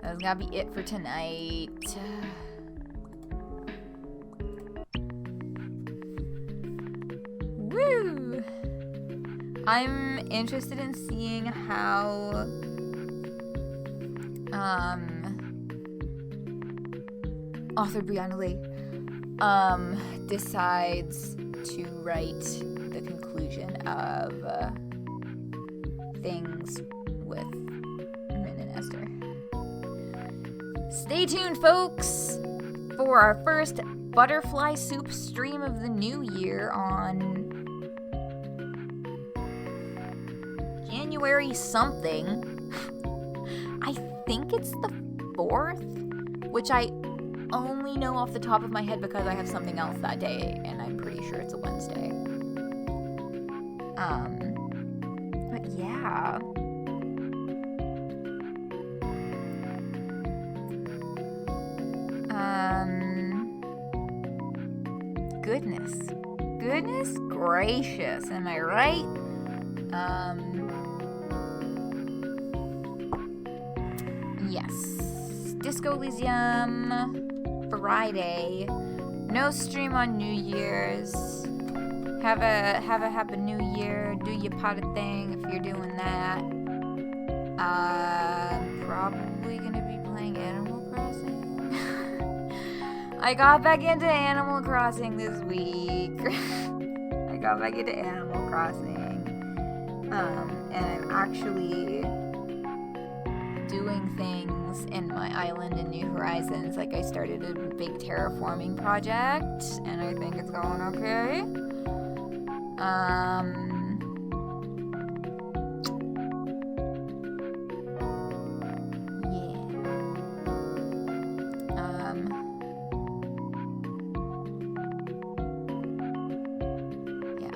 That's gonna be it for tonight. Woo! I'm interested in seeing how author Brianna decides to write the conclusion of things with Min and Esther. Stay tuned, folks, for our first butterfly soup stream of the new year on January something. I think it's the 4th, which I only know off the top of my head because I have something else that day, and I'm pretty sure it's a Wednesday. But yeah. Goodness gracious, am I right? Yes. Disco Elysium, Friday. No stream on New Year's. Have a happy New Year. Do your potted thing if you're doing that. Probably gonna be playing Animal Crossing. I got back into Animal Crossing this week. And I'm actually doing things in my island in New Horizons. Like, I started a big terraforming project, and I think it's going okay.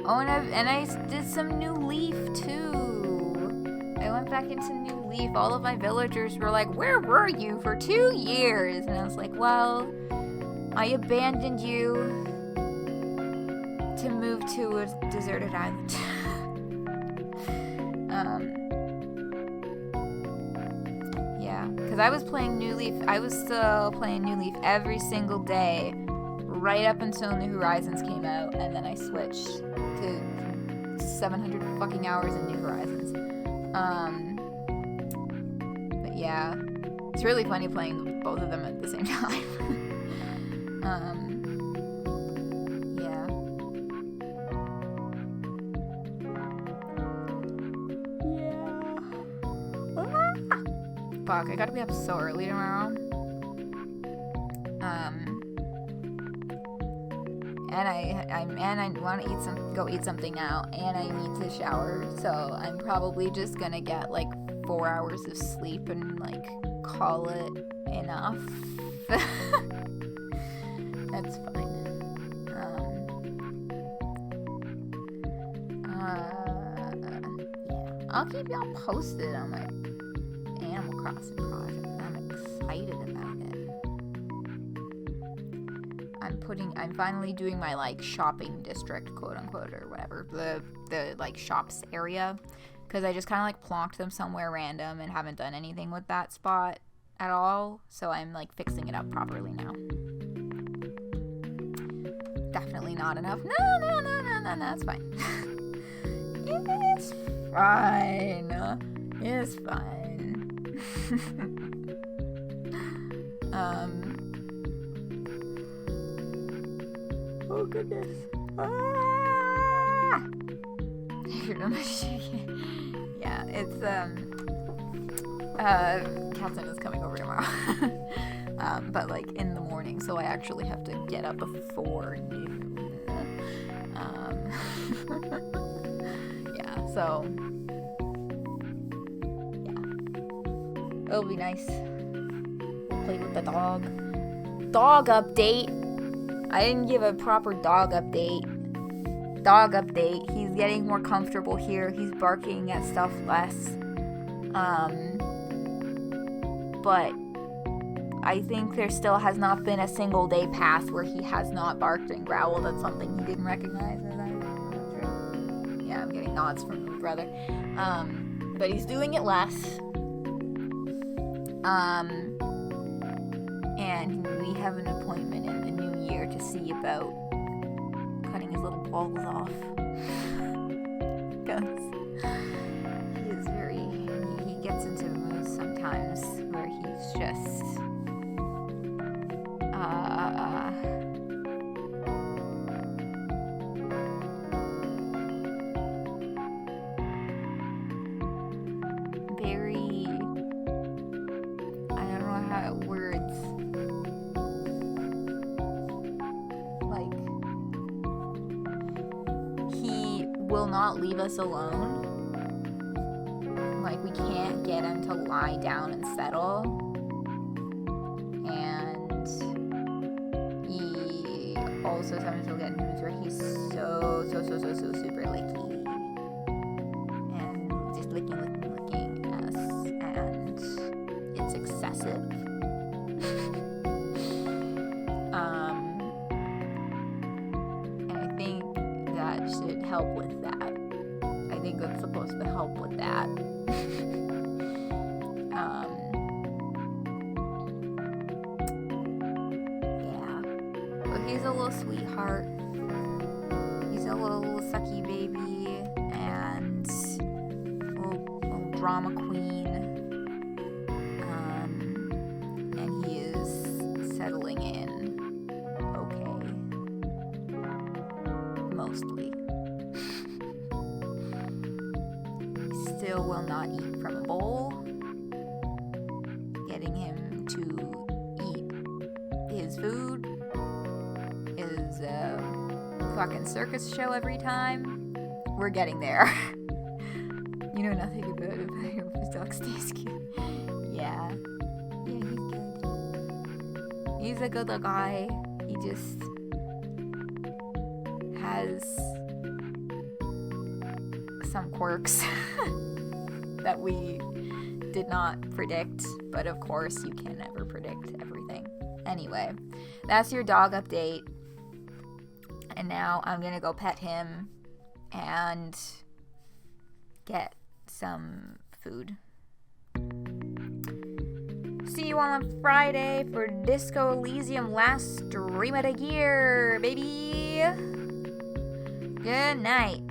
Oh, and I did some New Leaf too. I went back into New Leaf. All of my villagers were like, "Where were you for 2 years?" And I was like, "Well, I abandoned you to move to a deserted island." Yeah, because I was playing New Leaf. I was still playing New Leaf every single day, right up until New Horizons came out, and then I switched to 700 fucking hours in New Horizons. But yeah, it's really funny playing both of them at the same time. Yeah. Fuck, I gotta be up so early tomorrow. And I want to go eat something now, and I need to shower, so I'm probably just gonna get like 4 hours of sleep and like call it enough. That's fine. Yeah, I'll keep y'all posted on my Animal Crossing project. I'm excited about it. I'm finally doing my like shopping district, quote unquote, or whatever, the like shops area, because I just kind of like plonked them somewhere random and haven't done anything with that spot at all, so I'm like fixing it up properly now. Definitely not enough. No, it's fine. It's fine. Oh goodness. Yeah, it's Captain is coming over tomorrow. But like in the morning, so I actually have to get up before noon. Yeah, so yeah. It'll be nice. We'll play with the dog. Dog update. I didn't give a proper dog update. He's getting more comfortable here. He's barking at stuff less. But I think there still has not been a single day passed where he has not barked and growled at something he didn't recognize. Is that true? Yeah, I'm getting nods from my brother. But he's doing it less. And we have an appointment in the new year to see about cutting his little balls off. Because he gets into moods sometimes where he's just very, I don't know how words, like, he will not leave us alone. Like, we can't get him to lie down and settle. And he also sometimes will get into moods where he's so super licky. And just licking us. And it's excessive. help with that. I think it's supposed to help with that. Yeah. But he's a little sweetheart. He's a little sucky baby and little drama queen. And he is settling in okay. Mostly. Still will not eat from a bowl. Getting him to eat his food is a fucking circus show every time. We're getting there. You know nothing about it, but your dog stays cute. Yeah. Yeah, he's good. He's a good little guy. He just has some quirks that we did not predict, but of course you can never predict everything. Anyway, that's your dog update. And now I'm gonna go pet him and get some food. See you on a Friday for Disco Elysium, last stream of the year, baby. Good night.